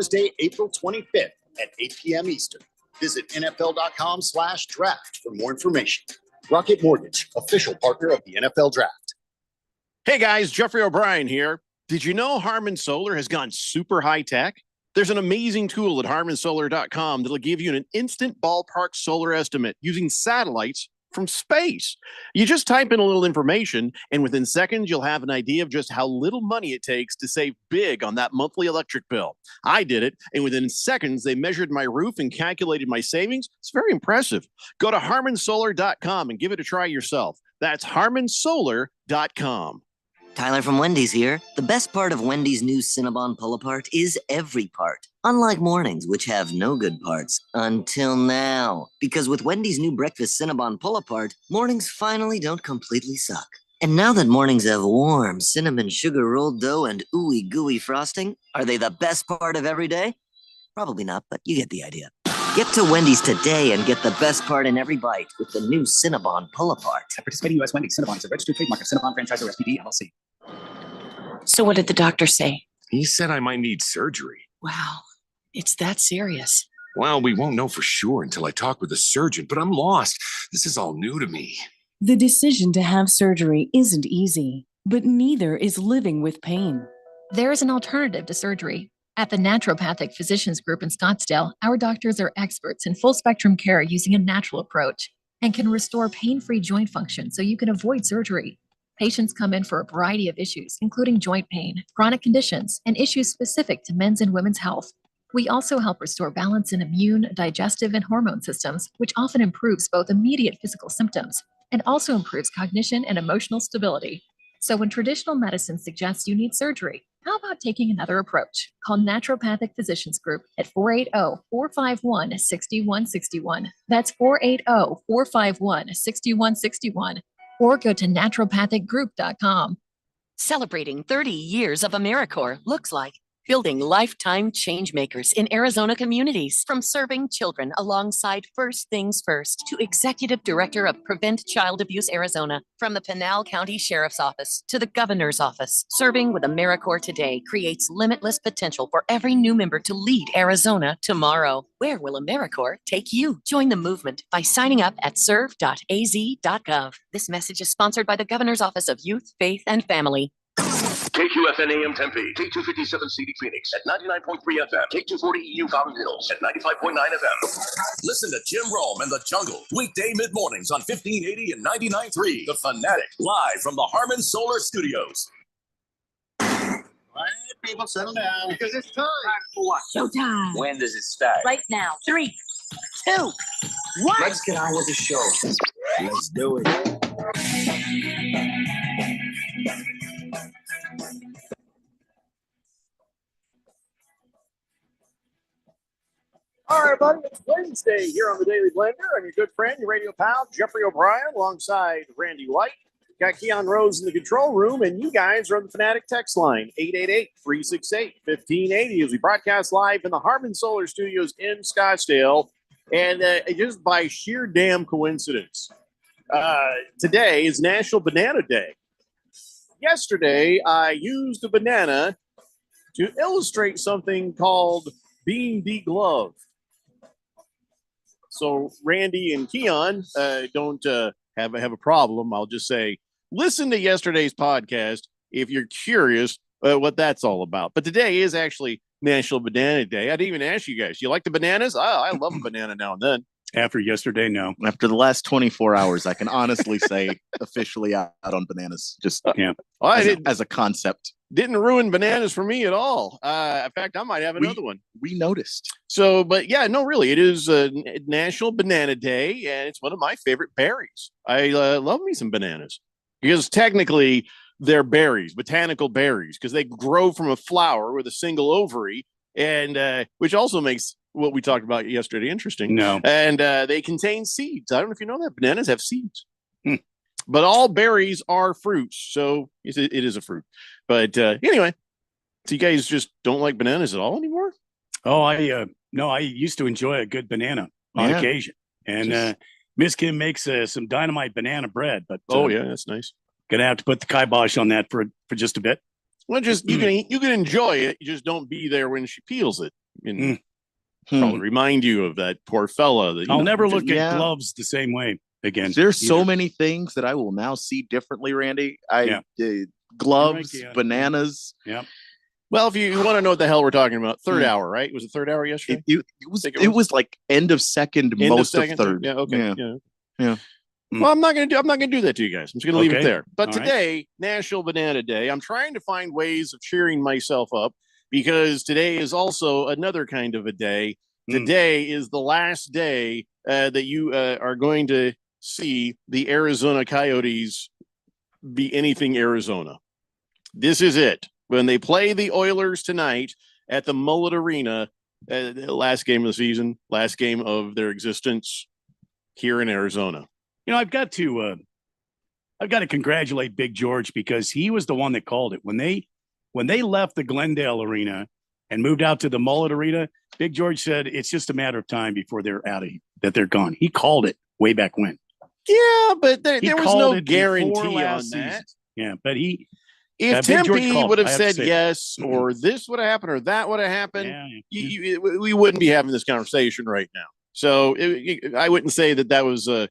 Thursday, April 25th at 8 p.m. Eastern. Visit NFL.com/draft for more information. Rocket Mortgage, official partner of the NFL Draft. Hey guys, Jeffrey O'Brien here. Did you know Harman Solar has gone super high tech? There's an amazing tool at harmansolar.com that'll give you an instant ballpark solar estimate using satellites from space. You just type in a little information, and within seconds, you'll have an idea of just how little money it takes to save big on that monthly electric bill. I did it, and within seconds, they measured my roof and calculated my savings. It's very impressive. Go to harmansolar.com and give it a try yourself. That's harmansolar.com. Tyler from Wendy's here. The best part of Wendy's new Cinnabon Pull-Apart is every part. Unlike mornings, which have no good parts. Until now. Because with Wendy's new breakfast Cinnabon Pull-Apart, mornings finally don't completely suck. And now that mornings have warm cinnamon sugar rolled dough and ooey gooey frosting, are they the best part of every day? Probably not, but you get the idea. Get to Wendy's today and get the best part in every bite with the new Cinnabon Pull-Apart. At participating U.S. Wendy's, Cinnabon is a registered trademark of Cinnabon Franchisor SPV LLC. So what did the doctor say? He said I might need surgery. Wow, it's that serious. Well, we won't know for sure until I talk with a surgeon, but I'm lost. This is all new to me. The decision to have surgery isn't easy, but neither is living with pain. There is an alternative to surgery. At the Naturopathic Physicians Group in Scottsdale, our doctors are experts in full-spectrum care using a natural approach and can restore pain-free joint function so you can avoid surgery. Patients come in for a variety of issues, including joint pain, chronic conditions, and issues specific to men's and women's health. We also help restore balance in immune, digestive, and hormone systems, which often improves both immediate physical symptoms and also improves cognition and emotional stability. So when traditional medicine suggests you need surgery, how about taking another approach? Call Naturopathic Physicians Group at 480-451-6161. That's 480-451-6161. Or go to naturopathicgroup.com. Celebrating 30 years of AmeriCorps looks like building lifetime change makers in Arizona communities. From serving children alongside First Things First to Executive Director of Prevent Child Abuse Arizona. From the Pinal County Sheriff's Office to the Governor's Office, serving with AmeriCorps today creates limitless potential for every new member to lead Arizona tomorrow. Where will AmeriCorps take you? Join the movement by signing up at serve.az.gov. This message is sponsored by the Governor's Office of Youth, Faith, and Family. KQFN AM Tempe, K257CD Phoenix at 99.3 FM, K240 EU Fountain Hills at 95.9 FM. Listen to Jim Rome and the Jungle, weekday mid-mornings on 1580 and 99.3. The Fanatic, live from the Harman Solar Studios. All right, people, settle down. Because it's time. For what? Showtime. When does it start? Right now. 3, 2, 1. Let's get on with the show. Let's do it. All right, buddy, it's Wednesday here on the Daily Blender. I'm your good friend, your radio pal, Jeffrey O'Brien, alongside Randy White. Got Keon Rose in the control room, and you guys are on the Fanatic text line, 888-368-1580, as we broadcast live in the Harman Solar Studios in Scottsdale. And just by sheer damn coincidence, today is National Banana Day. Yesterday, I used a banana to illustrate something called being degloved. So Randy and Keon don't have a problem. I'll just say, listen to yesterday's podcast if you're curious what that's all about. But today is actually National Banana Day. I didn't even ask you guys. You like the bananas? I love a banana now and then. After yesterday, no. After the last 24 hours, I can honestly say officially out on bananas. Just as a concept. Didn't ruin bananas for me at all. In fact, I might have another one. We noticed. So, but yeah, no, really, it is National Banana Day, and it's one of my favorite berries. I love me some bananas because technically they're berries, botanical berries, because they grow from a flower with a single ovary, and which also makes what we talked about yesterday interesting. No. And they contain seeds. I don't know if you know that. Bananas have seeds. But all berries are fruits, so it is a fruit. But anyway, so you guys just don't like bananas at all anymore? Oh, I used to enjoy a good banana on occasion. And Miss Kim makes some dynamite banana bread. But that's nice. Gonna have to put the kibosh on that for just a bit. Well, just you can enjoy it. You just don't be there when she peels it. and probably remind you of that poor fella. That I'll never look at gloves the same way again. There's so many things that I will now see differently, Randy. Gloves, bananas. Yeah. Well, if you want to know what the hell we're talking about, third hour, right? Was it third hour yesterday? It was like end of second, most of third. Yeah. Okay. Yeah. Well, I'm not gonna do that to you guys. I'm just gonna leave it there. But today, National Banana Day, I'm trying to find ways of cheering myself up because today is also another kind of a day. Today is the last day that you are going to see the Arizona Coyotes be anything Arizona. This is it. When they play the Oilers tonight at the Mullet Arena, the last game of the season, last game of their existence here in Arizona. You know, I've got to congratulate Big George because he was the one that called it. When they left the Glendale Arena and moved out to the Mullet Arena, Big George said it's just a matter of time before they're out of here, that they're gone. He called it way back when. Yeah, but there was no guarantee on season. that. Yeah, but if Tempe would have said yes, or this would have happened, or that would have happened, we wouldn't be having this conversation right now. So I wouldn't say that was a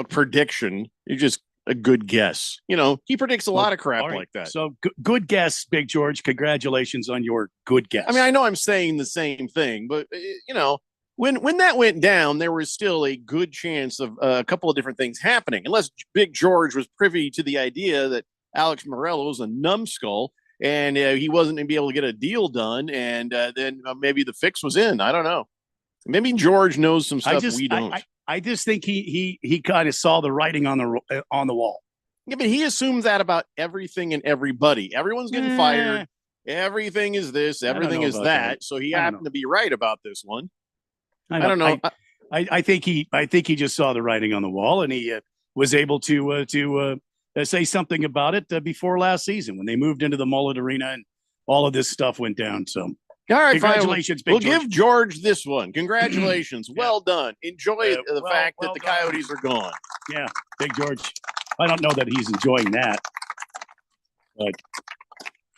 prediction. It's just a good guess. You know, he predicts a lot of crap like that. So good guess, Big George. Congratulations on your good guess. I mean, I know I'm saying the same thing, but when that went down, there was still a good chance of a couple of different things happening, unless Big George was privy to the idea that Alex Morello was a numbskull and he wasn't going to be able to get a deal done, and then maybe the fix was in. I don't know. Maybe George knows some stuff we don't. I just think he kind of saw the writing on the wall. Yeah, but he assumes that about everything and everybody. Everyone's getting fired. Everything is this. Everything is that. So he happened to be right about this one. I don't know. I think he just saw the writing on the wall, and he was able to say something about it before last season when they moved into the Mullet Arena and all of this stuff went down. So, all right, congratulations, Big George. We'll give George this one. Congratulations. Well done. Enjoy the fact that the Coyotes are gone. Yeah, Big George. I don't know that he's enjoying that. But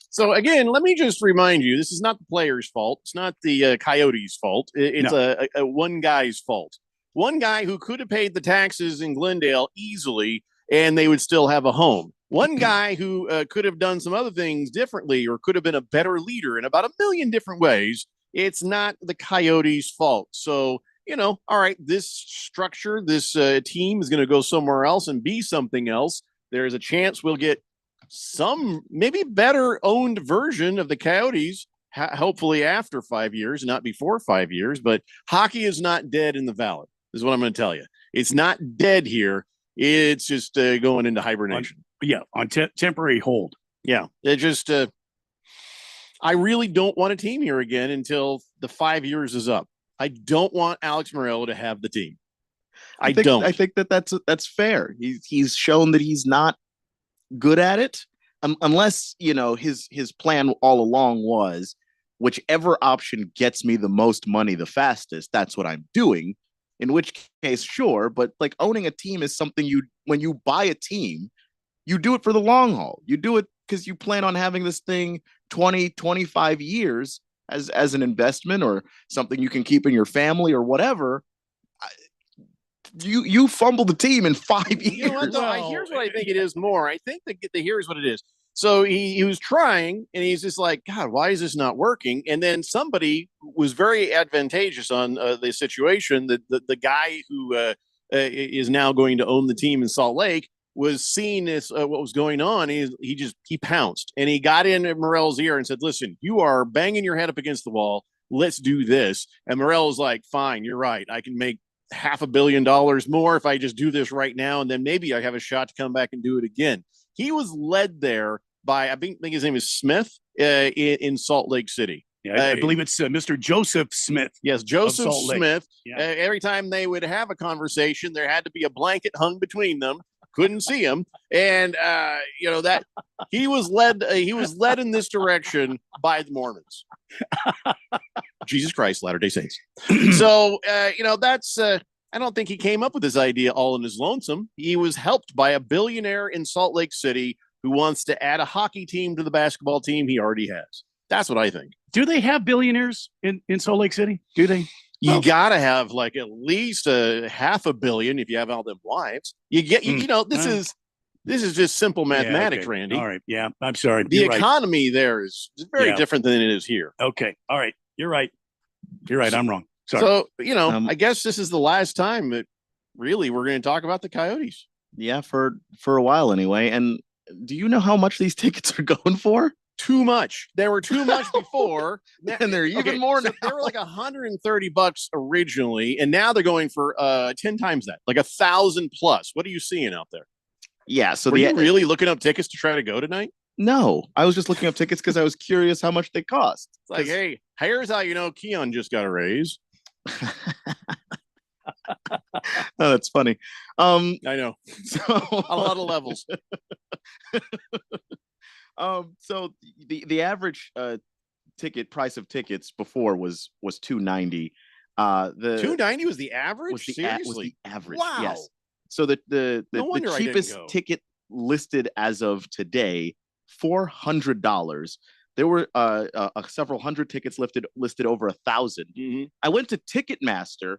so again, let me just remind you, this is not the players' fault. It's not the Coyotes' fault. It's a one guy's fault. One guy who could have paid the taxes in Glendale easily, and they would still have a home. One guy who could have done some other things differently, or could have been a better leader in about a million different ways. It's not the Coyotes' fault. So, all right, this structure, this team is going to go somewhere else and be something else. There's a chance we'll get some maybe better owned version of the Coyotes, hopefully after 5 years, not before 5 years. But hockey is not dead in the Valley, is what I'm going to tell you. It's not dead here. It's just going into hibernation. On temporary hold. Yeah, it just I really don't want a team here again until the 5 years is up. I don't want Alex Morello to have the team. I don't. I think that's fair. He's shown that he's not good at it, unless his plan all along was whichever option gets me the most money the fastest. That's what I'm doing. In which case, sure, but like owning a team is something when you buy a team, you do it for the long haul. You do it because you plan on having this thing 20, 25 years as an investment or something you can keep in your family or whatever. You fumble the team in 5 years. You know what, though? Here's what I think it is more. I think that here's what it is. So he was trying, and he's just like, God, why is this not working? And then somebody was very advantageous on the situation. That the guy who is now going to own the team in Salt Lake was seeing this, what was going on. He pounced, and he got in Morello's ear and said, listen, you are banging your head up against the wall. Let's do this. And Morello was like, fine, you're right. I can make $500 million more if I just do this right now. And then maybe I have a shot to come back and do it again. He was led there by, I think his name is Smith in Salt Lake City. Yeah, I believe it's Mr. Joseph Smith. Yes, Joseph Smith. Yeah. Every time they would have a conversation, there had to be a blanket hung between them. Couldn't see him, and that he was led in this direction by the Mormons. Jesus Christ, Latter-day Saints. So that's I don't think he came up with this idea all in his lonesome. He was helped by a billionaire in Salt Lake City who wants to add a hockey team to the basketball team he already has. That's what I think. Do they have billionaires in Salt Lake City? Do they? You gotta have like at least a $500 million if you have all them wives. You get, you know, this is just simple mathematics, okay. Randy. All right. Yeah. I'm sorry. The You're right. economy there is very different than it is here. Okay. All right. You're right. You're right. I'm wrong. Sorry. So, you know, I guess this is the last time that really we're going to talk about the Coyotes. Yeah, for a while anyway. And do you know how much these tickets are going for? Too much. They were too much before, and they're even more now. They were like $130 originally, and now they're going for 10 times that, like 1,000 plus. What are you seeing out there? Yeah. So were you really looking up tickets to try to go tonight? No, I was just looking up tickets because I was curious how much they cost. It's like, hey, here's how you know Keon just got a raise. Oh, that's funny. I know. So a lot of levels. So the average ticket price of tickets before was $290. The $290 was the average. Was the Seriously, average. Wow. Yes. So the cheapest ticket listed as of today, $400. There were several hundred tickets listed over 1,000. Mm-hmm. I went to Ticketmaster.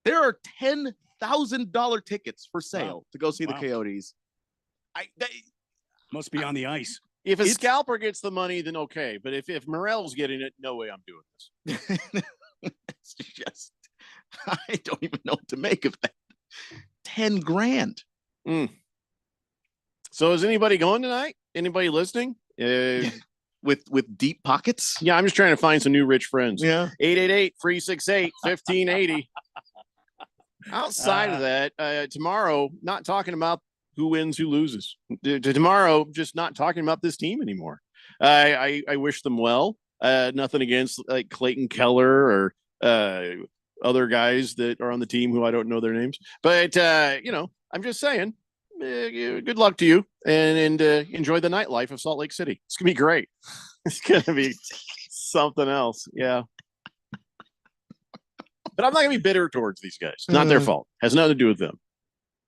There are $10,000 tickets for sale to go see the Coyotes. Must be on the ice. If a scalper gets the money, then okay. But if Morel's getting it, no way I'm doing this. It's just, I don't even know what to make of that. 10 grand. So is anybody going tonight? Anybody listening? With deep pockets? Yeah, I'm just trying to find some new rich friends. Yeah. 888-368-1580. Outside of that, tomorrow, not talking about who wins, who loses. Tomorrow, just not talking about this team anymore. I wish them well. Nothing against like Clayton Keller or other guys that are on the team who I don't know their names. But, you know, I'm just saying, good luck to you and enjoy the nightlife of Salt Lake City. It's going to be great. It's going to be something else. Yeah. But I'm not going to be bitter towards these guys. It's not their fault. Has nothing to do with them.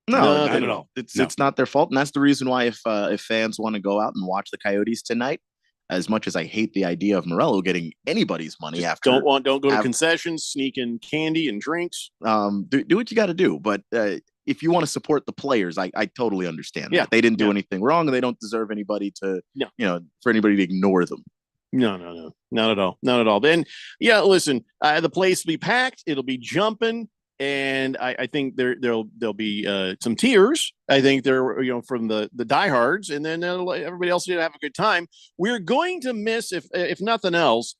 No, Nothing not at all. It's not their fault, and that's the reason why if fans want to go out and watch the Coyotes tonight, as much as I hate the idea of Morello getting anybody's money after, don't go to concessions, sneak in candy and drinks. Do what you got to do. But if you want to support the players, I totally understand. Yeah, that. They didn't do anything wrong, and they don't deserve anybody to for anybody to ignore them. No, not at all, not at all. Then, yeah, listen, the place will be packed. It'll be jumping. And I think there'll be some tears. I think there, from the diehards, and then everybody else did have a good time. We're going to miss, if nothing else,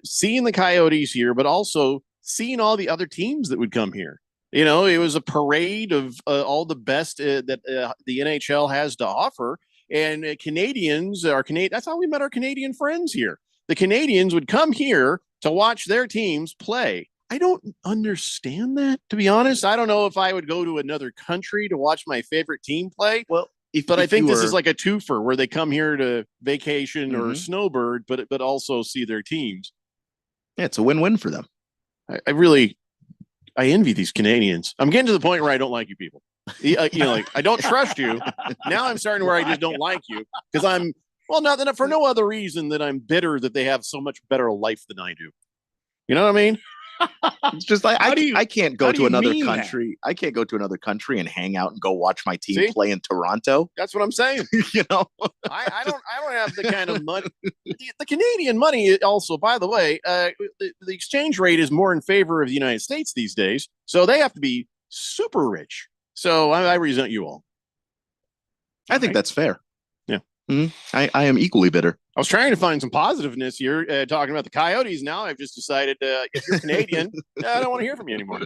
seeing the Coyotes here, but also seeing all the other teams that would come here. It was a parade of all the best that the NHL has to offer, and Canadians are Canadian. That's how we met our Canadian friends here. The Canadians would come here to watch their teams play. I don't understand that, to be honest. I don't know if I would go to another country to watch my favorite team play. Well, I think this is like a twofer where they come here to vacation or snowbird, but also see their teams. Yeah, it's a win-win for them. I envy these Canadians. I'm getting to the point where I don't like you people. Like I don't trust you. Now I'm starting where I just don't like you because not for no other reason than I'm bitter that they have so much better life than I do. You know what I mean? It's just like I can't go to another country. I can't go to another country and hang out and go watch my team play in Toronto. That's what I'm saying. I don't have the kind of money. The Canadian money also, by the way, the exchange rate is more in favor of the United States these days. So they have to be super rich. So I resent you all. I think that's fair. Yeah. I am equally bitter. I was trying to find some positiveness here, talking about the Coyotes. Now I've just decided if you're Canadian, I don't want to hear from you anymore.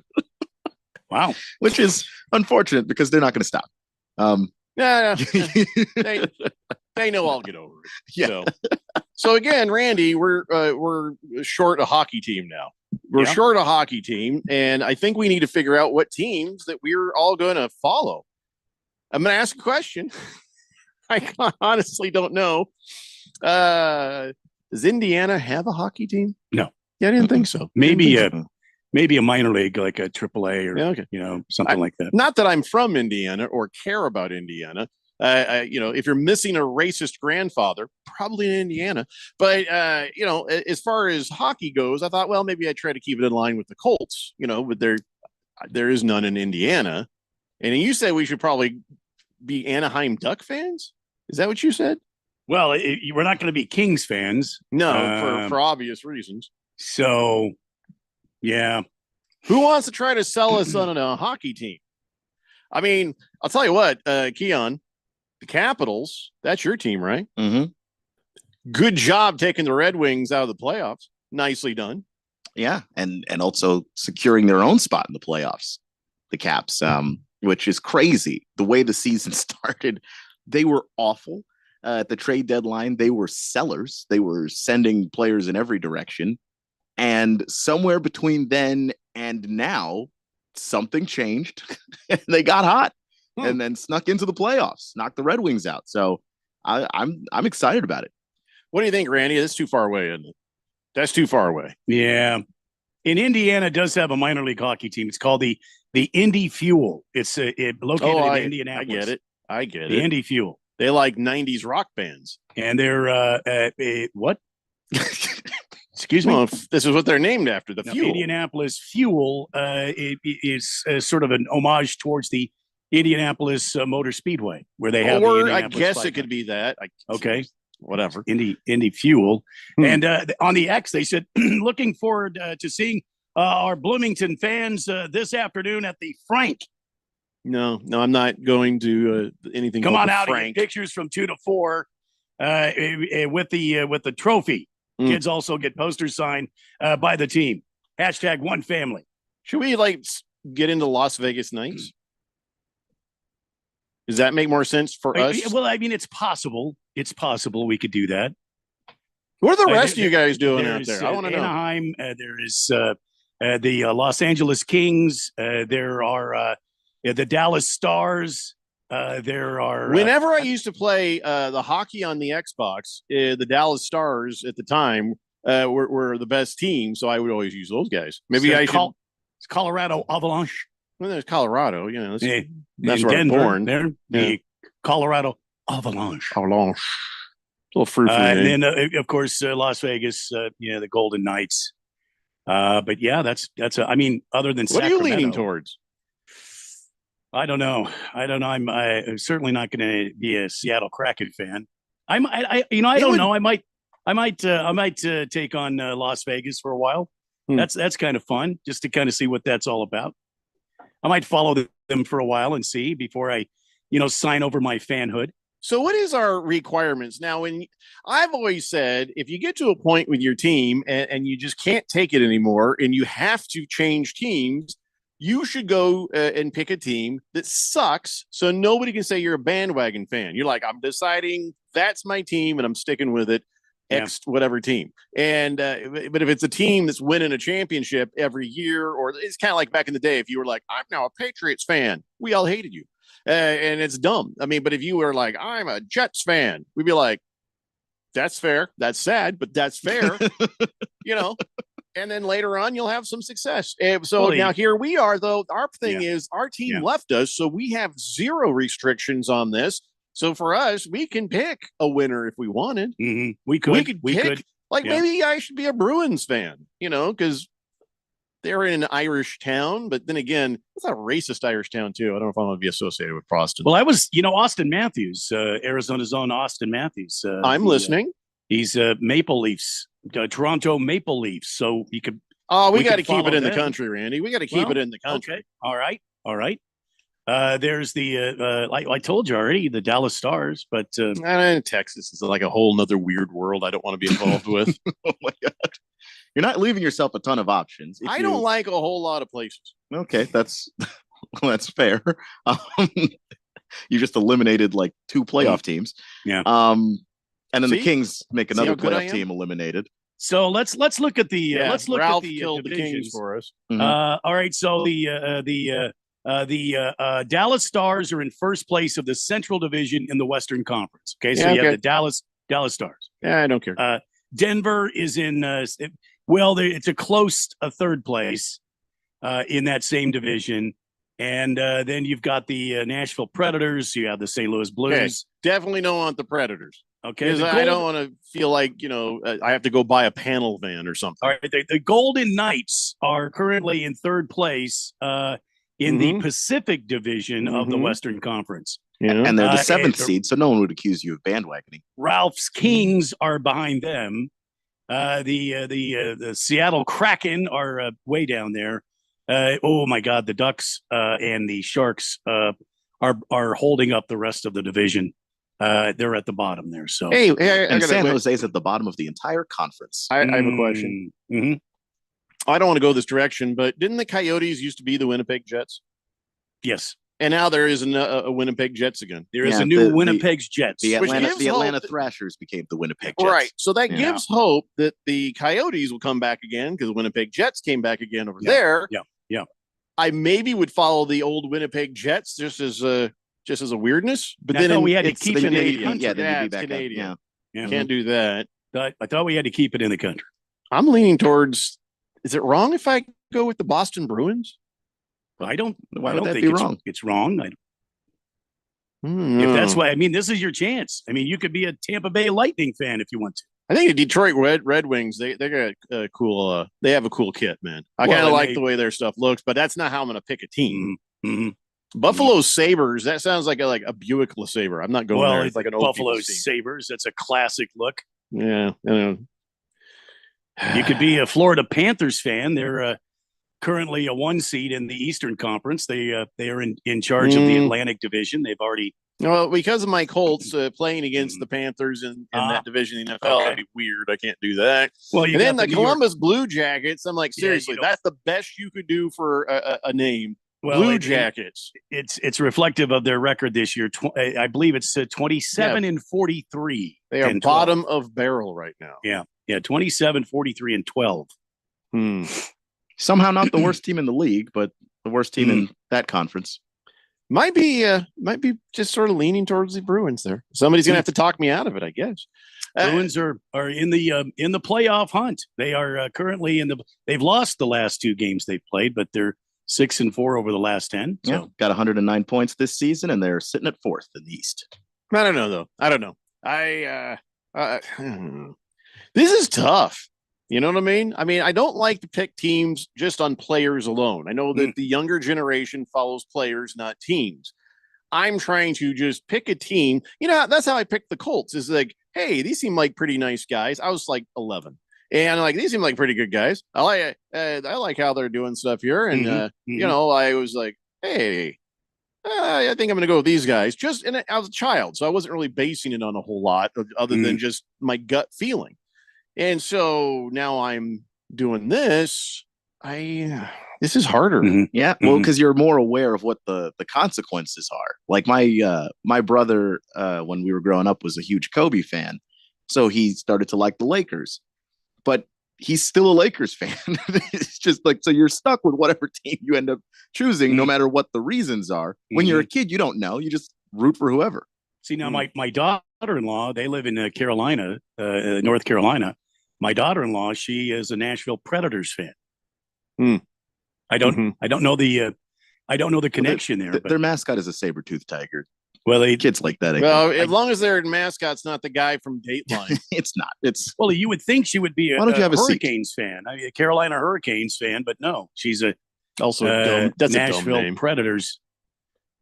Wow. Which is unfortunate because they're not going to stop. Yeah. They know I'll get over it. Yeah. So again, Randy, we're short a hockey team now. We're short a hockey team, and I think we need to figure out what teams that we're all going to follow. I'm going to ask a question. I honestly don't know. Does Indiana have a hockey team? No. Yeah, I didn't think so. Maybe a minor league, like a AAA or something like that. Not that I'm from Indiana or care about Indiana. If you're missing a racist grandfather, probably in Indiana. But as far as hockey goes, I thought, well, maybe I try to keep it in line with the Colts. But there is none in Indiana. And you said we should probably be Anaheim Duck fans. Is that what you said? Well, we're not going to be Kings fans. No, for obvious reasons. So, yeah. Who wants to try to sell us on a hockey team? I mean, I'll tell you what, Keon, the Capitals, that's your team, right? Mm-hmm. Good job taking the Red Wings out of the playoffs. Nicely done. Yeah, and also securing their own spot in the playoffs, the Caps, which is crazy. The way the season started, they were awful. At the trade deadline, they were sellers. They were sending players in every direction. And somewhere between then and now, something changed. And they got hot and then snuck into the playoffs, knocked the Red Wings out. So I'm excited about it. What do you think, Randy? That's too far away, isn't it? That's too far away. Yeah. And Indiana does have a minor league hockey team. It's called the Indy Fuel. It's located in Indianapolis. I get it. The Indy Fuel. They like 90s rock bands. And they're what? Excuse me. Well, this is what they're named after, the Fuel. Indianapolis Fuel is sort of an homage towards the Indianapolis Motor Speedway, where they have. Or I guess it could be that. Okay. Whatever. Indy Fuel. And on the X, they said, looking forward to seeing our Bloomington fans this afternoon at the Frank. No, I'm not going to anything. Come on out Frank. and get pictures from 2 to 4 with the trophy. Kids also get posters signed by the team. #OneFamily. Should we get into Las Vegas Nights? Does that make more sense for us? Well, I mean, it's possible. It's possible we could do that. What are the rest of you guys doing out there? I want to know. Anaheim. There is the Los Angeles Kings. There are the Dallas Stars. There are. Whenever I used to play the hockey on the Xbox, the Dallas Stars at the time were the best team, so I would always use those guys. Maybe I should. It's Colorado Avalanche. Well, there's Colorado. That's where Denver, I'm born. There, the Colorado Avalanche. A little fruit. And then, of course, Las Vegas. The Golden Knights. But yeah, that's. I mean, other than what Sacramento, are you leaning towards? I don't know. I'm certainly not going to be a Seattle Kraken fan. I don't know. I might take on Las Vegas for a while. That's kind of fun, just to kind of see what that's all about. I might follow them for a while and see before I, sign over my fanhood. So what is our requirements now? When I've always said, if you get to a point with your team and you just can't take it anymore and you have to change teams, you should go and pick a team that sucks so nobody can say you're a bandwagon fan. You're like, I'm deciding that's my team and I'm sticking with it, whatever team. And but if it's a team that's winning a championship every year, or it's kind of like back in the day, if you were like, I'm now a Patriots fan, we all hated you. And it's dumb. I mean, but if you were like, I'm a Jets fan, we'd be like, that's fair. That's sad, but that's fair. And then later on, you'll have some success. Now here we are, though. Our thing is our team left us, so we have zero restrictions on this. So for us, we can pick a winner if we wanted. Mm-hmm. We could pick. Maybe I should be a Bruins fan, because they're in an Irish town. But then again, it's a racist Irish town, too. I don't know if I'm going to be associated with Boston. Well, I was, Austin Matthews, Arizona's own Austin Matthews. I'm listening. He's Maple Leafs. Toronto Maple Leafs. So you could. Oh, we got to keep it in the country, Randy. We got to keep it in the country. Okay. All right. There's the I told you already, the Dallas Stars, but Texas is like a whole nother weird world I don't want to be involved with. Oh my God. You're not leaving yourself a ton of options. I don't like a whole lot of places. Okay, that's fair. You just eliminated like 2 playoff teams. Yeah. And then the Kings make another playoff team eliminated. So let's look at the Ralph killed the Kings for us. Mm-hmm. All right, so the Dallas Stars are in first place of the Central Division in the Western Conference. Okay, so you have the Dallas Stars. Yeah, I don't care. Denver is in it's a close third place in that same division, And then you've got the Nashville Predators. You have the St. Louis Blues. Okay. Definitely don't want the Predators. Okay. Because I don't want to feel like, I have to go buy a panel van or something. All right. The Golden Knights are currently in third place in the Pacific Division of the Western Conference. Yeah. And they're the seventh and seed, so no one would accuse you of bandwagoning. Ralph's Kings are behind them. The Seattle Kraken are way down there. Oh my God, the Ducks and the Sharks are holding up the rest of the division. They're at the bottom there. So Hey, And San Jose's at the bottom of the entire conference. I have a question. Mhm. I don't want to go this direction, but didn't the Coyotes used to be the Winnipeg Jets? Yes. And now there is a Winnipeg Jets again. There is Yeah, a new the- Winnipeg's Jets. The Which Atlanta, gives the Atlanta hope that- Thrashers became the Winnipeg Jets. Right. So that Yeah. gives hope that the Coyotes will come back again because the Winnipeg Jets came back again over Yeah. there. Yeah. I maybe would follow the old Winnipeg Jets just as a weirdness, but I then thought we had to it's keep it in the Canadian. country. Yeah, then you'd be it's back up. Canadian. Yeah. Yeah. Can't do that. I thought we had to keep it in the country. I'm leaning towards. Is it wrong if I go with the Boston Bruins? I don't. Why I would don't that think be it's wrong? It's wrong. If Hmm. that's why, this is your chance. You could be a Tampa Bay Lightning fan if you want to. I think the Detroit Red Wings, they got a cool. They have a cool kit, man. I Well, kind of and like they- the way their stuff looks, but that's not how I'm going to pick a team. Mm-hmm. Buffalo Sabres. That sounds like a Buick LeSabre. I'm not going there. It's like an old Buffalo people's team. Sabres. That's a classic look. Yeah. I know. You could be a Florida Panthers fan. They're currently a 1 seed in the Eastern Conference. They are in charge of the Atlantic Division. They've already. Well, because of my Colts playing against the Panthers in that division in the NFL, okay. that'd be weird. I can't do that. Well, And then the Columbus Blue Jackets. I'm like, Yeah, you seriously, don't- that's the best you could do for a name. Well, Blue it- Jackets. It's reflective of their record this year. I believe it's 27 and 43. They are and 12. bottom of barrel right now. Yeah, 27, 43, and 12. Hmm. Somehow not the worst team in the league, but the worst team in that conference. Might be just sort of leaning towards the Bruins there. Somebody's gonna have to talk me out of it, I guess. Bruins are in the playoff hunt. They are currently they've lost the last 2 games they've played, but they're 6-4 over the last 10. So Yeah, got 109 points this season, and they're sitting at 4th in the East. I don't know though. I don't know. This is tough. You know what I mean? I don't like to pick teams just on players alone. I know that the younger generation follows players, not teams. I'm trying to just pick a team. That's how I picked the Colts. Is like, hey, these seem like pretty nice guys. I was like 11, and like these seem like pretty good guys. I like how they're doing stuff here, and I was like, hey, I think I'm going to go with these guys. I was a child, so I wasn't really basing it on a whole lot other than just my gut feeling. And so now I'm doing this. This is harder. Yeah, well, because you're more aware of what the consequences are. Like my brother, when we were growing up, was a huge Kobe fan, so he started to like the Lakers. But he's still a Lakers fan. It's just like, so you're stuck with whatever team you end up choosing, no matter what the reasons are. When you're a kid, you don't know. You just root for whoever. See, now my daughter-in-law, they live in Carolina, North Carolina. My daughter-in-law, she is a Nashville Predators fan. I don't know the connection there. Their mascot is a saber-toothed tiger. Well, kids like that. As long as their mascot's not the guy from Dateline. It's not. It's well, you would think she would be Why don't you have a seat? Hurricanes fan, a Carolina Hurricanes fan, but no, she's also that's Nashville a dumb name. Predators.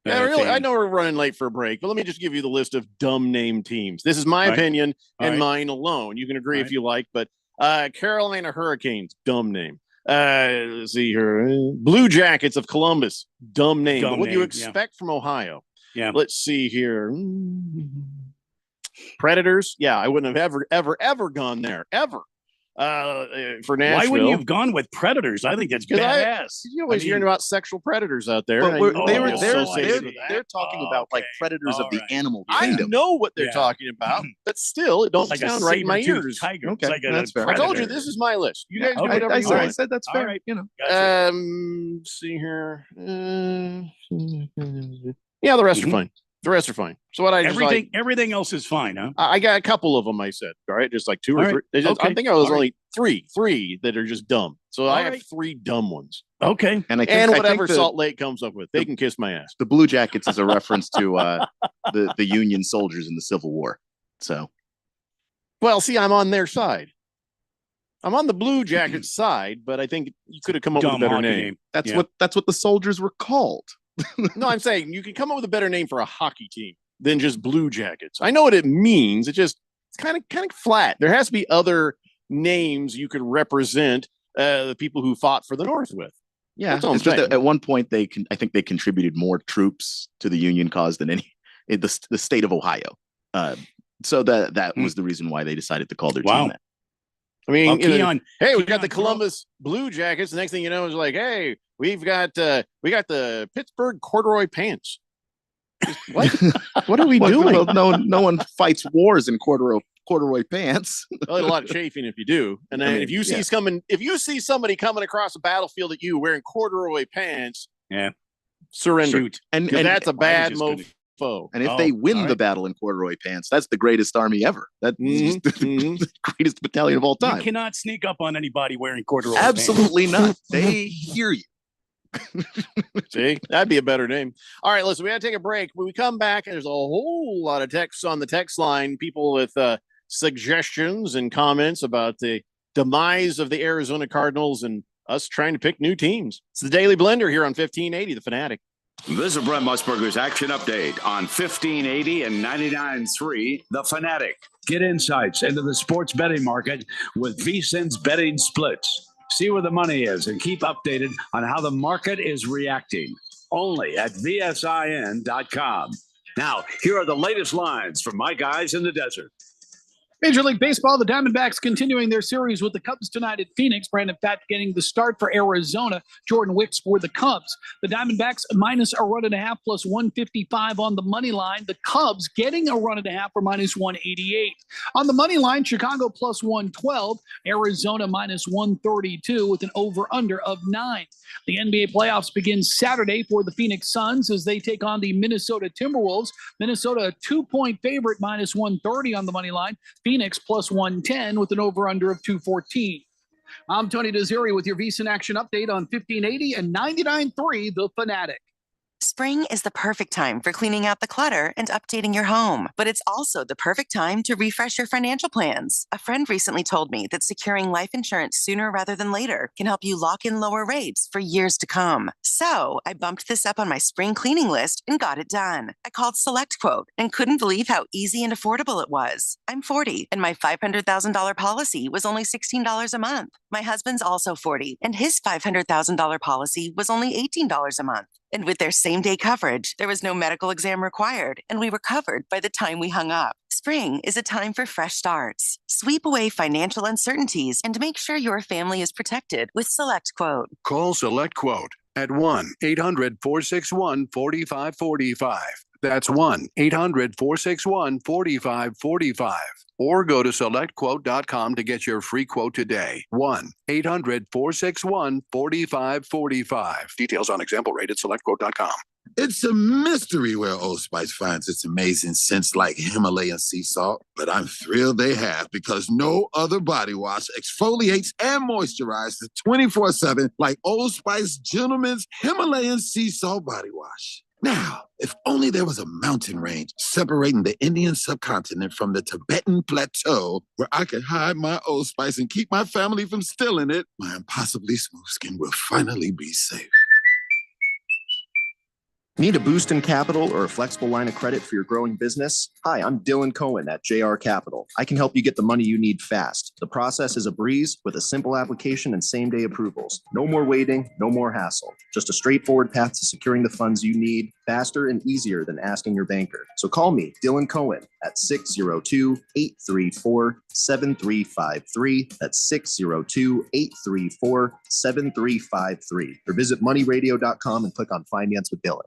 Yeah, really. fan. I know we're running late for a break, but let me just give you the list of dumb name teams. This is my All right. opinion All and right. mine alone. You can agree All if right. you like, but Carolina Hurricanes, dumb name. Let's see here. Blue Jackets of Columbus, dumb name. Dumb But what do you name, expect from Ohio? Yeah. Let's see here. Predators. Yeah, I wouldn't have ever gone there. Ever. For Nashville. Why wouldn't you have gone with Predators? I think that's 'Cause badass. You're always hearing about sexual predators out there. But and we're- I- they oh, were you're they're associated with that. they're talking about like predators of the animal I kingdom. know what they're Yeah. talking about, but still, it don't Like a sound right in my saber-toothed ears. tiger. Okay, It's like a that's fair. I told you predator. this is my list. You guys do Okay. whatever I you said, I want. said that's All fair. right. You know, Gotcha. See here. Yeah, the rest are fine. The rest are fine. So what I just Everything else is fine, huh? I got a couple of them. I said, all right, just like two or All right. three. There's just- I Okay. think I was All only three that are just dumb. So I All have right. 3 dumb ones. Okay. And I think, And I think whatever the, Salt Lake comes up with, they can kiss my ass. the Blue Jackets is a reference to the Union soldiers in the Civil War. So Well, see, I'm on their side. I'm on the Blue Jackets side, but I think you could have come up with a Dumb better hockey name. that's Yeah. what the soldiers were called. No, I'm saying you can come up with a better name for a hockey team than just Blue Jackets. I know what it means. It's kind of flat. There has to be other names you could represent the people who fought for the North with. Yeah, That's all I'm it's just saying. at one point I think they contributed more troops to the Union cause than any in the state of Ohio. So that was the reason why they decided to call their Wow. team that. I mean, Well, you know, Keon, hey, we Keon, got the Columbus Blue Jackets. The next thing you know is like, hey, we got the Pittsburgh corduroy pants. What? What are we doing? Well, no one fights wars in corduroy pants. Well, a lot of chafing if you do. And then I mean, if you see somebody coming across a battlefield at you wearing corduroy pants, Yeah. surrender. Shoot. And 'Cause that's a I was bad just gonna- mofo. And if Oh, they win all the right. battle in corduroy pants, that's the greatest army ever. That's Mhm, just the greatest battalion of all You time. cannot sneak up on anybody wearing corduroy pants. Absolutely not. They hear you. See, that'd be a better name. All right, listen, we got to take a break. When we come back, there's a whole lot of texts on the text line, people with suggestions and comments about the demise of the Arizona Cardinals and us trying to pick new teams. It's the Daily Blender here on 1580, The Fanatic. This is Brent Musburger's Action Update on 1580 and 99.3 The Fanatic. Get insights into the sports betting market with VSiN's betting splits. See where the money is and keep updated on how the market is reacting. Only at VSIN.com. Now, here are the latest lines from my guys in the desert. Major League Baseball, the Diamondbacks continuing their series with the Cubs tonight at Phoenix. Brandon Pfaadt getting the start for Arizona. Jordan Wicks for the Cubs. The Diamondbacks minus a run and a half plus 155 on the money line. The Cubs getting a run and a half for minus 188. On the money line, Chicago plus 112. Arizona minus 132 with an over-under of 9. The NBA playoffs begin Saturday for the Phoenix Suns as they take on the Minnesota Timberwolves. Minnesota a 2-point favorite minus 130 on the money line. Phoenix plus 110 with an over-under of 214. I'm Tony Desiri with your VSiN Action Update on 1580 and 99.3 The Fanatic. Spring is the perfect time for cleaning out the clutter and updating your home, but it's also the perfect time to refresh your financial plans. A friend recently told me that securing life insurance sooner rather than later can help you lock in lower rates for years to come. So I bumped this up on my spring cleaning list and got it done. I called SelectQuote and couldn't believe how easy and affordable it was. I'm 40 and my $500,000 policy was only $16 a month. My husband's also 40 and his $500,000 policy was only $18 a month. And with their same-day coverage, there was no medical exam required, and we were covered by the time we hung up. Spring is a time for fresh starts. Sweep away financial uncertainties and make sure your family is protected with SelectQuote. Call SelectQuote at 1-800-461-4545. That's 1-800-461-4545. Or go to selectquote.com to get your free quote today. 1-800-461-4545. Details on example rate at selectquote.com. It's a mystery where Old Spice finds its amazing scents like Himalayan sea salt, but I'm thrilled they have because no other body wash exfoliates and moisturizes 24/7 like Old Spice Gentleman's Himalayan sea salt body wash. Now, if only there was a mountain range separating the Indian subcontinent from the Tibetan plateau where I could hide my Old Spice and keep my family from stealing it, my impossibly smooth skin will finally be safe. Need a boost in capital or a flexible line of credit for your growing business? Hi, I'm Dylan Cohen at JR Capital. I can help you get the money you need fast. The process is a breeze with a simple application and same-day approvals. No more waiting, no more hassle. Just a straightforward path to securing the funds you need faster and easier than asking your banker. So call me, Dylan Cohen, at 602-834-7353. That's 602-834-7353. Or visit moneyradio.com and click on Finance with Dylan.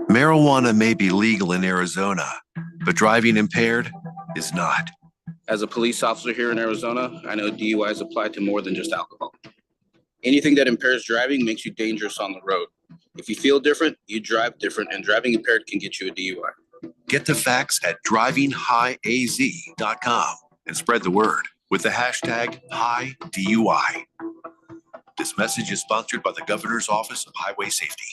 Marijuana may be legal in Arizona, but driving impaired is not. As a police officer here in Arizona, I know DUIs apply to more than just alcohol. Anything that impairs driving makes you dangerous on the road. If you feel different, you drive different, and driving impaired can get you a DUI. Get the facts at drivinghighaz.com and spread the word with the hashtag HighDUI. This message is sponsored by the Governor's Office of Highway Safety.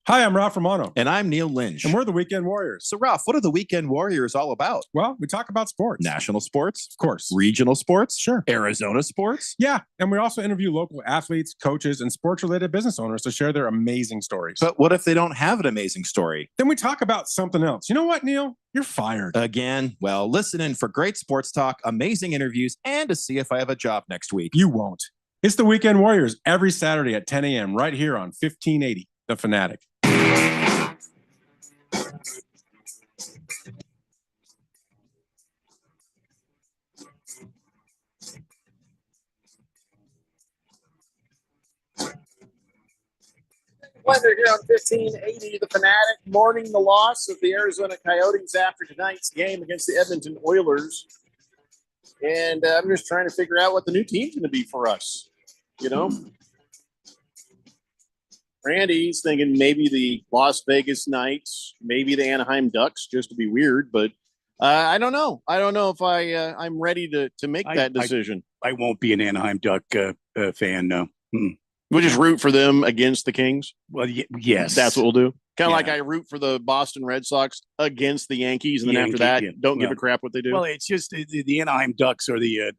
Hi, I'm Ralph Romano. And I'm Neil Lynch. And we're the Weekend Warriors. So, Ralph, what are the Weekend Warriors all about? Well, we talk about sports. National sports? Of course. Regional sports? Sure. Arizona sports? Yeah. And we also interview local athletes, coaches, and sports-related business owners to share their amazing stories. But what if they don't have an amazing story? Then we talk about something else. You know what, Neil? You're fired. Again. Well, listen in for great sports talk, amazing interviews, and to see if I have a job next week. You won't. It's the Weekend Warriors every Saturday at 10 a.m. right here on 1580, The Fanatic. Weather here on 1580, The Fanatic, mourning the loss of the Arizona Coyotes after tonight's game against the Edmonton Oilers. And I'm just trying to figure out what the new team's going to be for us. You know? Randy's thinking maybe the Las Vegas Knights, maybe the Anaheim Ducks, just to be weird. But I don't know. I don't know if I'm ready to make that decision. I won't be an Anaheim Duck fan, no. We'll just root for them against the Kings. Well, yes. That's what we'll do. Kind of like I root for the Boston Red Sox against the Yankees, and then after that, don't give a crap what they do. Well, it's just the Anaheim Ducks are the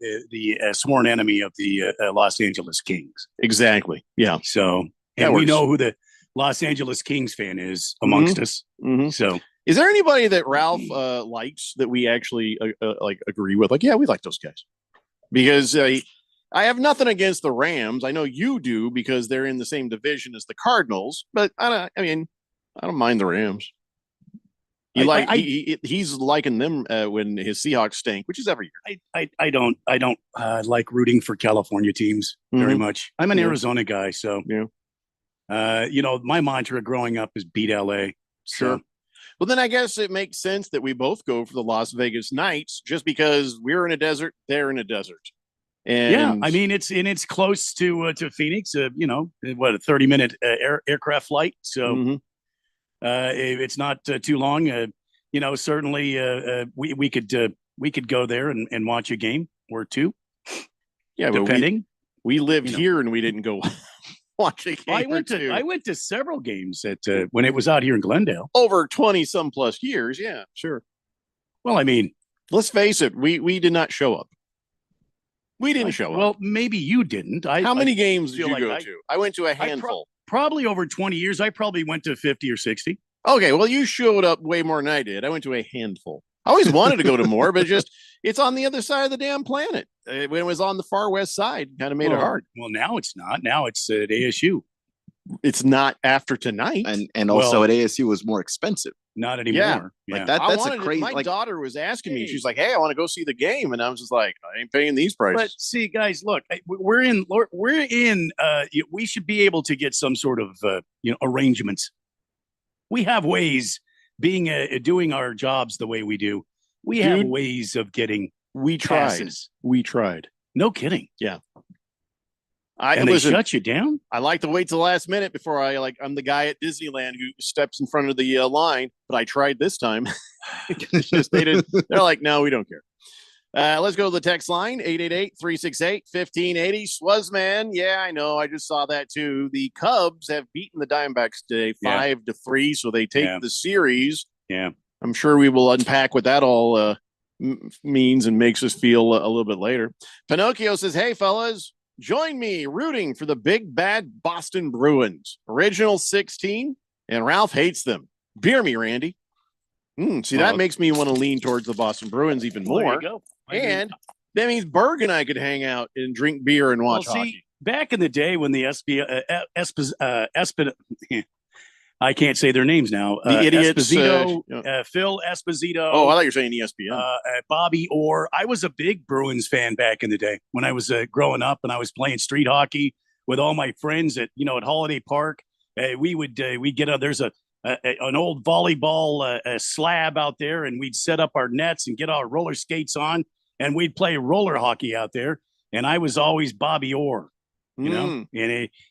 sworn enemy of the Los Angeles Kings. Exactly. Yeah. So, and we know who the Los Angeles Kings fan is amongst us. Mm-hmm. So, is there anybody that Ralph likes that we actually like agree with? Like, yeah, we like those guys because I have nothing against the Rams. I know you do because they're in the same division as the Cardinals, but I don't mind the Rams. He's liking them when his Seahawks stink, which is every year. I don't like rooting for California teams very much. I'm an Arizona guy, so my mantra growing up is beat LA. Sure. Well, then I guess it makes sense that we both go for the Las Vegas Knights, just because we're in a desert, they're in a desert. And yeah, I mean it's close to Phoenix. A 30-minute aircraft flight. So it's not too long. Certainly we could go there and watch a game or two. Yeah, depending. We lived here and we didn't go watch a game. I went to several games at when it was out here in Glendale over 20-some plus years. Yeah, sure. Well, I mean, let's face it, we did not show up. We didn't show up. Well, maybe you didn't. How many games did you go to? I went to a handful. Probably over 20 years. I probably went to 50 or 60. Okay, well, you showed up way more than I did. I went to a handful. I always wanted to go to more, but it's on the other side of the damn planet. When it was on the far west side, kind of made it hard. Well, now it's not. Now it's at ASU. It's not after tonight. And also at ASU was more expensive. Not anymore. Yeah. Like that's a crazy. My daughter was asking me. She's like, "Hey, I want to go see the game," and I was just like, "I ain't paying these prices." But see, guys, look, we're in. We should be able to get some sort of arrangements. We have ways, doing our jobs the way we do. We have ways of getting. We tried. Passes. We tried. No kidding. Yeah. They shut you down? I like to wait till the last minute before I'm the guy at Disneyland who steps in front of the line, but I tried this time. They're like, no, we don't care. Let's go to the text line, 888-368-1580. Swazman, yeah, I know. I just saw that too. The Cubs have beaten the Diamondbacks today 5-3, so they take the series. Yeah. I'm sure we will unpack what that all means and makes us feel a little bit later. Pinocchio says, hey, fellas, join me rooting for the big bad Boston Bruins. Original 16, and Ralph hates them. Beer me, Randy. That makes me want to lean towards the Boston Bruins even more. There you go. And that means Berg and I could hang out and drink beer and watch hockey. Back in the day when the I can't say their names now. The idiots. Esposito, Phil Esposito. Oh, I thought you were saying ESPN. Bobby Orr. I was a big Bruins fan back in the day when I was growing up and I was playing street hockey with all my friends at Holiday Park. We'd get there's an old volleyball slab out there, and we'd set up our nets and get our roller skates on, and we'd play roller hockey out there. And I was always Bobby Orr. And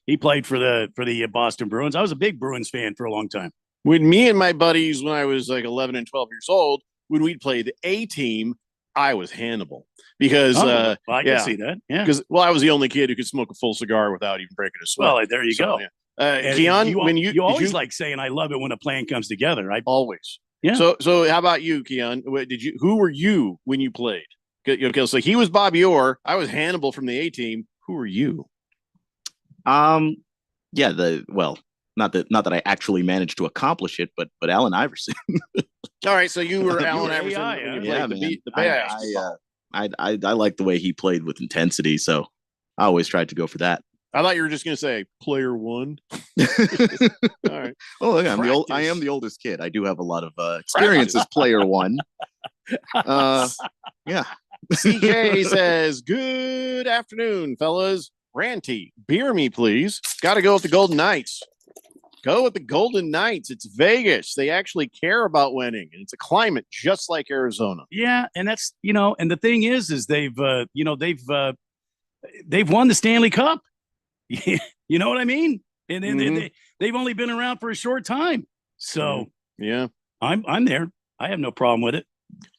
he played for the Boston Bruins. I was a big Bruins fan for a long time. When me and my buddies, when I was like 11 and 12 years old, when we'd play the A team, I was Hannibal because well, I can yeah, see that. Yeah. because I was the only kid who could smoke a full cigar without even breaking a sweat. Well, there you go. Yeah. And Keon, you, when you did always like saying, "I love it when a plan comes together." I always. Yeah. So how about you, Keon? Who were you when you played? Okay, so he was Bobby Orr. I was Hannibal from the A team. Who were you? Yeah, not that I actually managed to accomplish it, but Allen Iverson. All right, so you were You Allen were Iverson AI, when you yeah, played man. the basketball. I like the way he played with intensity, so I always tried to go for that. I thought you were just going to say player one. All right. Oh, look, I am the oldest kid. I do have a lot of experience as player one. Yeah. CK says, "Good afternoon, fellas. Ranty, beer me, please. Got to go with the Golden Knights. Go with the Golden Knights. It's Vegas. They actually care about winning, and it's a climate just like Arizona." Yeah, and that's and the thing is they've won the Stanley Cup. You know what I mean? And they've only been around for a short time, so yeah, I'm there. I have no problem with it.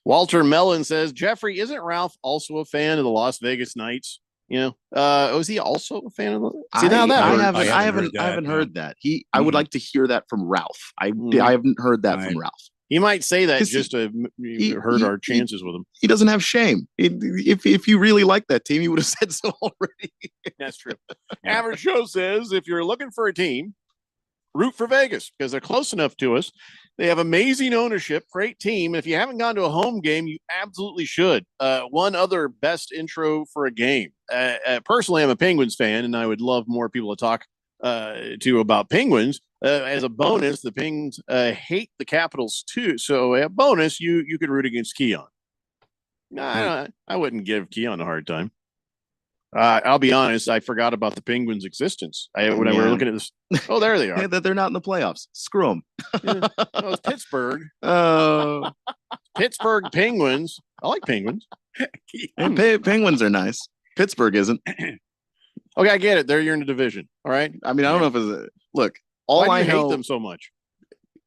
Walter Mellon says, "Jeffrey, isn't Ralph also a fan of the Las Vegas Knights? Was he also a fan of the? See, now that I haven't heard that. I would like to hear that from Ralph. I haven't heard that from Ralph. He might say that just to hurt our chances with him. He doesn't have shame. If you really like that team, he would have said so already. That's true. Average Joe says, if you're looking for a team, root for Vegas because they're close enough to us. They have amazing ownership, great team. If you haven't gone to a home game, you absolutely should. One other best intro for a game. Personally, I'm a Penguins fan, and I would love more people to talk to about Penguins. As a bonus, the Penguins hate the Capitals too. So a bonus, you could root against Keon. I wouldn't give Keon a hard time. I'll be honest, I forgot about the Penguins' existence. When I were looking at this, oh, there they are. Hey, that they're not in the playoffs. Screw them. It's Pittsburgh. Pittsburgh Penguins. I like Penguins. Penguins are nice. Pittsburgh isn't. Okay, I get it. You're in the division. All right. I mean, I don't know if it's look. Why do you hate them so much?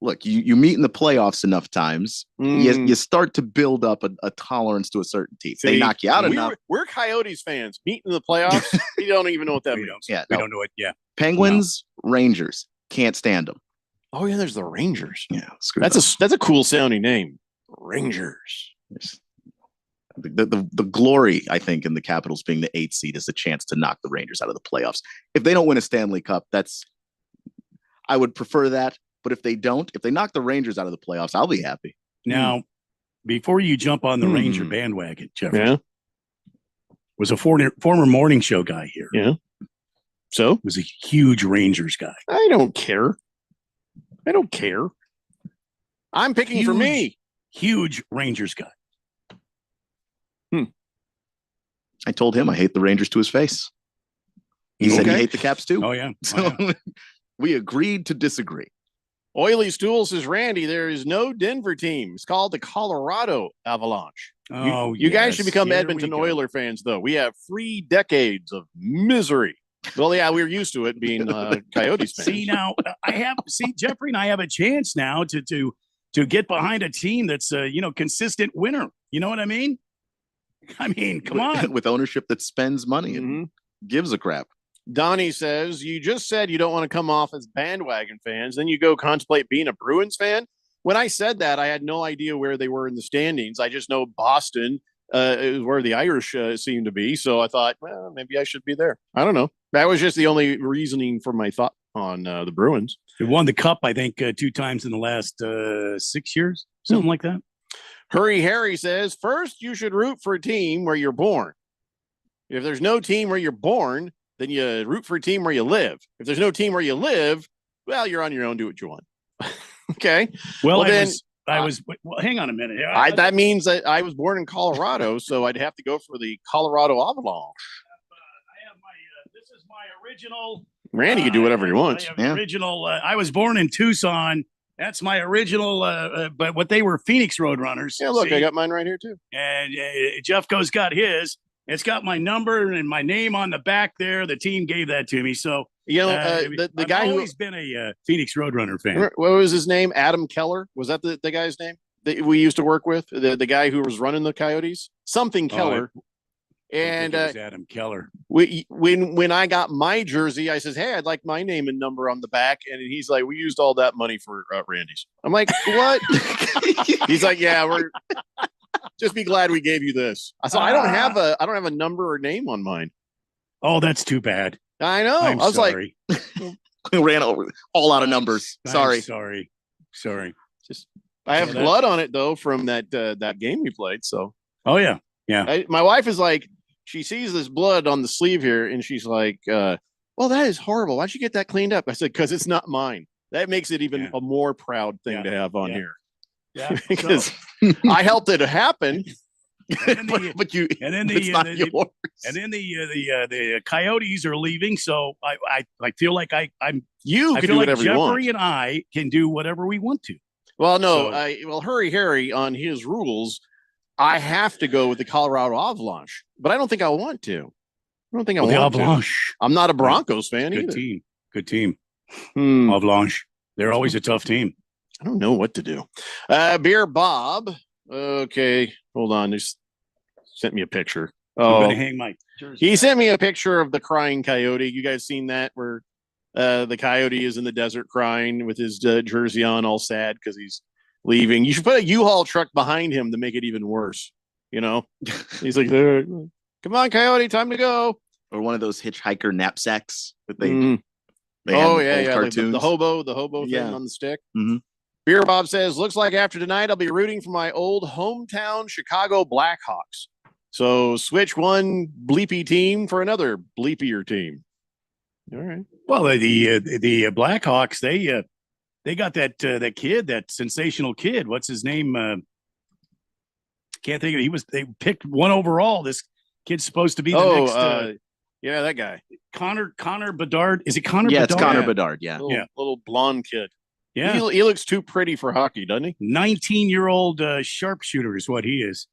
Look, you meet in the playoffs enough times, you start to build up a tolerance to a certain team. They knock you out enough. We're Coyotes fans. Meet in the playoffs. We don't even know what that means. Yeah, we don't know it. Yeah. Penguins, Rangers, can't stand them. Oh yeah, there's the Rangers. Yeah, that's a cool sounding name, Rangers. The glory, I think, in the Capitals being the 8th seed is the chance to knock the Rangers out of the playoffs. If they don't win a Stanley Cup, I would prefer that. But if they knock the Rangers out of the playoffs, I'll be happy. Now, before you jump on the Ranger bandwagon, Jeffrey, was a former morning show guy here. Yeah. So? Was a huge Rangers guy. I don't care. I'm picking for me. Huge Rangers guy. I told him I hate the Rangers to his face. He said he hate the Caps too. Oh, yeah. So we agreed to disagree. Oily Stool says, Randy, there is no Denver team. It's called the Colorado Avalanche. Oh, you guys should become Here Edmonton we go. Oiler fans, though. We have 3 decades of misery. Well, yeah, we're used to it being Coyotes fans. See, now Jeffrey and I have a chance now to get behind a team that's consistent winner. You know what I mean? I mean, come on. With ownership that spends money and gives a crap. Donnie says, you just said you don't want to come off as bandwagon fans. Then you go contemplate being a Bruins fan. When I said that, I had no idea where they were in the standings. I just know Boston is where the Irish seem to be. So I thought, well, maybe I should be there. I don't know. That was just the only reasoning for my thought on the Bruins. They won the cup, I think, 2 times in the last 6 years, something like that. Hurry Harry says, first, you should root for a team where you're born. If there's no team where you're born, then you root for a team where you live. If there's no team where you live, well, you're on your own. Do what you want. Okay. Well, then well, hang on a minute. That means that I was born in Colorado, so I'd have to go for the Colorado Avalanche. I have this is my original. Randy can do whatever he wants. Original. I was born in Tucson. That's my original, but what they were Phoenix Roadrunners. Yeah, look, I got mine right here too. And Jeffco's got his. It's got my number and my name on the back there. The team gave that to me. So, the guy I've who always been a Phoenix Roadrunner fan. What was his name? Adam Keller? Was that the guy's name? that we used to work with, the guy who was running the Coyotes, something Keller. And it was Adam Keller. When I got my jersey, I says, "Hey, I'd like my name and number on the back." And he's like, "We used all that money for Randy's." I'm like, "What?" He's like, "Yeah, we're just be glad we gave you this." So I don't have a number or name on mine. Oh, that's too bad. I know. I was sorry. like, ran over all out of numbers. Sorry. Sorry. Just I have blood on it though from that game we played. So. Oh yeah. Yeah. My wife is like, she sees this blood on the sleeve here, and she's like, "Well, that is horrible. Why'd you get that cleaned up?" I said, "Because it's not mine." That makes it even a more proud thing to have on here. Yeah. Because I helped it happen. But you, and then it's not yours. And then the Coyotes are leaving, so I feel like I'm. You I can feel do like whatever you Jeffrey want. and I can do whatever we want to. Well, no, Hurry Harry on his rules. I have to go with the Colorado Avalanche, but I don't think I want to. I don't think I want the to. Avalanche. I'm not a Broncos fan either. Good team. Avalanche. They're always a tough team. I don't know what to do. Beer Bob. Okay, hold on. Just sent me a picture. I'm gonna hang my jersey. He sent me a picture of the crying coyote. You guys seen that? Where the coyote is in the desert crying with his jersey on, all sad because he's leaving. You should put a U-Haul truck behind him to make it even worse. You know, he's like, "Come on, coyote, time to go." Or one of those hitchhiker knapsacks that they. They had oh in yeah, old yeah, cartoons. the hobo thing on the stick. Mm-hmm. Beer Bob says, "Looks like after tonight I'll be rooting for my old hometown Chicago Blackhawks. So switch one bleepy team for another bleepier team." All right. Well, the Blackhawks they got that kid, that sensational kid. What's his name? Can't think of it. They picked one overall. This kid's supposed to be the next. Yeah, that guy. Connor Bedard. Is it Connor Bedard? Yeah, it's Connor Bedard. Yeah. Little blonde kid. Yeah. He looks too pretty for hockey, doesn't he? 19-year-old sharpshooter is what he is.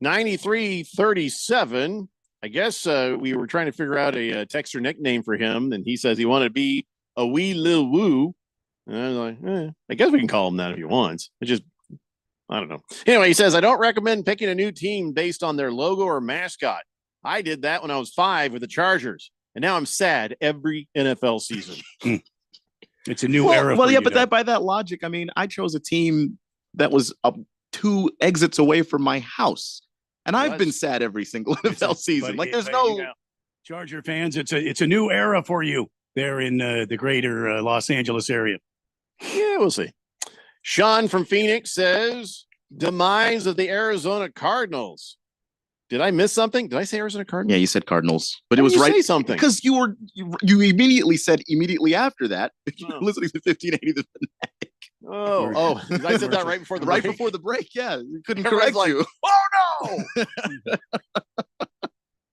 93-37. I guess we were trying to figure out a texter nickname for him, and he says he wanted to be a wee lil woo. And I was like, I guess we can call him that if he wants. I don't know. Anyway, he says, "I don't recommend picking a new team based on their logo or mascot. I did that when I was 5 with the Chargers, and now I'm sad every NFL season." It's a new era. Well, yeah, but by that logic, I mean, I chose a team that was 2 exits away from my house, and I've been sad every single NFL season. Like, there's no Charger fans. It's a new era for you there in the greater Los Angeles area. Yeah, we'll see. Sean from Phoenix says, "Demise of the Arizona Cardinals." Did I miss something? Did I say Arizona Cardinals? Yeah, you said Cardinals, but it Why was did you right. say something because you immediately said immediately after that. You were listening to 1580 the Fanatic. Oh! I said that right before the break. Right before the break. Yeah, we couldn't Everyone's correct like, you. "Oh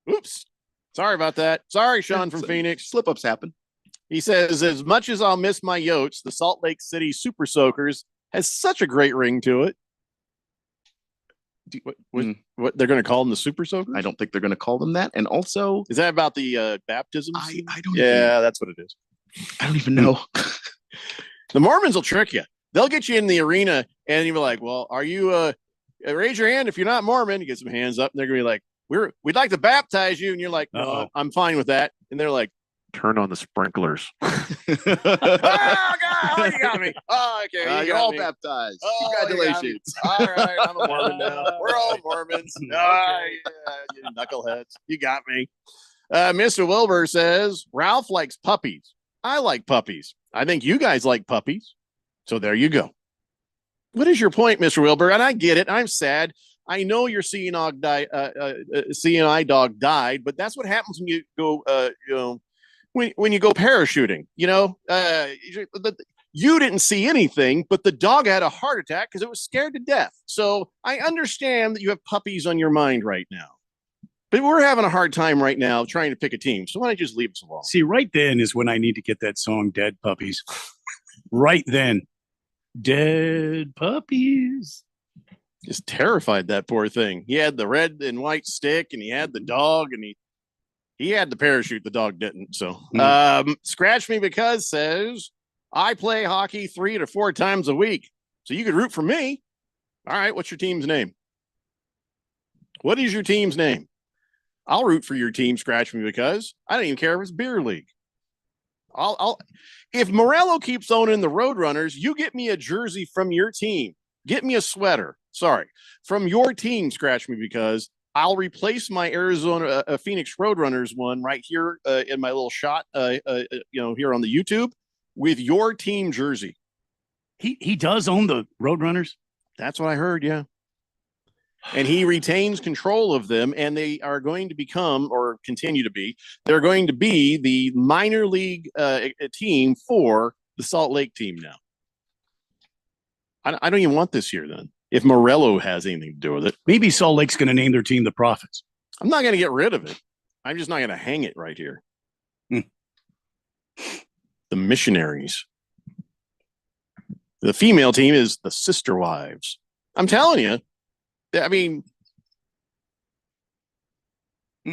no!" Oops. Sorry about that. Sorry, Sean from Phoenix. Slip-ups happen. He says, "As much as I'll miss my Yotes, the Salt Lake City Super Soakers has such a great ring to it." What they're going to call them, the Super Soakers? I don't think they're going to call them that. And also, is that about the baptism? I don't. Yeah, that's what it is. I don't even know. The Mormons will trick you. They'll get you in the arena, and you'll be like, "Well, are you? Raise your hand if you're not Mormon." You get some hands up, and they're gonna be like, "We'd like to baptize you," and you're like, "No, I'm fine with that." And they're like, "Turn on the sprinklers." Oh God! You got me. Oh, okay. You're all baptized. Oh, Congratulations. All right, I'm a Mormon now. We're all Mormons. Yeah, you knuckleheads. You got me. Mr. Wilbur says, "Ralph likes puppies. I like puppies. I think you guys like puppies. So there you go." What is your point, Mr. Wilbur? And I get it. I'm sad. I know your CNI dog died, but that's what happens when you go, when you go parachuting. You didn't see anything, but the dog had a heart attack because it was scared to death. So I understand that you have puppies on your mind right now. But we're having a hard time right now trying to pick a team. So why don't you just leave us alone? See, right then is when I need to get that song "Dead Puppies." Right then. Dead puppies. Just terrified that poor thing. He had the red and white stick, and he had the dog, and he had the parachute. The dog didn't. So Scratch Me Because says, "I play hockey 3 to 4 times a week. So you could root for me. All right, what's your team's name? What is your team's name? I'll root for your team. Scratch me because I don't even care if it's beer league. If Morello keeps owning the Roadrunners, you get me a jersey from your team. Get me a sweater. Sorry, from your team. Scratch me because I'll replace my Arizona Phoenix Roadrunners one right here in my little shot. Here on the YouTube with your team jersey. He does own the Roadrunners. That's what I heard. Yeah. And he retains control of them, and they are going to become, or continue to be, they're going to be the minor league team for the Salt Lake team now. I don't even want this year then, if Morello has anything to do with it. Maybe Salt Lake's going to name their team the Prophets. I'm not going to get rid of it. I'm just not going to hang it right here. The Missionaries. The female team is the Sister Wives. I'm telling you. I mean,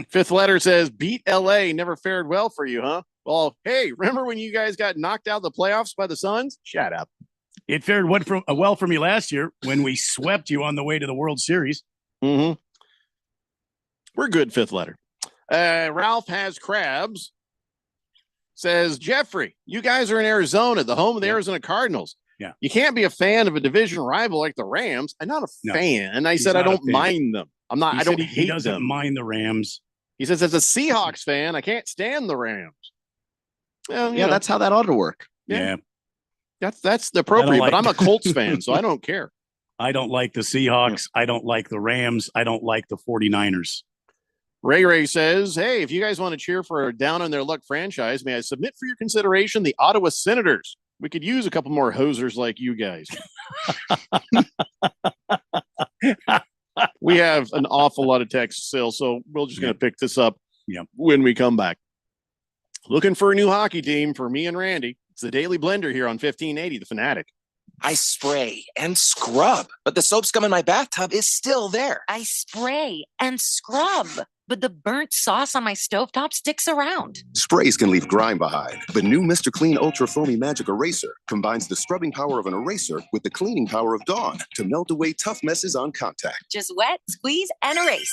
fifth letter says, beat LA never fared well for you, huh? Well, hey, remember when you guys got knocked out of the playoffs by the Suns? Shut up. It fared well for me last year when we swept you on the way to the World Series. Mm-hmm. We're good, fifth letter. Ralph has crabs. Says, Jeffrey, you guys are in Arizona, the home of the Arizona Cardinals. Yeah. You can't be a fan of a division rival like the Rams. I'm not a fan. I said I don't mind them. I'm not. I don't hate them. He doesn't mind the Rams. He says, as a Seahawks fan, I can't stand the Rams. Well, yeah, that's how that ought to work. Yeah. That's the appropriate, but I'm a Colts fan, so I don't care. I don't like the Seahawks. I don't like the Rams. I don't like the 49ers. Ray says, hey, if you guys want to cheer for a down on their luck franchise, may I submit for your consideration the Ottawa Senators? We could use a couple more hosers like you guys. We have an awful lot of texts still, so we're just going to pick this up when we come back. Looking for a new hockey team for me and Randy. It's the Daily Blender here on 1580, The Fanatic. I spray and scrub, but the soap scum in my bathtub is still there. I spray and scrub, but the burnt sauce on my stovetop sticks around. Sprays can leave grime behind, but new Mr. Clean Ultra Foamy Magic Eraser combines the scrubbing power of an eraser with the cleaning power of Dawn to melt away tough messes on contact. Just wet, squeeze, and erase.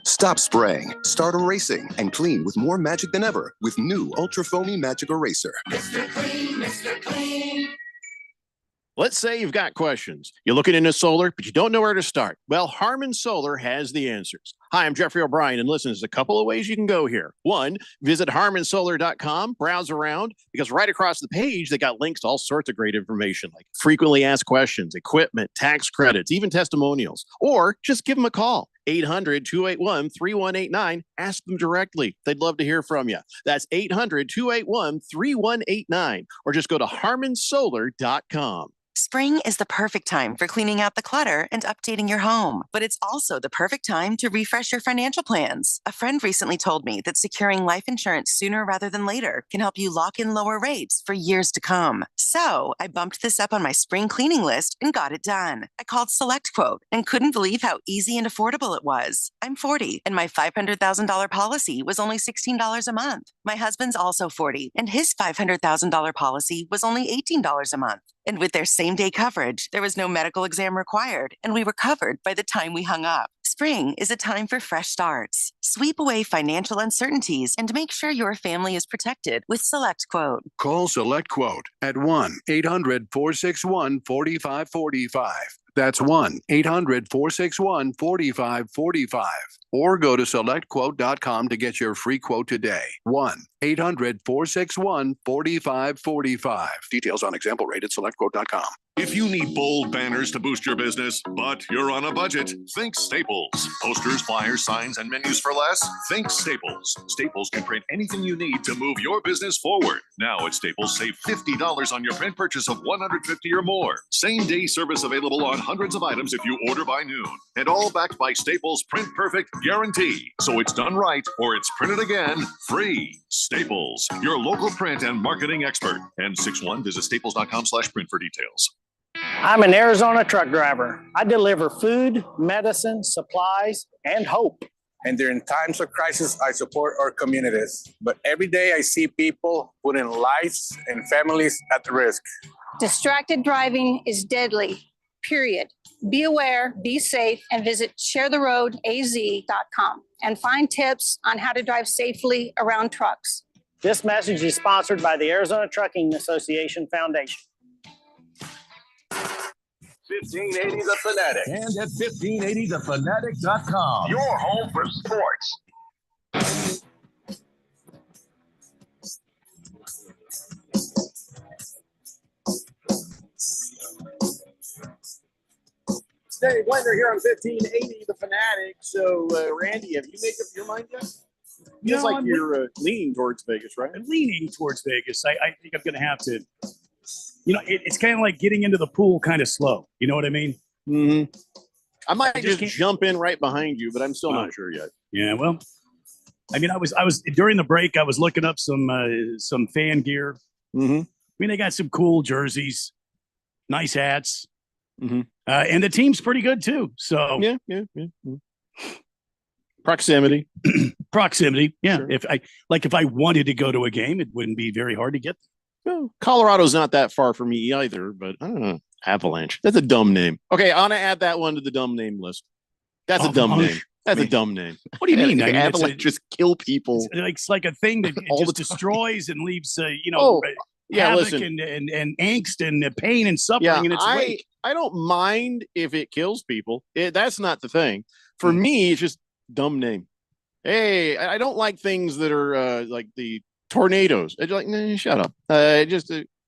Stop spraying, start erasing, and clean with more magic than ever with new Ultra Foamy Magic Eraser. Mr. Clean, Mr. Clean. Let's say you've got questions. You're looking into solar, but you don't know where to start. Well, Harman Solar has the answers. Hi, I'm Jeffrey O'Brien, and listen, there's a couple of ways you can go here. One, visit harmansolar.com, browse around, because right across the page, they got links to all sorts of great information, like frequently asked questions, equipment, tax credits, even testimonials. Or just give them a call, 800-281-3189. Ask them directly. They'd love to hear from you. That's 800-281-3189, or just go to harmansolar.com. Spring is the perfect time for cleaning out the clutter and updating your home, but it's also the perfect time to refresh your financial plans. A friend recently told me that securing life insurance sooner rather than later can help you lock in lower rates for years to come. So I bumped this up on my spring cleaning list and got it done. I called SelectQuote and couldn't believe how easy and affordable it was. I'm 40 and my $500,000 policy was only $16 a month. My husband's also 40 and his $500,000 policy was only $18 a month. And with their same-day coverage, there was no medical exam required, and we were covered by the time we hung up. Spring is a time for fresh starts. Sweep away financial uncertainties and make sure your family is protected with SelectQuote. Call SelectQuote at 1-800-461-4545. That's 1-800-461-4545. Or go to selectquote.com to get your free quote today. 1-800-461-4545. Details on example rate at selectquote.com. If you need bold banners to boost your business, but you're on a budget, think Staples. Posters, flyers, signs, and menus for less? Think Staples. Staples can print anything you need to move your business forward. Now at Staples, save $50 on your print purchase of $150 or more. Same-day service available on hundreds of items if you order by noon. And all backed by Staples' Print Perfect guarantee. So it's done right or it's printed again free. Staples, your local print and marketing expert. N61, visit staples.com/print for details. I'm an Arizona truck driver. I deliver food, medicine, supplies, and hope. And during times of crisis, I support our communities. But every day I see people putting lives and families at risk. Distracted driving is deadly, period. Be aware, be safe, and visit sharetheroadaz.com and find tips on how to drive safely around trucks. This message is sponsored by the Arizona Trucking Association Foundation. 1580 The Fanatic. And at 1580thefanatic.com. Your home for sports. Dave Blender here on 1580 The Fanatic. So, Randy, have you made up your mind yet? Feels like you're leaning towards Vegas, right? I'm leaning towards Vegas. I think I'm going to have to. It's kind of like getting into the pool kind of slow. You know what I mean? Mm-hmm. I might just jump in right behind you, but I'm still not sure yet. Yeah, well, I mean, I was during the break. I was looking up some fan gear. Mm-hmm. I mean, they got some cool jerseys, nice hats, mm-hmm. And the team's pretty good too. So yeah. Proximity. Yeah. Sure. If I wanted to go to a game, it wouldn't be very hard to get there. Well, Colorado's not that far from me either, but I don't know. Avalanche. That's a dumb name. Okay, I want to add that one to the dumb name list. That's a dumb name. That's a dumb name. What do you mean? I mean, Avalanche just kill people. It's like a thing that just destroys and leaves, yeah, havoc listen. and angst and pain and suffering. Yeah, And it's I don't mind if it kills people. That's not the thing. For me, it's just dumb name. Hey, I don't like things that are like the tornadoes. It's like, nah, shut up.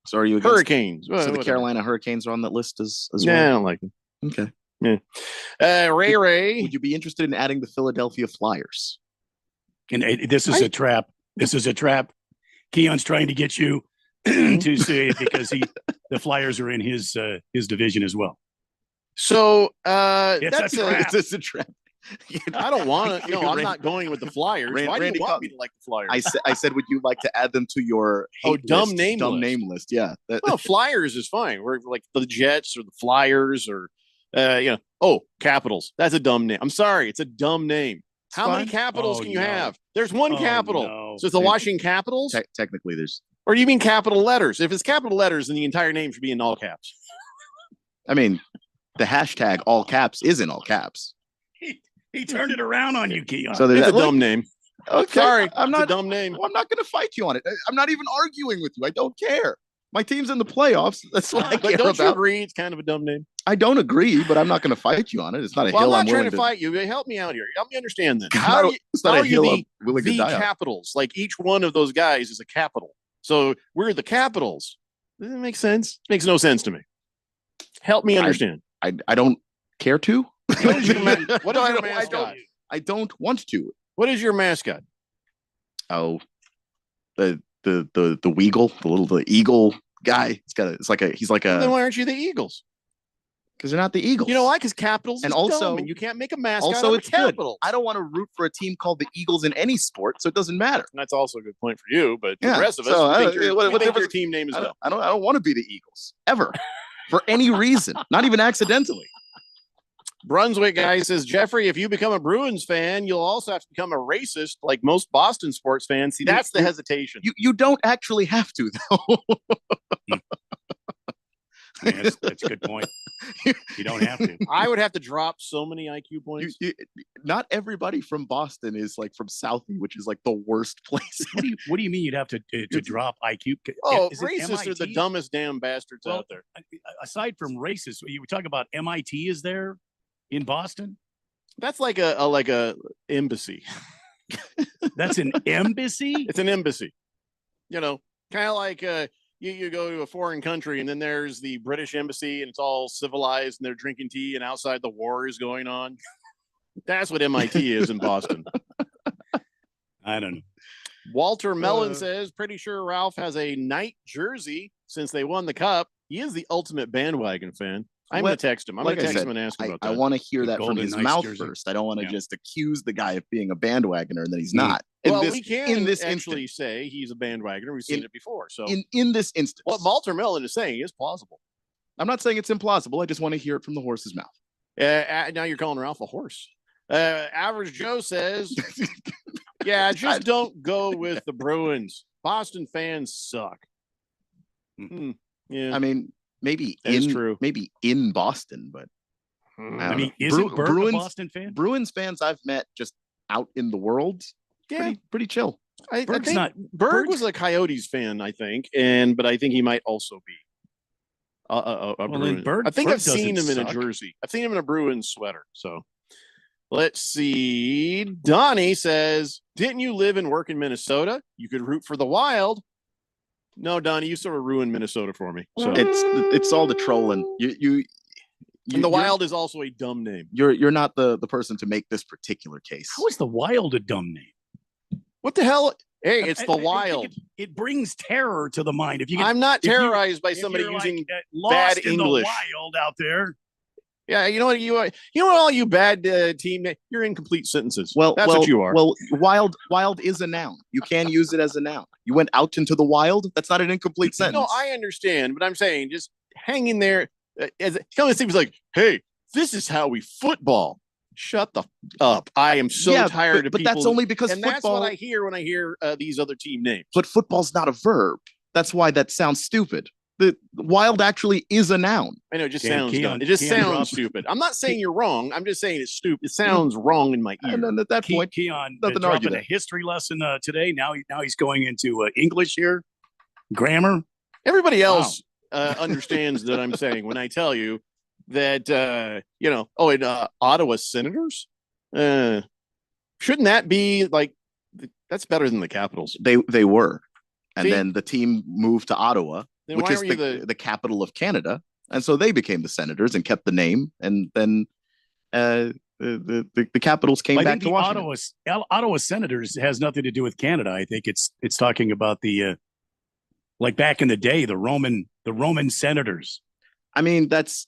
So are you against, hurricanes? So the Whatever. Carolina Hurricanes are on that list as well. Yeah, I don't like them. Okay. Yeah. Ray. Would you be interested in adding the Philadelphia Flyers? And this is a trap. This is a trap. Keon's trying to get you to say it because the Flyers are in his division as well. So It's It's a trap. I don't want to. No, I'm Randy- not going with the Flyers. Why do Randy you want called- me to like the Flyers? I said, would you like to add them to your dumb name list. name list? Yeah. Well, Flyers is fine. We're like the Jets or the Flyers or Capitals. That's a dumb name. I'm sorry, it's a dumb name. How many Capitals can you have? There's one Capital. no. So it's the Washington Capitals? Technically, there's. Or do you mean capital letters? If it's capital letters, then the entire name should be in all caps. I mean, the hashtag all caps is in all caps. He turned it around on you, Keon. So there's It's a that. dumb name. Okay, Sorry, I'm not it's a dumb name. Well, I'm not going to fight you on it. I'm not even arguing with you. I don't care. My team's in the playoffs. That's what I But care don't you about. agree it's kind of a dumb name? I don't agree, but I'm not going to fight you on it. It's not a Well, hill I'm I'm not trying willing to fight you. Help me out here. Help me understand this. How are you, It's not how a are you hill I'm willing to the die on. Capitals? Like each one of those guys is a capital. So we're the Capitals. Does it make sense? Makes no sense to me. Help me understand. I don't care to. What is your mascot? I don't want to. What is your mascot? Oh, the Weagle, the eagle guy. He's like Then a why aren't you the Eagles? because they're not the Eagles. You know why? Because Capitals And is also- dumb, and you can't make a mascot Also, out of it's good. Capitals. I don't want to root for a team called the Eagles in any sport, so it doesn't matter. And that's also a good point for you, but Yeah, the rest of us so I think don't- your, what we think your difference- team name is dumb. I don't want to be the Eagles ever for any reason, not even accidentally. Brunswick guy says, Jeffrey, if you become a Bruins fan, you'll also have to become a racist like most Boston sports fans. See, that's the hesitation. You don't actually have to though. Yeah, that's a good point. You don't have to. I would have to drop so many IQ points. Not everybody from Boston is like from Southie, which is like the worst place. What do you mean you'd have to drop IQ? Oh, Is it racists are the MIT? dumbest damn bastards Well, out there. Aside from racist, you talk about MIT is there in Boston? That's like a embassy. That's an embassy? It's an embassy. You know, kind of like you go to a foreign country and then there's the British embassy and it's all civilized and they're drinking tea and outside the war is going on. That's what MIT is in Boston. I don't know. Walter Mellon says, pretty sure Ralph has a Knight jersey since they won the cup. He is the ultimate bandwagon fan. I'm going to text him. I'm going to text him and ask him about that. I want to hear The that from Golden his Knights mouth jersey. first. I don't want to Yeah. just accuse the guy of being a bandwagoner and that he's Mm. not. Well, we can in this actually instance, say he's a bandwagoner. We've seen In- it before. So in this instance, what Walter Mellon is saying is plausible. I'm not saying it's implausible. I just want to hear it from the horse's mouth. Now you're calling Ralph a horse. Average Joe says, yeah, just don't go with the Bruins. Boston fans suck. Yeah. I mean, maybe That's in true. maybe in Boston, but I mean, isn't Berg a Boston fan? Bruins fans I've met just out in the world, pretty chill. I think Berg was a Coyotes fan, I think, but I think he might also be a Bruin. I think I've seen him in a jersey. I've seen him in a Bruins sweater. So let's see. Donnie says, "Didn't you live and work in Minnesota? You could root for the Wild." No, Donnie, you sort of ruined Minnesota for me. So it's all the trolling. And the Wild is also a dumb name. You're not the person to make this particular case. How is the Wild a dumb name? What the hell? Hey, it's the Wild. It brings terror to the mind. I'm not terrorized by somebody using bad English. The Wild out there. Yeah, you know what? You know what? All you bad team, you're incomplete sentences. Well, that's what you are. Well, wild is a noun. You can use it as a noun. You went out into the wild. That's not an incomplete sentence. No, I understand, but I'm saying just hang in there. As it kind of seems like, hey, this is how we football. Shut the up. I am so tired of but people. That's only because and football. That's what I hear when I hear these other team names. But football's not a verb. That's why that sounds stupid. The wild actually is a noun. I know it just sounds dumb. It just sounds stupid. I'm not saying you're wrong. I'm just saying it's stupid. It sounds wrong in my ear. And then at that point, Keon nothing dropping a history lesson today. Now he's going into English here, grammar. Everybody else understands that I'm saying when I tell you that Ottawa Senators, shouldn't that be like that's better than the Capitals? They were, and then the team moved to Ottawa, which is the capital of Canada, and so they became the Senators and kept the name, and then the Capitals came back to Washington. Ottawa Senators has nothing to do with Canada. I think it's talking about the like back in the day, the Roman Senators. I mean, that's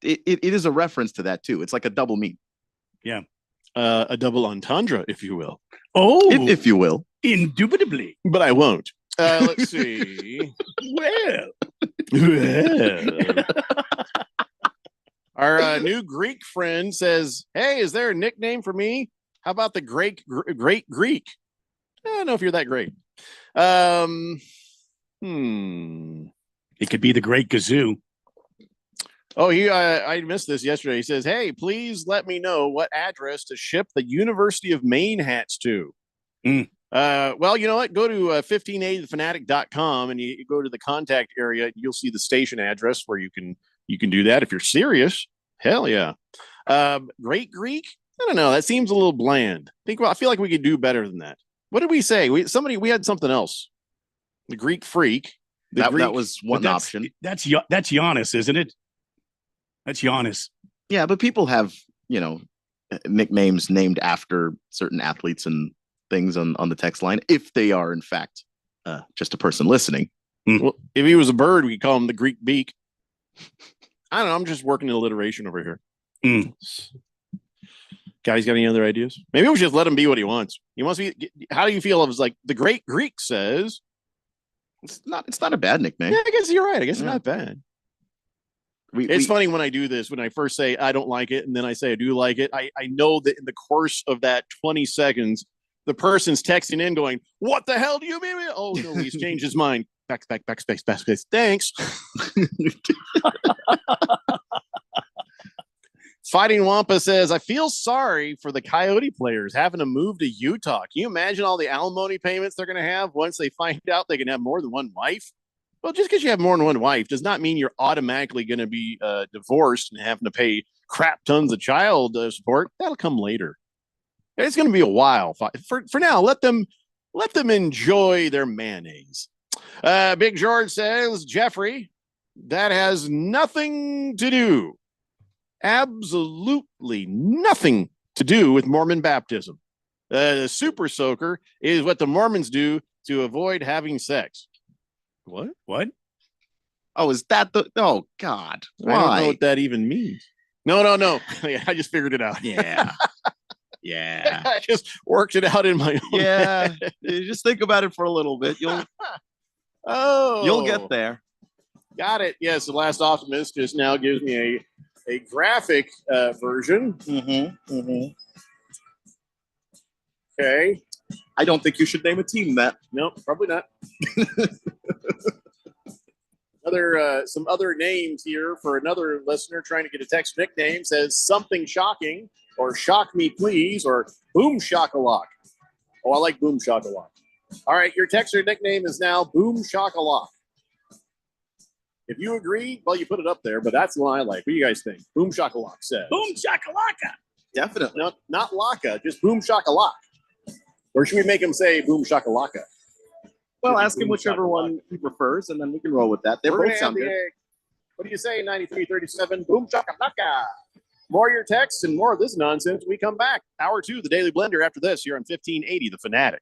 it is a reference to that too. It's like a double meaning. Yeah. A double entendre, if you will. Oh, if you will. Indubitably. But I won't. Let's see. Well. Our new Greek friend says, "Hey, is there a nickname for me? How about the great Greek? I don't know if you're that great. It could be the Great Gazoo. Oh, I missed this yesterday. He says, "Hey, please let me know what address to ship the University of Maine hats to." Well, you know what? Go to 1580thefanatic.com and you go to the contact area. You'll see the station address where you can do that if you're serious. Hell yeah. Great Greek? I don't know. That seems a little bland. I feel like we could do better than that. What did we say? We had something else. The Greek freak. That was one option. That's Giannis, isn't it? That's Giannis. Yeah, but people have, nicknames named after certain athletes and things on the text line, if they are, in fact, just a person listening. Well, if he was a bird, we call him the Greek beak. I don't know. I'm just working alliteration over here. Guys, got any other ideas? Maybe we should just let him be what he wants. He wants to be. How do you feel? It was like the Great Greek says. It's not a bad nickname. Yeah, I guess you're right. I guess it's not bad. It's funny when I do this, when I first say I don't like it, and then I say I do like it. I know that in the course of that 20 seconds, the person's texting in going, "What the hell do you mean?" Oh, no, he's changed his mind. Backspace. Thanks. Fighting Wampa says, "I feel sorry for the Coyote players having to move to Utah. Can you imagine all the alimony payments they're going to have once they find out they can have more than one wife?" Well, just because you have more than one wife does not mean you're automatically going to be divorced and having to pay crap tons of child support. That'll come later. It's going to be a while. For now, let them enjoy their mayonnaise. Big George says, "Jeffrey, that has nothing to do, absolutely nothing to do with Mormon baptism. The super soaker is what the Mormons do to avoid having sex." What? Oh, is that oh God. Why? I don't know what that even means. No. I just figured it out. Yeah. Yeah. I just worked it out in my own Yeah. head. Just think about it for a little bit. You'll get there. Got it. Yes, the Last Optimist just now gives me a graphic version. Okay. I don't think you should name a team that. Nope, probably not. some other names here for another listener trying to get a text nickname. Says something shocking, or shock me please, or boom shakalak. Oh, I like boom shakalak. All right, your texter nickname is now boom shakalak. If you agree, well, you put it up there, but that's the one I like. What do you guys think? Boom shakalak says. Boom shakalaka. Definitely. No, not laka, just boom shakalak. Or should we make him say boom shakalaka? Well, ask him whichever one he prefers, and then we can roll with that. They We're both gonna have sound the, good. what do you say, 9337? Boom shakalaka. More of your texts and more of this nonsense when we come back. Hour 2, the Daily Blender after this here on 1580, The Fanatic.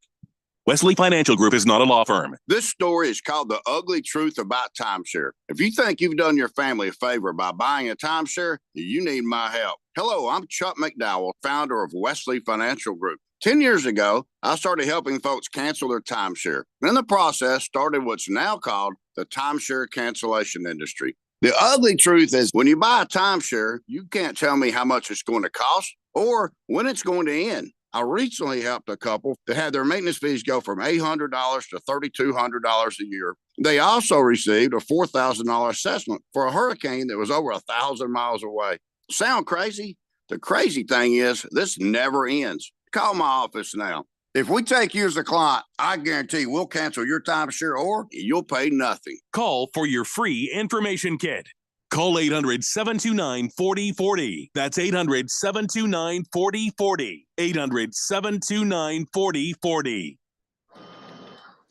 Wesley Financial Group is not a law firm. This story is called The Ugly Truth About Timeshare. If you think you've done your family a favor by buying a timeshare, you need my help. Hello, I'm Chuck McDowell, founder of Wesley Financial Group. 10 years ago, I started helping folks cancel their timeshare. In the process, started what's now called the timeshare cancellation industry. The ugly truth is when you buy a timeshare, you can't tell me how much it's going to cost or when it's going to end. I recently helped a couple that had their maintenance fees go from $800 to $3,200 a year. They also received a $4,000 assessment for a hurricane that was over 1,000 miles away. Sound crazy? The crazy thing is this never ends. Call my office now. If we take you as a client, I guarantee we'll cancel your timeshare or you'll pay nothing. Call for your free information kit. Call 800-729-4040. That's 800-729-4040. 800-729-4040.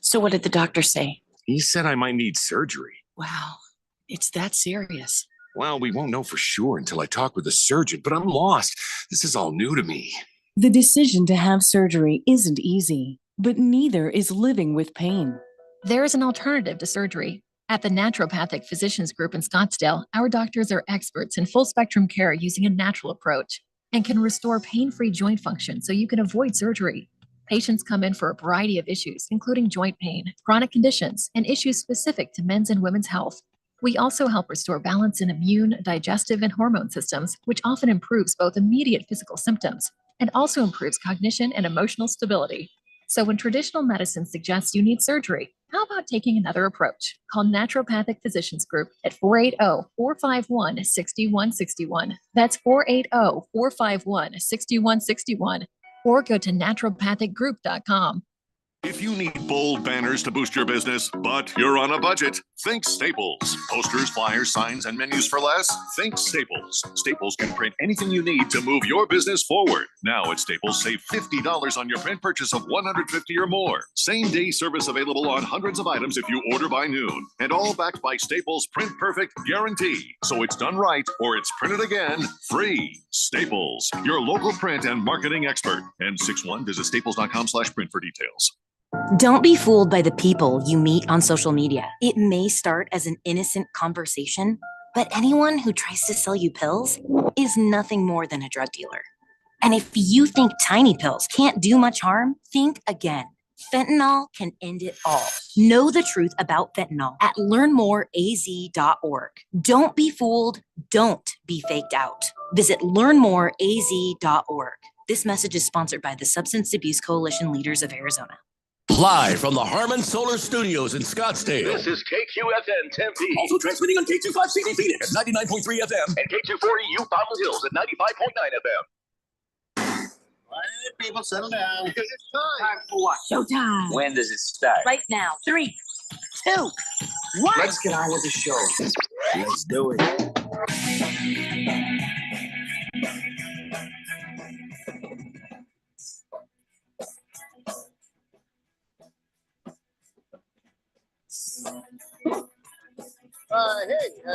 So what did the doctor say? He said I might need surgery. Wow, it's that serious. Well, we won't know for sure until I talk with a surgeon, but I'm lost. This is all new to me. The decision to have surgery isn't easy, but neither is living with pain. There is an alternative to surgery. At the Naturopathic Physicians Group in Scottsdale, our doctors are experts in full spectrum care using a natural approach and can restore pain-free joint function so you can avoid surgery. Patients come in for a variety of issues, including joint pain, chronic conditions, and issues specific to men's and women's health. We also help restore balance in immune, digestive, and hormone systems, which often improves both immediate physical symptoms and also improves cognition and emotional stability. So when traditional medicine suggests you need surgery, how about taking another approach? Call Naturopathic Physicians Group at 480-451-6161. That's 480-451-6161. Or go to naturopathicgroup.com. If you need bold banners to boost your business, but you're on a budget, think Staples. Posters, flyers, signs, and menus for less? Think Staples. Staples can print anything you need to move your business forward. Now at Staples, save $50 on your print purchase of $150 or more. Same-day service available on hundreds of items if you order by noon. And all backed by Staples' Print Perfect guarantee. So it's done right or it's printed again free. Staples, your local print and marketing expert. N61, visit staples.com/print for details. Don't be fooled by the people you meet on social media. It may start as an innocent conversation, but anyone who tries to sell you pills is nothing more than a drug dealer. And if you think tiny pills can't do much harm, think again. Fentanyl can end it all. Know the truth about fentanyl at learnmoreaz.org. Don't be fooled. Don't be faked out. Visit learnmoreaz.org. This message is sponsored by the Substance Abuse Coalition Leaders of Arizona. Live from the Harmon Solar Studios in Scottsdale. This is KQFN Tempe. Also transmitting on K25CD Phoenix at 99.3 FM and K240U Fountain Hills at 95.9 FM. All right, people, settle down. Because it's time for what? Showtime. When does it start? Right now. 3, 2, 1. Let's get on with the show. Let's do it.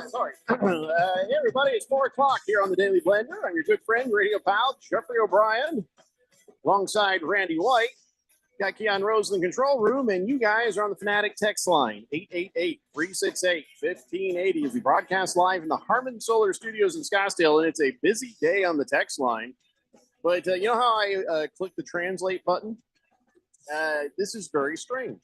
Sorry. Hey, everybody, it's 4 o'clock here on the Daily Blender. I'm your good friend, radio pal, Jeffrey O'Brien, alongside Randy White. Got Keon Rose in the control room, and you guys are on the Fanatic text line, 888-368-1580, as we broadcast live in the Harmon Solar Studios in Scottsdale, and it's a busy day on the text line. But you know how I click the translate button? This is very strange.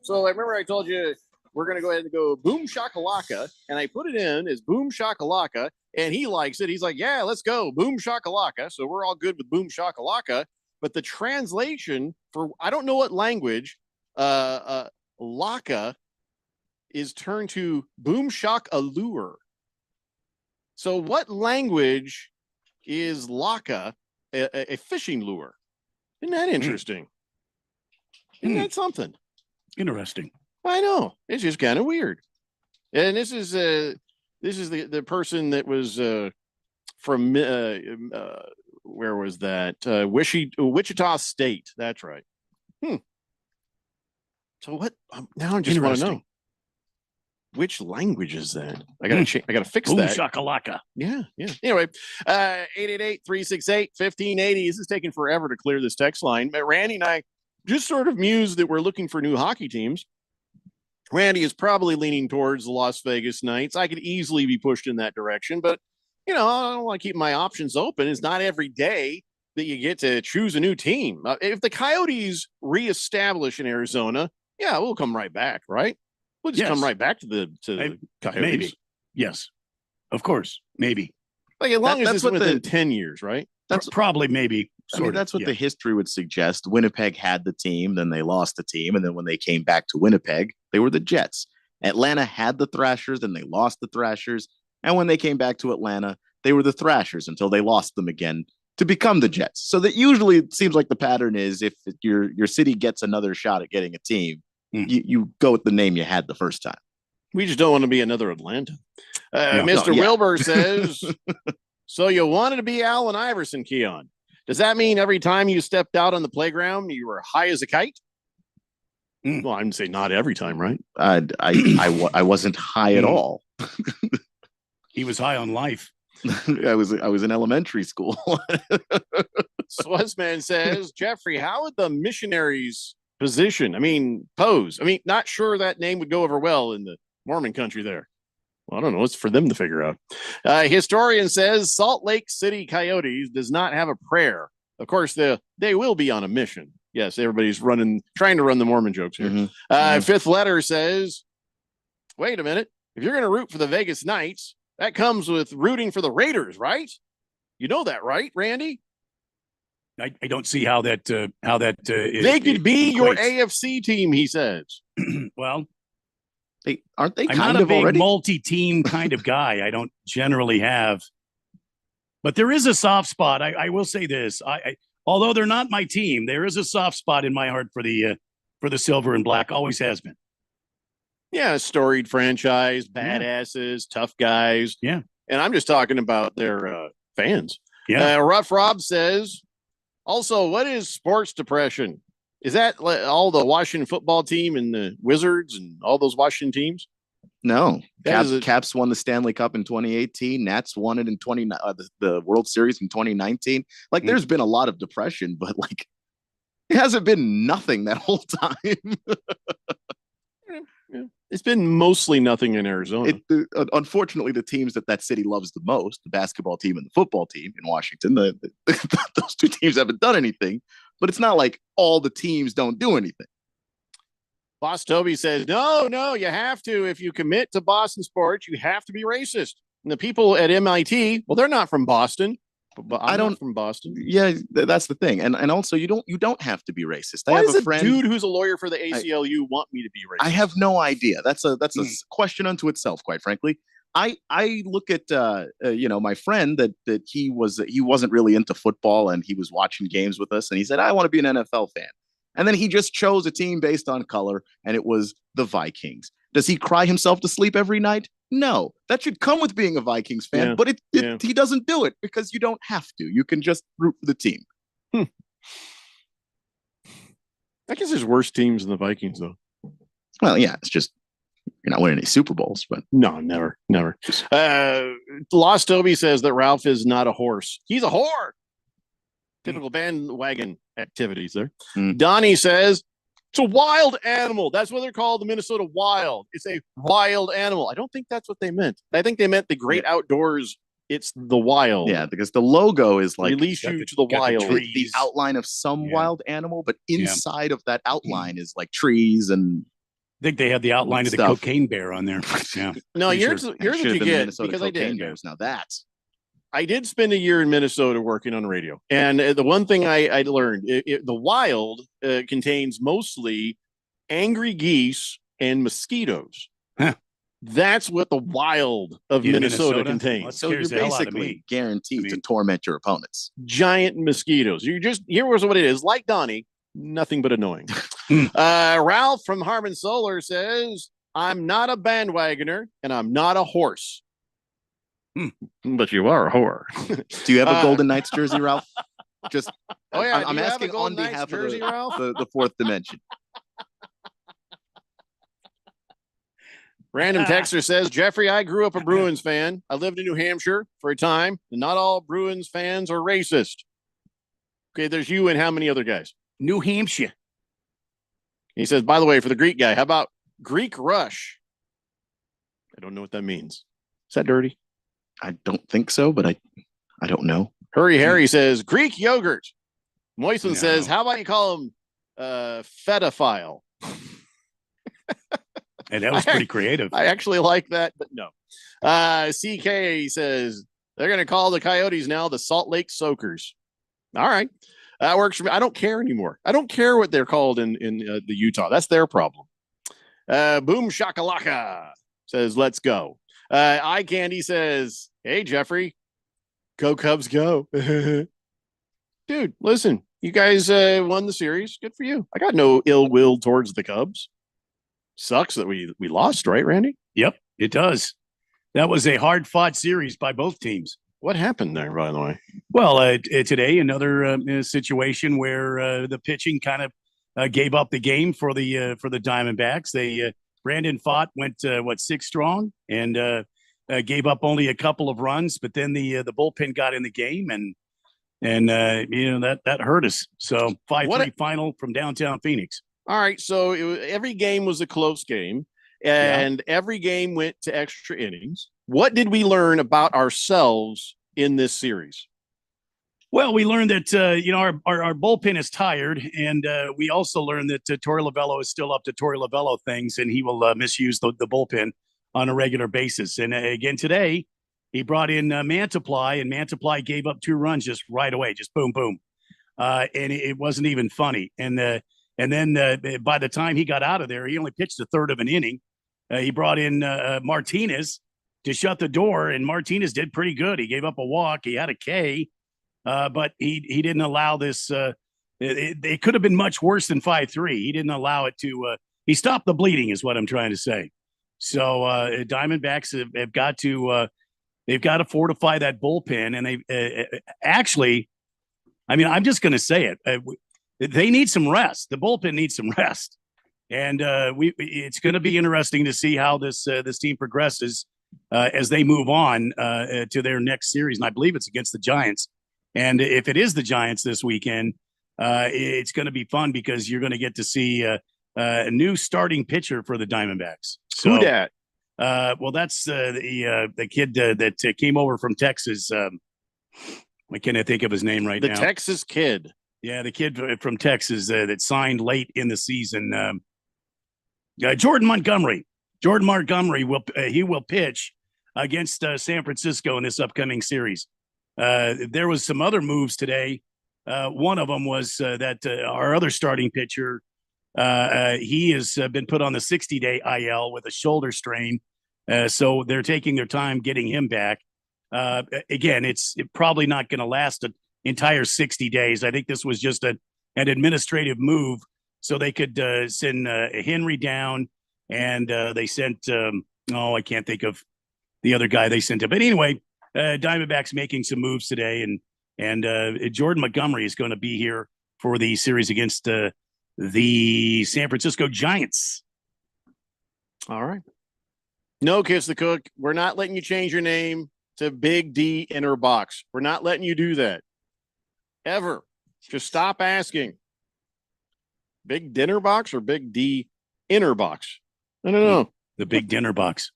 So I remember I told you we're going to go ahead and go boom shakalaka, and I put it in as boom shakalaka, and he likes it. He's like, yeah, let's go boom shakalaka. So we're all good with boom shakalaka. But the translation for, I don't know what language, laka is turned to Boom Shock Allure. So what language is Laka, a fishing lure? Isn't that interesting? Isn't that something? Interesting. I know. It's just kind of weird. And this is the person that was from where was that? Wichita State. That's right. So what? Now I just want to know which language is that? I gotta fix that. Shakalaka. Yeah. Anyway, 888-368-1580. This is taking forever to clear this text line. But Randy and I just sort of mused that we're looking for new hockey teams. Randy is probably leaning towards the Las Vegas Knights. I could easily be pushed in that direction, but I don't want to keep my options open. It's not every day that you get to choose a new team. If the Coyotes reestablish in Arizona, we'll come right back, right? We'll just come right back to the Coyotes. Maybe. Yes. Of course. Maybe. Like as long as it's within 10 years, right? That's probably maybe. That's what the history would suggest. Winnipeg had the team, then they lost the team, and then when they came back to Winnipeg, they were the Jets. Atlanta had the Thrashers, then they lost the Thrashers, and when they came back to Atlanta, they were the Thrashers until they lost them again to become the Jets. So that usually it seems like the pattern is if your city gets another shot at getting a team, you go with the name you had the first time. We just don't want to be another Atlanta. Mr. Wilbur says, so you wanted to be Allen Iverson, Keon. Does that mean every time you stepped out on the playground, you were high as a kite? Well, I'm saying not every time, right? I wasn't high at all. He was high on life. I was in elementary school. Swesman says, Jeffrey, how would the missionaries pose? Not sure that name would go over well in the Mormon country there. Well, I don't know. It's for them to figure out. Historian says Salt Lake City Coyotes does not have a prayer. Of course, they will be on a mission. Yes, everybody's trying to run the Mormon jokes here. Fifth letter says, wait a minute. If you're going to root for the Vegas Knights, that comes with rooting for the Raiders, right? You know that, right, Randy? I don't see how that is. They could be your AFC team, he says. Well, aren't they I'm kind not a of big already? multi-team kind of guy. I don't generally have, but there is a soft spot. I will say this: although they're not my team, there is a soft spot in my heart for the silver and black. Always has been. Yeah, storied franchise, badasses, tough guys. Yeah, and I'm just talking about their fans. Yeah. Rough Rob says, also, what is sports depression? Is that all the Washington football team and the Wizards and all those Washington teams? No. Caps won the Stanley Cup in 2018. Nats won it in the World Series in 2019. Like, there's been a lot of depression, but like, it hasn't been nothing that whole time. It's been mostly nothing in Arizona. Unfortunately, the teams that city loves the most, the basketball team and the football team in Washington, those two teams haven't done anything. But it's not like all the teams don't do anything. Boss Toby says, no, you have to. If you commit to Boston sports, you have to be racist. And the people at MIT, well, they're not from Boston. But I'm not from Boston. Yeah, that's the thing. And also you don't have to be racist. Why does a dude who's a lawyer for the ACLU want me to be racist? I have no idea. That's a question unto itself, quite frankly. I look at my friend that he wasn't really into football and he was watching games with us and he said, I want to be an NFL fan. And then he just chose a team based on color and it was the Vikings. Does he cry himself to sleep every night? No, that should come with being a Vikings fan, but he doesn't do it because you don't have to. You can just root for the team. I guess there's worse teams than the Vikings, though. Well, yeah, it's just you're not winning any Super Bowls, but no, never. Lost Toby says that Ralph is not a horse. He's a whore. Typical bandwagon activities there. Donnie says it's a wild animal. That's what they're called, the Minnesota Wild. It's a wild animal. I don't think that's what they meant. I think they meant the great outdoors. It's the wild. Yeah, because the logo is like release you to the wild. The outline of some wild animal, but inside of that outline is like trees and. I think they had the outline of the cocaine bear on there. Yeah. No, here's what you get because I did. Bears. Now that's. I did spend a year in Minnesota working on radio. And the one thing I learned, the wild contains mostly angry geese and mosquitoes. That's what the wild of Yeah, Minnesota Minnesota? contains. Well, So you're scares the hell out of basically me. guaranteed to torment your opponents. Giant mosquitoes. Here's what it is. Like Donnie, nothing but annoying. Hmm. Ralph from Harmon Solar says, I'm not a bandwagoner and I'm not a horse. But you are a whore. Do you have a Golden Knights jersey, Ralph? Just, Oh, yeah. I'm do you have a asking on Golden Knights behalf of jersey, Ralph? the fourth dimension. Random texter says, Jeffrey, I grew up a Bruins fan. I lived in New Hampshire for a time, and not all Bruins fans are racist. Okay, there's you and how many other guys? New Hampshire. He says, by the way, for the Greek guy, how about Greek rush? I don't know what that means. Is that dirty? I don't think so, but I don't know. Hurry Harry says, Greek yogurt. Moisten No. says, how about you call him fetaphile? And that was pretty creative. I actually like that, but no. CK says, they're going to call the Coyotes now the Salt Lake Soakers. All right. That works for me. I don't care anymore. I don't care what they're called in the Utah. That's their problem. Boom Shakalaka says, let's go. Eye Candy says, hey, Jeffrey, go Cubs, go. Dude, listen, you guys won the series. Good for you. I got no ill will towards the Cubs. Sucks that we lost, right, Randy? Yep, it does. That was a hard-fought series by both teams. What happened there, by the way? Well, today, another situation where the pitching kind of gave up the game for the Diamondbacks. Brandon Pfaadt went 6 strong and gave up only a couple of runs, but then the bullpen got in the game and that hurt us. So 5-3 final from downtown Phoenix. All right, so every game was a close game, and every game went to extra innings. What did we learn about ourselves in this series? Well, we learned that our bullpen is tired, and we also learned that Torey Lovello is still up to Torey Lovello things, and he will misuse the bullpen on a regular basis. And again today, he brought in Mantiply, and Mantiply gave up 2 runs just right away, just boom, boom, and it wasn't even funny. And then by the time he got out of there, he only pitched a third of an inning. He brought in Martinez to shut the door, and Martinez did pretty good. He gave up a walk. He had a K, but he didn't allow this. It could have been much worse than 5-3. He didn't allow it to. He stopped the bleeding, is what I'm trying to say. So Diamondbacks have got to. They've got to fortify that bullpen, and they actually. I mean, I'm just going to say it. They need some rest. The bullpen needs some rest, and it's going to be interesting to see how this team progresses as they move on to their next series. And I believe it's against the Giants. And if it is the Giants this weekend, it's going to be fun because you're going to get to see a new starting pitcher for the Diamondbacks. So, Who dat? Well, that's the kid that came over from Texas. Why can't I think of his name right now? The Texas kid. Yeah, the kid from Texas that signed late in the season. Jordan Montgomery. Jordan Montgomery will pitch against San Francisco in this upcoming series. There was some other moves today. One of them was that our other starting pitcher, he has been put on the 60-day IL with a shoulder strain. So they're taking their time getting him back. Again, it's probably not going to last an entire 60 days. I think this was just an administrative move so they could send Henry down, and they sent I can't think of the other guy they sent him. But anyway, Diamondbacks making some moves today, and Jordan Montgomery is going to be here for the series against the San Francisco Giants. All right. No, Kiss the Cook. We're not letting you change your name to Big D Inner Box. We're not letting you do that. Ever. Just stop asking. Big Dinner Box or Big D Inner Box? I don't know. The Big Dinner Box.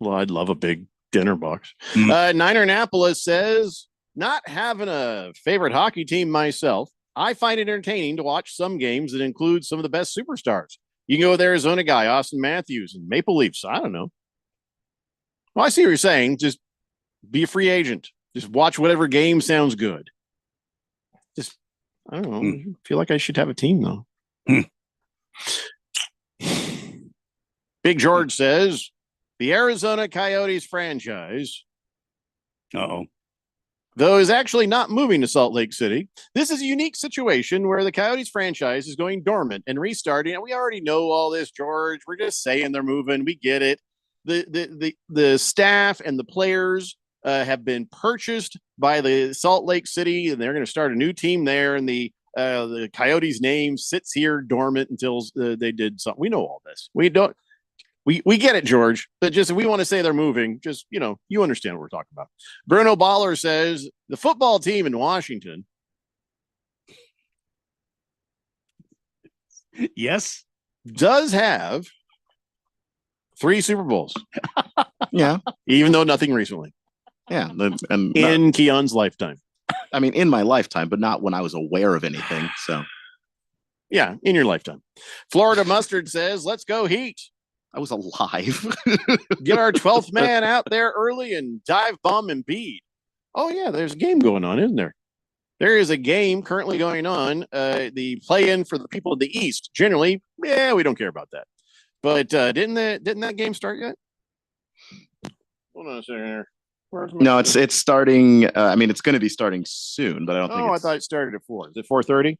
Well, I'd love a big dinner box. Niner Annapolis says, not having a favorite hockey team myself, I find it entertaining to watch some games that include some of the best superstars. You can go with Arizona guy, Austin Matthews, and Maple Leafs. I don't know. Well, I see what you're saying. Just be a free agent. Just watch whatever game sounds good. Just, I don't know. I feel like I should have a team, though. Big George says the Arizona Coyotes franchise, though, is actually not moving to Salt Lake City. This is a unique situation where the Coyotes franchise is going dormant and restarting. And we already know all this, George. We're just saying they're moving. We get it. The staff and the players have been purchased by the Salt Lake City, and they're going to start a new team there. And the Coyotes name sits here dormant until they did something. We know all this. We get it, George. But just if we want to say they're moving, just, you understand what we're talking about. Bruno Baller says the football team in Washington. Yes. Does have 3 Super Bowls. Yeah. Even though nothing recently. Yeah. And in Keon's lifetime. I mean, in my lifetime, but not when I was aware of anything. So, yeah, in your lifetime. Florida Mustard says, let's go Heat. I was alive. Get our 12th man out there early and dive bomb Embiid. Oh, yeah, there's a game going on, isn't there? There is a game currently going on. The play-in for the people of the East. Generally, we don't care about that. But didn't that game start yet? Hold on a second here. No, it's starting. I mean, it's going to be starting soon, but I don't think. I thought it started at 4. Is it 4:30?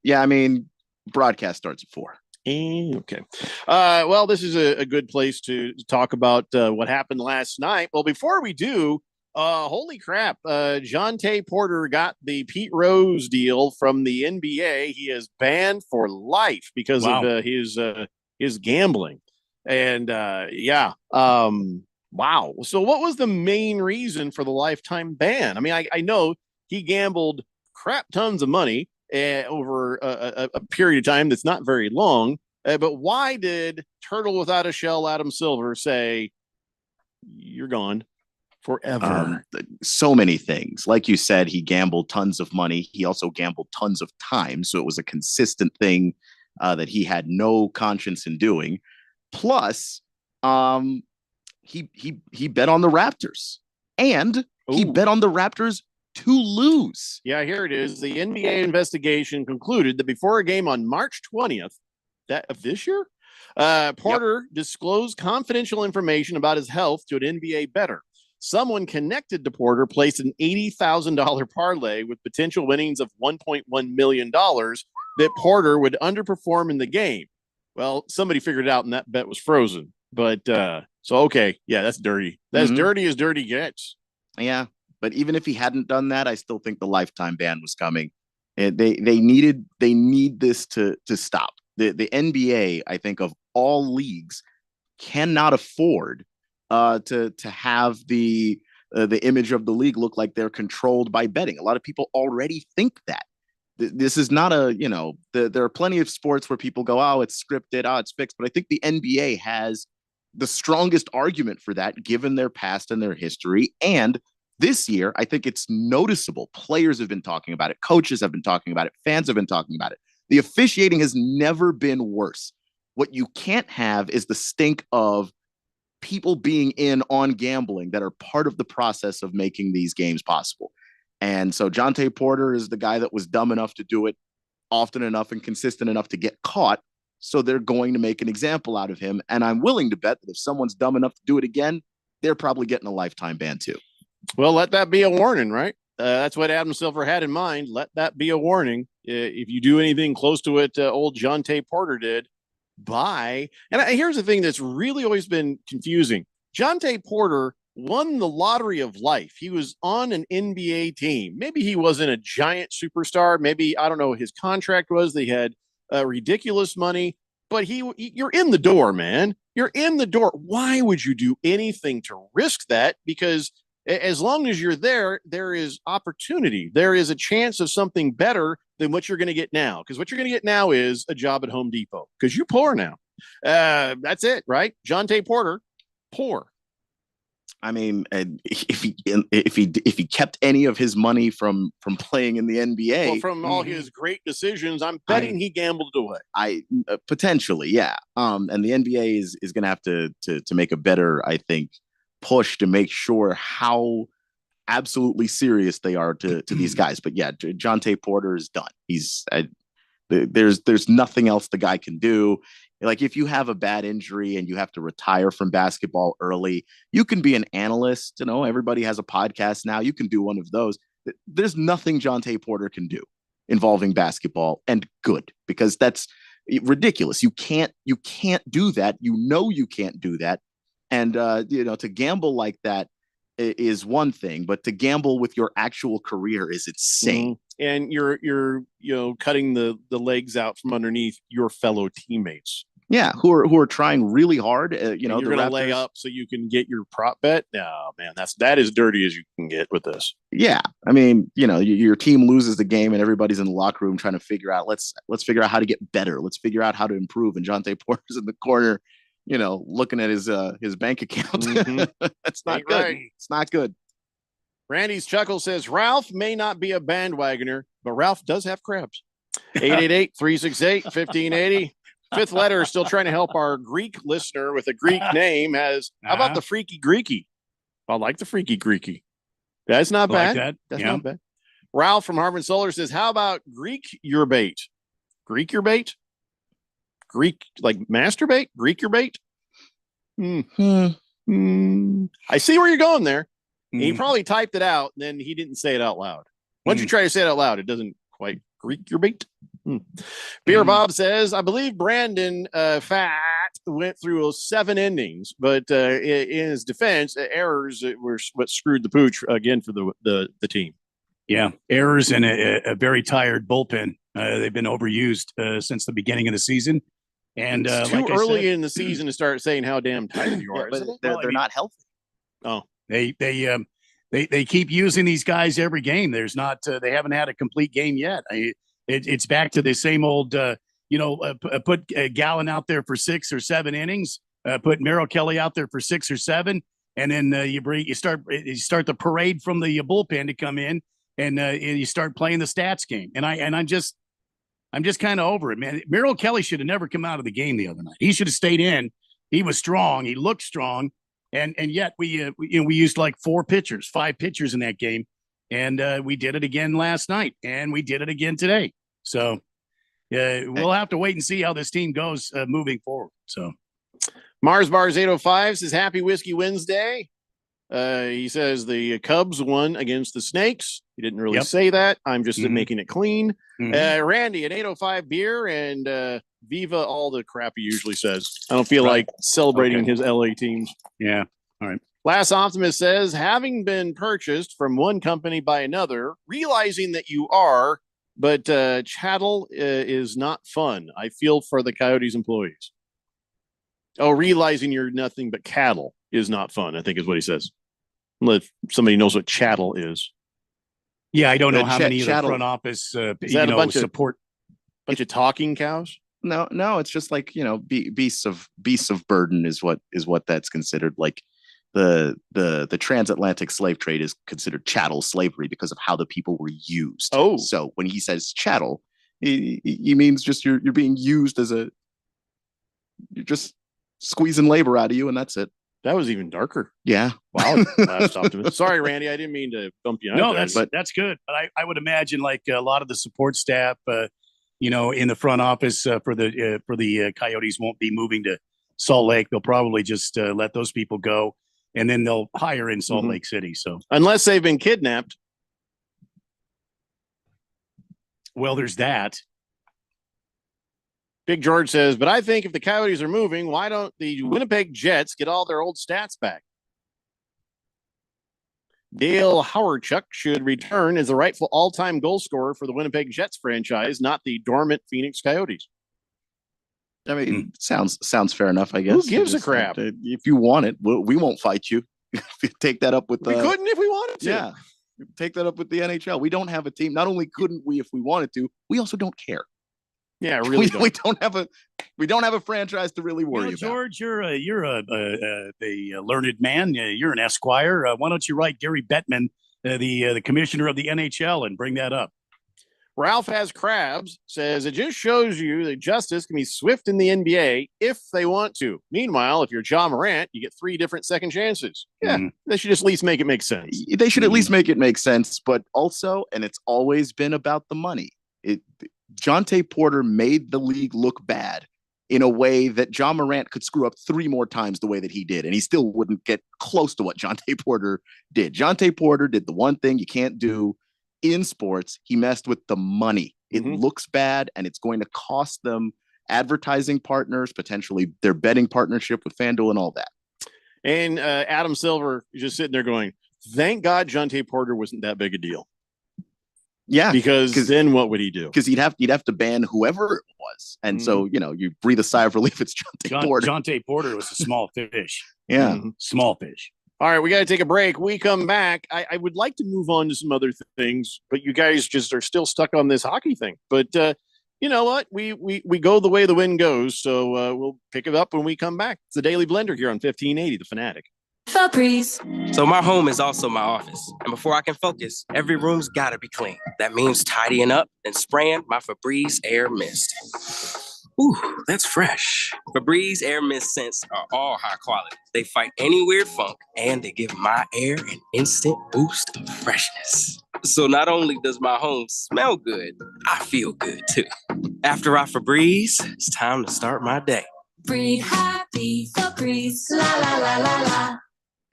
Yeah, I mean, broadcast starts at 4. Okay. Well, this is a good place to talk about what happened last night. Well, before we do, holy crap, Jontay Porter got the Pete Rose deal from the NBA. He is banned for life because of his gambling. And wow. So what was the main reason for the lifetime ban? I mean, I know he gambled crap tons of money over a period of time that's not very long. But why did Turtle Without a Shell Adam Silver say, you're gone forever? So many things. Like you said, he gambled tons of money. He also gambled tons of time. So it was a consistent thing that he had no conscience in doing. Plus, he bet on the Raptors, and he bet on the Raptors to lose. Yeah, here it is. The NBA investigation concluded that before a game on March 20th of this year, Porter disclosed confidential information about his health to an NBA bettor. Someone connected to Porter placed an $80,000 parlay with potential winnings of $1.1 million that Porter would underperform in the game. Well, somebody figured it out, and that bet was frozen. But so, okay, yeah, that's dirty. That's dirty as dirty gets. Yeah, but even if he hadn't done that, I still think the lifetime ban was coming. They need this to stop. The NBA, I think, of all leagues, cannot afford to have the image of the league look like they're controlled by betting. A lot of people already think that. This is not there are plenty of sports where people go, oh, it's scripted, oh, it's fixed. But I think the NBA has the strongest argument for that, given their past and their history. And this year, I think it's noticeable. Players have been talking about it. Coaches have been talking about it. Fans have been talking about it. The officiating has never been worse. What you can't have is the stink of people being in on gambling that are part of the process of making these games possible. And so Jontay Porter is the guy that was dumb enough to do it often enough and consistent enough to get caught. So they're going to make an example out of him. And I'm willing to bet that if someone's dumb enough to do it again, they're probably getting a lifetime ban too. Well, let that be a warning, right? That's what Adam Silver had in mind. Let that be a warning. If you do anything close to what old Jontay Porter did, bye. And here's the thing that's really always been confusing. Jontay Porter won the lottery of life. He was on an NBA team. Maybe he wasn't a giant superstar. Maybe, I don't know, his contract was. They had ridiculous money. But you're in the door, man. You're in the door. Why would you do anything to risk that? Because as long as you're there, there is opportunity. There is a chance of something better than what you're going to get now. Because what you're going to get now is a job at Home Depot. Because you're poor now. That's it, right? Jontay Porter, poor. I mean, if he kept any of his money from playing in the NBA, well, from all his great decisions, I'm betting he gambled it away. Potentially, yeah. And the NBA is going to have to make a better, I think, push to make sure how absolutely serious they are to these guys. But yeah, Jontay Porter is done. There's nothing else the guy can do. Like if you have a bad injury and you have to retire from basketball early, you can be an analyst. You know, everybody has a podcast now. You can do one of those. There's nothing Jontay Porter can do involving basketball, and good, because that's ridiculous. You can't do that. You know you can't do that. And to gamble like that is one thing, but to gamble with your actual career is insane. And you're cutting the legs out from underneath your fellow teammates. Yeah, who are trying really hard. You're going to lay up so you can get your prop bet. No, man, that is dirty as you can get with this. Yeah, I mean, your team loses the game and everybody's in the locker room trying to figure out let's figure out how to get better. Let's figure out how to improve. And Jontay Porter's in the corner, looking at his bank account. That's not good. Right. It's not good. Randy's Chuckle says Ralph may not be a bandwagoner, but Ralph does have crabs. 888-368-1580. Fifth letter is still trying to help our Greek listener with a Greek name. How about the Freaky Greeky? I like the Freaky Greeky. That's not bad. Like that. That's not bad. Ralph from Harmon Solar says, how about Greek your bait? Greek your bait? Greek, like masturbate? Greek your bait? I see where you're going there. He probably typed it out, and then he didn't say it out loud. Once you try to say it out loud, it doesn't quite Greek your bait. Beer Bob says, I believe Brandon Fat went through 7 innings, but in his defense, errors were what screwed the pooch again for the team. Yeah, errors and a very tired bullpen. They've been overused since the beginning of the season. And it's too early in the season to start saying how damn tired you are. But they're not healthy. Oh, they keep using these guys every game. There's not they haven't had a complete game yet. It's back to the same old put Gallen out there for 6 or 7 innings, put Merrill Kelly out there for 6 or 7, and then you start the parade from the bullpen to come in, and you start playing the stats game. And I'm just kind of over it, man. Merrill Kelly should have never come out of the game the other night. He should have stayed in. He was strong. He looked strong. And yet we used like 5 pitchers in that game, and we did it again last night, and we did it again today. So we'll have to wait and see how this team goes moving forward. So Mars Bars 805 says Happy Whiskey Wednesday. He says the Cubs won against the Snakes. He didn't really say that. I'm just making it clean. Randy, an 805 beer, and Viva all the crap he usually says. I don't feel like celebrating his LA teams. Yeah. All right. Last Optimist says, having been purchased from one company by another, realizing that you are, but chattel is not fun. I feel for the Coyotes employees. Oh, realizing you're nothing but cattle is not fun, I think is what he says. If somebody knows what chattel is. Yeah, I don't know how many of the front office is that a bunch support. Bunch of talking cows? No, it's just like, beasts of burden is what that's considered. Like the transatlantic slave trade is considered chattel slavery because of how the people were used. Oh, so when he says chattel, he means just you're being used you're just squeezing labor out of you, and that's it. That was even darker. Yeah. Wow. Last Optimist. Sorry, Randy. I didn't mean to bump you out. No, that's good. But I would imagine like a lot of the support staff, in the front office for the Coyotes won't be moving to Salt Lake. They'll probably just let those people go, and then they'll hire in Salt Lake City. So unless they've been kidnapped. Well, there's that. Big George says, but I think if the Coyotes are moving, why don't the Winnipeg Jets get all their old stats back? Dale Howardchuk should return as the rightful all-time goal scorer for the Winnipeg Jets franchise, not the dormant Phoenix Coyotes. I mean, sounds fair enough, I guess. Who gives a crap? If you want it, we won't fight you. Take that up with we couldn't if we wanted to. Yeah, take that up with the NHL. We don't have a team. Not only couldn't we if we wanted to, we also don't care. Yeah, really. We don't have a franchise to really worry about. George, you're a learned man. You're an Esquire. Why don't you write Gary Bettman, the commissioner of the NHL, and bring that up? Ralph Has Crabs says it just shows you that justice can be swift in the NBA if they want to. Meanwhile, if you're Ja Morant, you get 3 different second chances. Yeah, they should just at least make it make sense. They should at least make it make sense, but also, and it's always been about the money. Jonte Porter made the league look bad in a way that John Morant could screw up 3 more times the way that he did, and he still wouldn't get close to what Jonte Porter did. Jonte Porter did the one thing you can't do in sports. He messed with the money. It looks bad, and it's going to cost them advertising partners, potentially their betting partnership with FanDuel and all that. And Adam Silver is just sitting there going, thank God Jonte Porter wasn't that big a deal. Yeah, because then what would he do? Because he'd have to ban whoever it was, and so you breathe a sigh of relief. It's Jonte Porter. Jonte Porter was a small fish. Yeah, small fish. All right, we got to take a break. We come back. I would like to move on to some other things, but you guys just are still stuck on this hockey thing. But you know what? We go the way the wind goes, so we'll pick it up when we come back. It's the Daily Blender here on 1580 The Fanatic. Febreze. So my home is also my office. And before I can focus, every room's gotta be clean. That means tidying up and spraying my Febreze Air Mist. Ooh, that's fresh. Febreze Air Mist scents are all high quality. They fight any weird funk, and they give my air an instant boost of freshness. So not only does my home smell good, I feel good too. After I Febreze, it's time to start my day. Breathe happy, Febreze, la la la la la.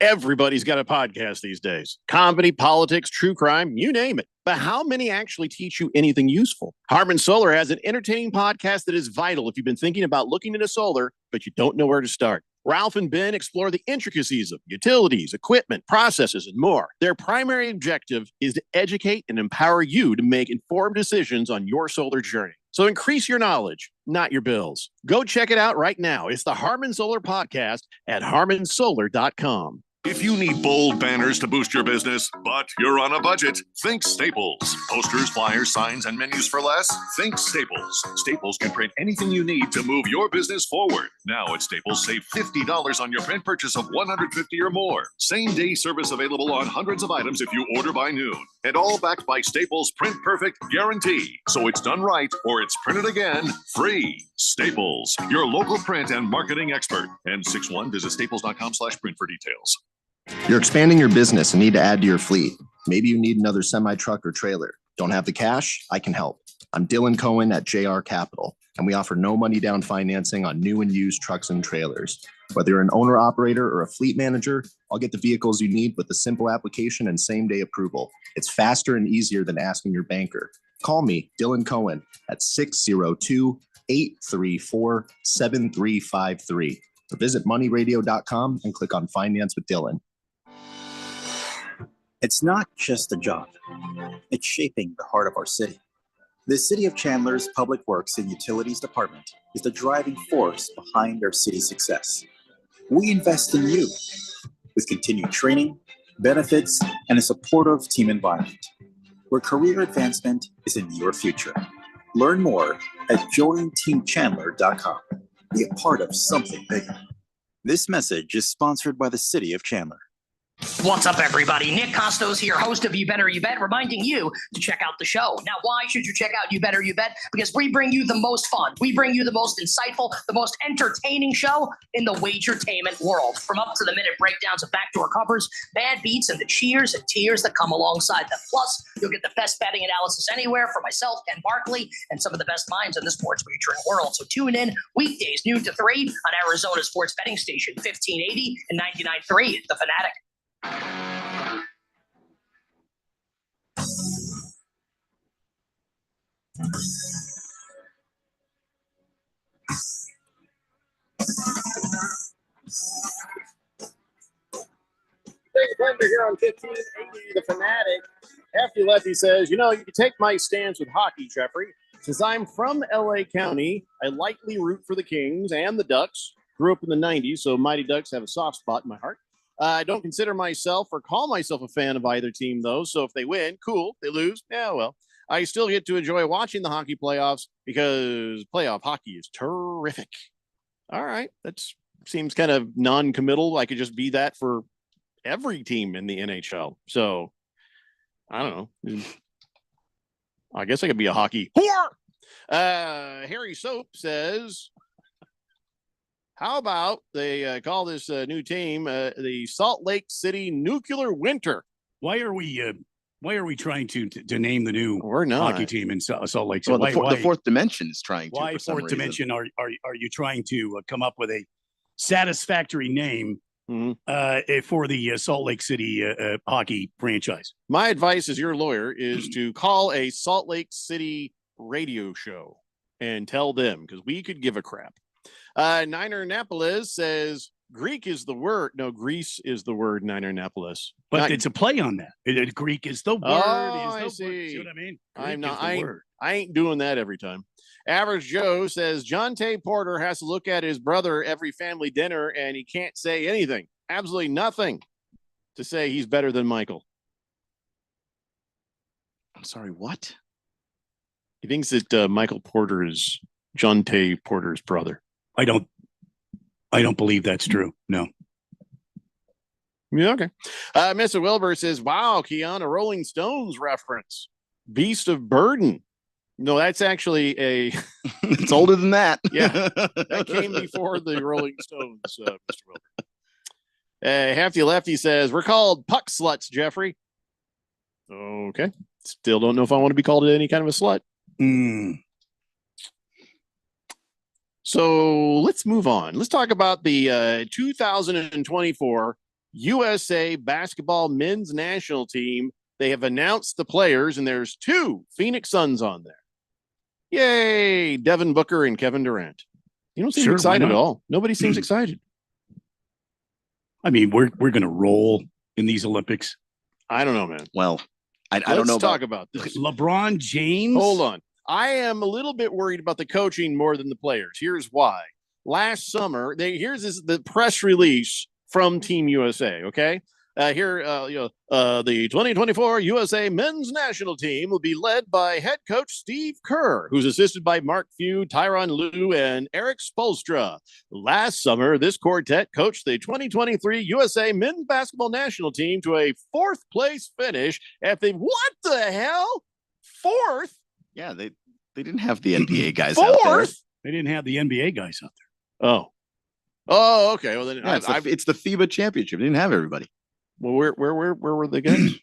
Everybody's got a podcast these days. Comedy, politics, true crime, you name it. But how many actually teach you anything useful? Harmon Solar has an entertaining podcast that is vital if you've been thinking about looking into solar, but you don't know where to start. Ralph and Ben explore the intricacies of utilities, equipment, processes, and more. Their primary objective is to educate and empower you to make informed decisions on your solar journey. So increase your knowledge, not your bills. Go check it out right now. It's the Harmon Solar Podcast at harmonsolar.com. If you need bold banners to boost your business, but you're on a budget, think Staples. Posters, flyers, signs, and menus for less? Think Staples. Staples can print anything you need to move your business forward. Now at Staples, save $50 on your print purchase of $150 or more. Same-day service available on hundreds of items if you order by noon. And all backed by Staples' Print Perfect guarantee. So it's done right or it's printed again free. Staples, your local print and marketing expert. N61, visit staples.com/print for details. You're expanding your business and need to add to your fleet. Maybe you need another semi-truck or trailer. Don't have the cash? I can help. I'm Dylan Cohen at JR Capital, and we offer no money down financing on new and used trucks and trailers. Whether you're an owner-operator or a fleet manager, I'll get the vehicles you need with a simple application and same-day approval. It's faster and easier than asking your banker. Call me, Dylan Cohen, at 602-834-7353. Or visit moneyradio.com and click on Finance with Dylan. It's not just a job. It's shaping the heart of our city. The City of Chandler's Public Works and Utilities Department is the driving force behind our city's success. We invest in you with continued training, benefits, and a supportive team environment where career advancement is in your future. Learn more at jointeamchandler.com. Be a part of something bigger. This message is sponsored by the City of Chandler. What's up, everybody? Nick Costos here, host of You Better You Bet, reminding you to check out the show. Now, why should you check out You Better You Bet? Because we bring you the most fun. We bring you the most insightful, the most entertaining show in the wagertainment world. From up-to-the-minute breakdowns of backdoor covers, bad beats, and the cheers and tears that come alongside them. Plus, you'll get the best betting analysis anywhere from myself, Ken Barkley, and some of the best minds in the sports wagering world. So tune in weekdays, noon to 3 on Arizona Sports Betting Station, 1580 and 99.3, The Fanatic. Blender here on 1580 The Fanatic. Hefty Lefty says, you can take my stance with hockey, Jeffrey. Since I'm from LA County, I lightly root for the Kings and the Ducks. Grew up in the 90s, so Mighty Ducks have a soft spot in my heart. I don't consider myself or call myself a fan of either team, though. So if they win, cool. They lose, yeah, well. I still get to enjoy watching the hockey playoffs because playoff hockey is terrific. All right. That seems kind of non-committal. I could just be that for every team in the NHL. So I don't know. I guess I could be a hockey whore. Harry Soap says, how about they call this new team the Salt Lake City Nuclear Winter? Why are we Why are we trying to name the new We're not. hockey team in Salt Lake City? Well, the fourth dimension is trying to. Why for some fourth reason. dimension? Are you trying to come up with a satisfactory name for the Salt Lake City hockey franchise? My advice as your lawyer is to call a Salt Lake City radio show and tell them, because we could give a crap. Niner Annapolis says Greek is the word. No, Greece is the word, Niner Annapolis. But it's a play on that. Greek is the word. I is the word. see. See what I mean? I'm Greek not. is the word. I ain't doing that every time. Average Joe says John Tay Porter has to look at his brother every family dinner and he can't say anything. Absolutely nothing to say he's better than Michael. I'm sorry, what? He thinks that Michael Porter is John Tay Porter's brother. I don't believe that's true. No. Yeah, okay. Mr. Wilbur says, wow, Keon, a Rolling Stones reference. Beast of Burden. No, that's actually a... It's older than that. Yeah, that came before the Rolling Stones, Mr. Wilbur. Hefty Lefty says, we're called puck sluts, Jeffrey. Okay. Still don't know if I want to be called any kind of a slut. So let's move on. Let's talk about the 2024 USA basketball men's national team. They have announced the players, and there's 2 Phoenix Suns on there. Yay, Devin Booker and Kevin Durant. You don't seem Sure, why excited at not? all. Nobody seems excited. I mean, we're going to roll in these Olympics. I don't know, man. Well, I don't know. Let's talk about this. LeBron James. Hold on. I am a little bit worried about the coaching more than the players. Here's why. Last summer, the press release from Team USA. Okay, the 2024 USA men's national team will be led by head coach Steve Kerr, who's assisted by Mark Few, Tyronn Lue, and Eric Spoelstra. Last summer, this quartet coached the 2023 USA men's basketball national team to a 4th place finish at the what the hell 4th. Yeah, they didn't have the NBA guys out there. They didn't have the NBA guys out there. Oh, okay. Well, then Yeah, it's the FIBA championship. They didn't have everybody. Well, where were the guys?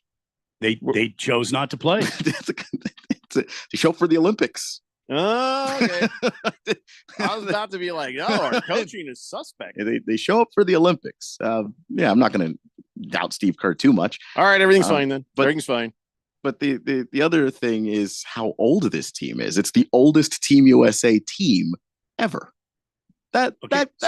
They chose not to play. They show up for the Olympics. Oh, okay. I was about to be like, no, our coaching is suspect. Yeah, they show up for the Olympics. Yeah, I'm not going to doubt Steve Kerr too much. All right, everything's fine then. Everything's fine. But the other thing is how old this team is. It's the oldest Team USA team ever. That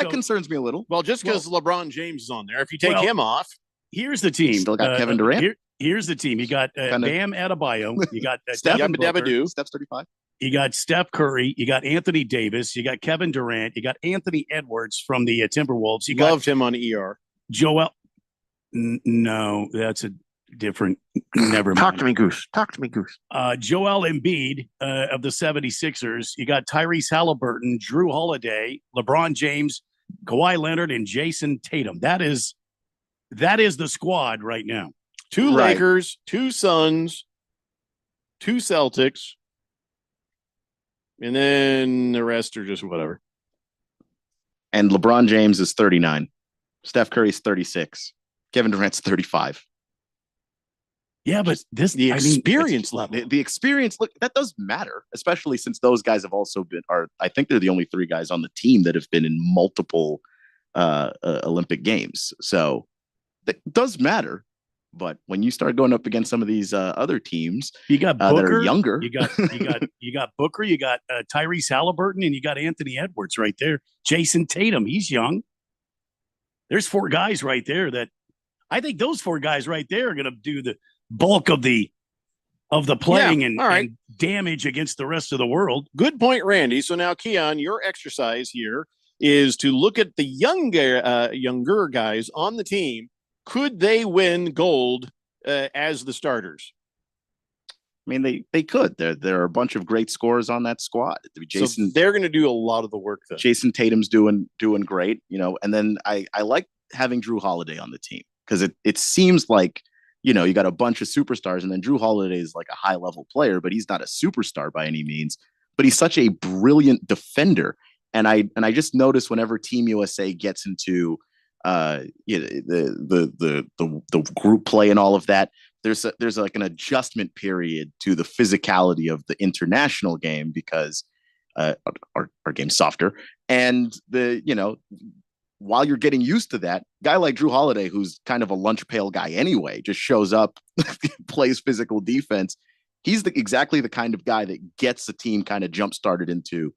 concerns me a little. Well, just because LeBron James is on there, if you take him off, here's the team. Still got Kevin Durant. Here's the team. You got Bam Adebayo. You got Steph Devin Booker. Steph's 35. You got Steph Curry. You got Anthony Davis. You got Kevin Durant. You got Anthony Edwards from the Timberwolves. You loved him on ER. Joel. No, that's a different. Never mind. Talk to me, Goose. Joel Embiid of the 76ers. You got Tyrese Halliburton, Drew Holiday, LeBron James, Kawhi Leonard, and Jason Tatum. That is the squad right now. 2 Lakers, 2 Suns, 2 Celtics, and then the rest are just whatever. And LeBron James is 39. Steph Curry's 36. Kevin Durant's 35. Yeah, but the experience level. The experience, look, that does matter, especially since those guys have also I think they're the only 3 guys on the team that have been in multiple Olympic games. So that does matter. But when you start going up against some of these other teams, you got Booker, that are younger. You got Booker, you got Tyrese Halliburton, and you got Anthony Edwards right there. Jason Tatum, he's young. There's 4 guys right there that I think those 4 guys right there are going to do the bulk of the playing and damage against the rest of the world. Good point, Randy. So now, Keon, your exercise here is to look at the younger guys on the team. Could they win gold as the starters? I mean, they could. There are a bunch of great scorers on that squad. Jason, so they're going to do a lot of the work. Then. Jason Tatum's doing great, and then I like having Drew Holiday on the team because it seems like, you got a bunch of superstars, and then Drew Holiday is like a high level player, but he's not a superstar by any means. But he's such a brilliant defender, and I just notice whenever Team USA gets into the group play and all of that, there's like an adjustment period to the physicality of the international game because our game's softer, and while you're getting used to that, guy like Drew Holiday, who's kind of a lunch pail guy anyway, just shows up, plays physical defense. He's exactly the kind of guy that gets the team kind of jump started into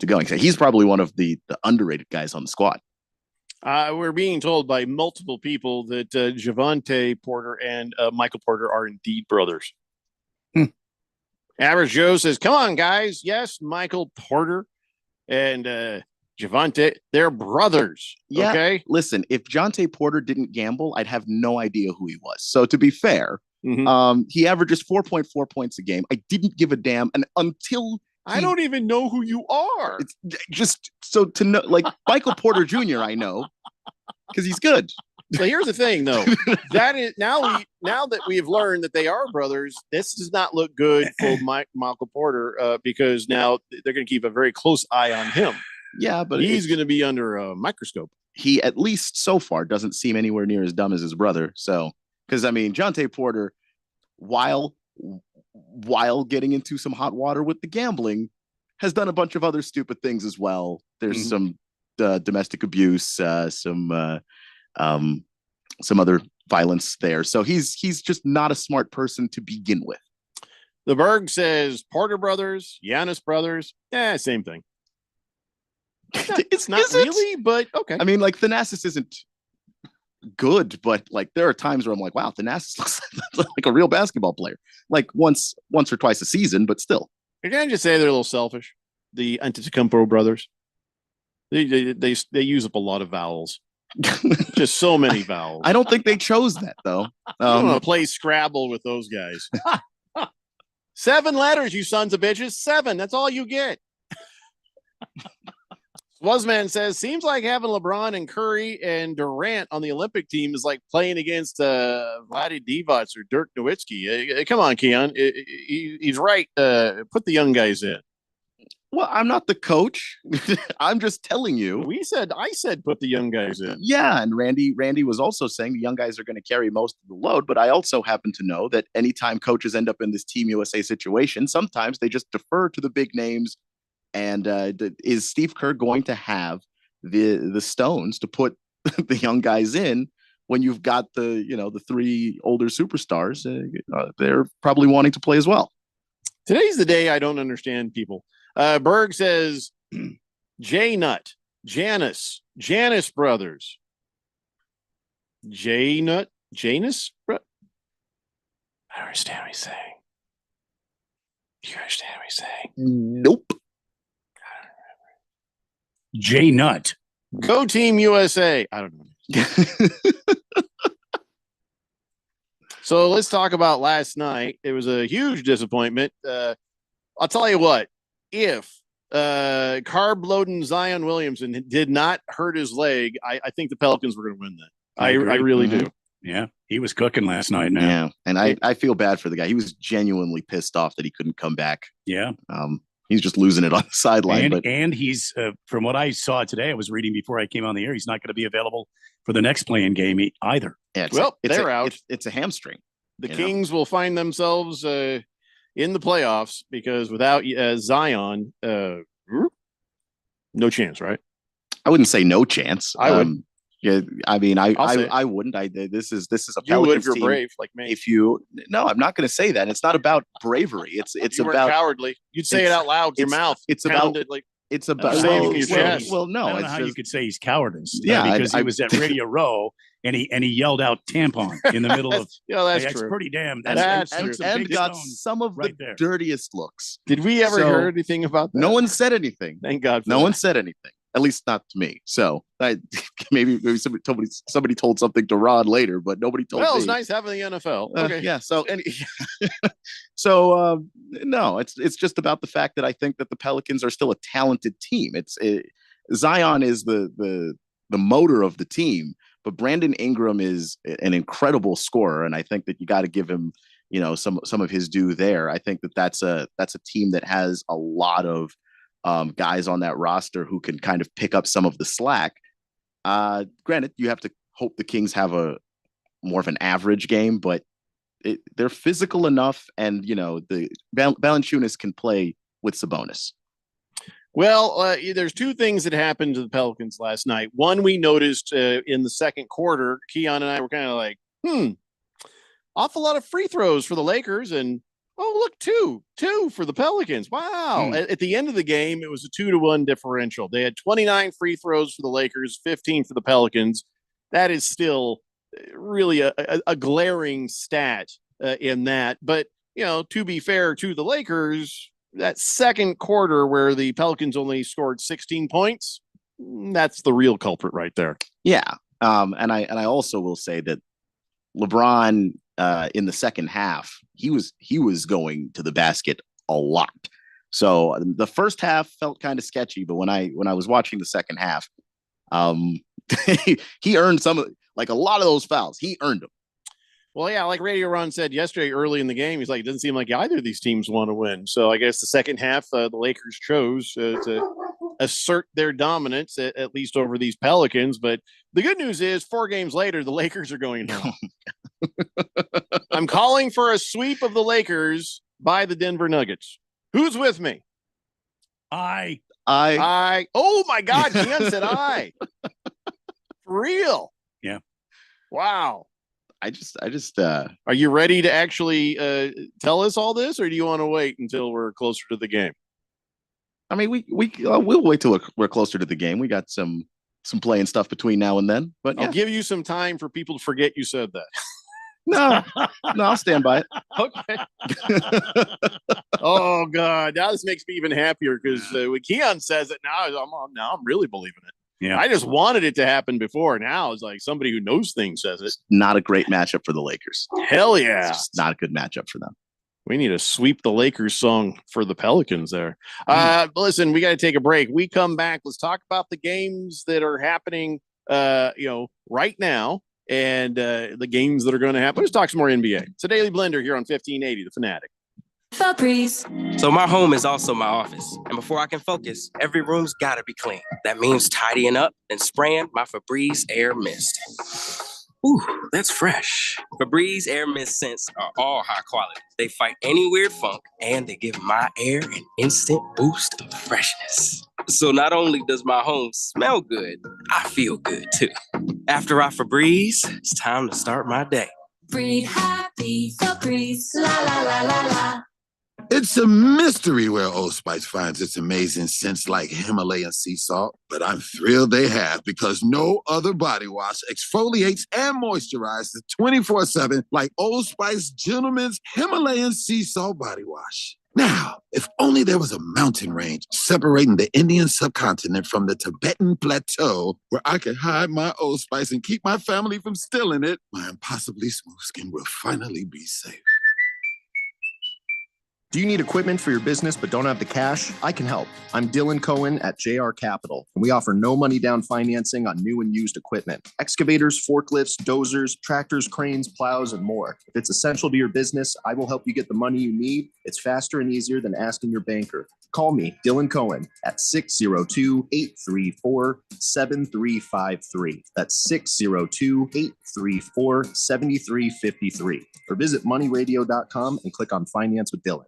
going. So he's probably one of the underrated guys on the squad. We're being told by multiple people that Javante Porter and Michael Porter are indeed brothers. Average Joe says, "Come on, guys. Yes, Michael Porter and Javante, they're brothers." Yeah. Okay. Listen, if Javante Porter didn't gamble, I'd have no idea who he was. So to be fair, he averages 4.4 points a game. I didn't give a damn, and until I don't even know who you are. It's just so to know, like Michael Porter Jr. I know because he's good. So here's the thing, though. That is now that we've learned that they are brothers, this does not look good for Michael Porter because now they're going to keep a very close eye on him. Yeah, but he's going to be under a microscope. He, at least so far, doesn't seem anywhere near as dumb as his brother. So, because I mean, Javante Porter, while getting into some hot water with the gambling, has done a bunch of other stupid things as well. There's some domestic abuse, some other violence there. So he's just not a smart person to begin with. The Berg says Porter brothers, Giannis brothers. Yeah, same thing. It's not really, but okay. I mean, like Thanasis isn't good, but like there are times where I'm like, wow, Thanasis looks like a real basketball player. Like once or twice a season, but still. You're gonna just say they're a little selfish. The Antetokounmpo brothers. They use up a lot of vowels. Just so many vowels. I don't think they chose that though. I'm gonna play Scrabble with those guys. 7 letters, you sons of bitches. 7. That's all you get. Swazman says, seems like having LeBron and Curry and Durant on the Olympic team is like playing against Vlade Divac or Dirk Nowitzki. Come on, Keon. He's right. Put the young guys in. Well, I'm not the coach. I'm just telling you. I said put the young guys in. Yeah, and Randy was also saying the young guys are going to carry most of the load, but I also happen to know that anytime coaches end up in this Team USA situation, sometimes they just defer to the big names. And is Steve Kerr going to have the stones to put the young guys in when you've got the 3 older superstars? They're probably wanting to play as well. Today's the day I don't understand people. Berg says J Nut, Janus brothers. J Nut, Janus? I don't understand what he's saying. Do you understand what he's saying? Nope. J Nut. Go Team USA. I don't know. So let's talk about last night. It was a huge disappointment. I'll tell you what, if carb loading Zion Williamson did not hurt his leg, I think the Pelicans were going to win that. I really do. Yeah, he was cooking last night. Now. Yeah, and I feel bad for the guy. He was genuinely pissed off that he couldn't come back. Yeah. He's just losing it on the sideline. And he's, from what I saw today, I was reading before I came on the air, he's not going to be available for the next playing game either. Yeah, they're out. It's a hamstring. The Kings will find themselves in the playoffs because without Zion, no chance, right? I wouldn't say no chance. I would. Yeah, I mean, I wouldn't. This is a you would if you're team. brave like me. No, I'm not going to say that. It's not about bravery. It's you about cowardly. You'd say it out loud with your mouth. It's about like it's about saving your chest. Well, no, I don't know it's how just, you could say he's cowardice. Yeah, because he was at Radio Row and he yelled out tampon in the middle of. Yeah, that's that's true. pretty damn. That's true. And got some of the dirtiest looks. Did we ever hear anything about that? No one said anything. Thank God. No one said anything. At least not to me. So maybe somebody told something to Rod later, but nobody told me. Well, it's nice having the NFL. Okay. Yeah. So no, it's just about the fact that I think that the Pelicans are still a talented team. Zion is the motor of the team, but Brandon Ingram is an incredible scorer, and I think that you got to give him some of his due there. I think that that's a team that has a lot of guys on that roster who can kind of pick up some of the slack. Granted, you have to hope the Kings have a more of an average game, but they're physical enough, and the Valanciunas can play with Sabonis. Well, there's two things that happened to the Pelicans last night. One, we noticed in the second quarter, Keon and I were kind of like, awful lot of free throws for the Lakers, and look, two for the Pelicans. Wow. At the end of the game, it was a 2-1 differential. They had 29 free throws for the Lakers, 15 for the Pelicans. That is still really a glaring stat in that. But, to be fair to the Lakers, that second quarter where the Pelicans only scored 16 points, that's the real culprit right there. Yeah. And I also will say that LeBron in the second half, he was going to the basket a lot. So the first half felt kind of sketchy, but when I was watching the second half, he earned a lot of those fouls. He earned them. Well, yeah, like Radio Ron said yesterday early in the game, he's like, it doesn't seem like either of these teams want to win. So I guess the second half, the Lakers chose to assert their dominance, at least over these Pelicans. But the good news is 4 games later, the Lakers are going home. I'm calling for a sweep of the Lakers by the Denver Nuggets. Who's with me? I. Oh, my God. Keon said I. For real. Yeah. Wow. I just are you ready to actually tell us all this, or do you want to wait until we're closer to the game? I mean, we'll wait till we're closer to the game. We got some playing stuff between now and then, but I'll give you some time for people to forget you said that. No, I'll stand by it. Okay. Oh God, now this makes me even happier because when Keon says it now, I'm really believing it. Yeah, I just wanted it to happen before. Now it's like somebody who knows things says it. Not a great matchup for the Lakers. Hell yeah, it's just not a good matchup for them. We need a sweep the Lakers song for the Pelicans there. Listen, we got to take a break. We come back. Let's talk about the games that are happening, right now, and the games that are going to happen. Let's talk some more NBA. It's a Daily Blender here on 1580, The Fanatic. Febreze. So my home is also my office. And before I can focus, every room's gotta be clean. That means tidying up and spraying my Febreze Air Mist. Ooh, that's fresh. Febreze Air Mist scents are all high quality. They fight any weird funk, and they give my air an instant boost of freshness. So not only does my home smell good, I feel good too. After I Febreze, it's time to start my day. Breathe happy, Febreze. La la la la la. It's a mystery where Old Spice finds its amazing scents like Himalayan sea salt, but I'm thrilled they have because no other body wash exfoliates and moisturizes 24/7 like Old Spice Gentleman's Himalayan sea salt body wash. Now, if only there was a mountain range separating the Indian subcontinent from the Tibetan plateau where I could hide my Old Spice and keep my family from stealing it, my impossibly smooth skin will finally be safe. Do you need equipment for your business but don't have the cash? I can help. I'm Dylan Cohen at JR Capital, and we offer no money down financing on new and used equipment. Excavators, forklifts, dozers, tractors, cranes, plows, and more. If it's essential to your business, I will help you get the money you need. It's faster and easier than asking your banker. Call me, Dylan Cohen, at 602-834-7353. That's 602-834-7353. Or visit moneyradio.com and click on Finance with Dylan.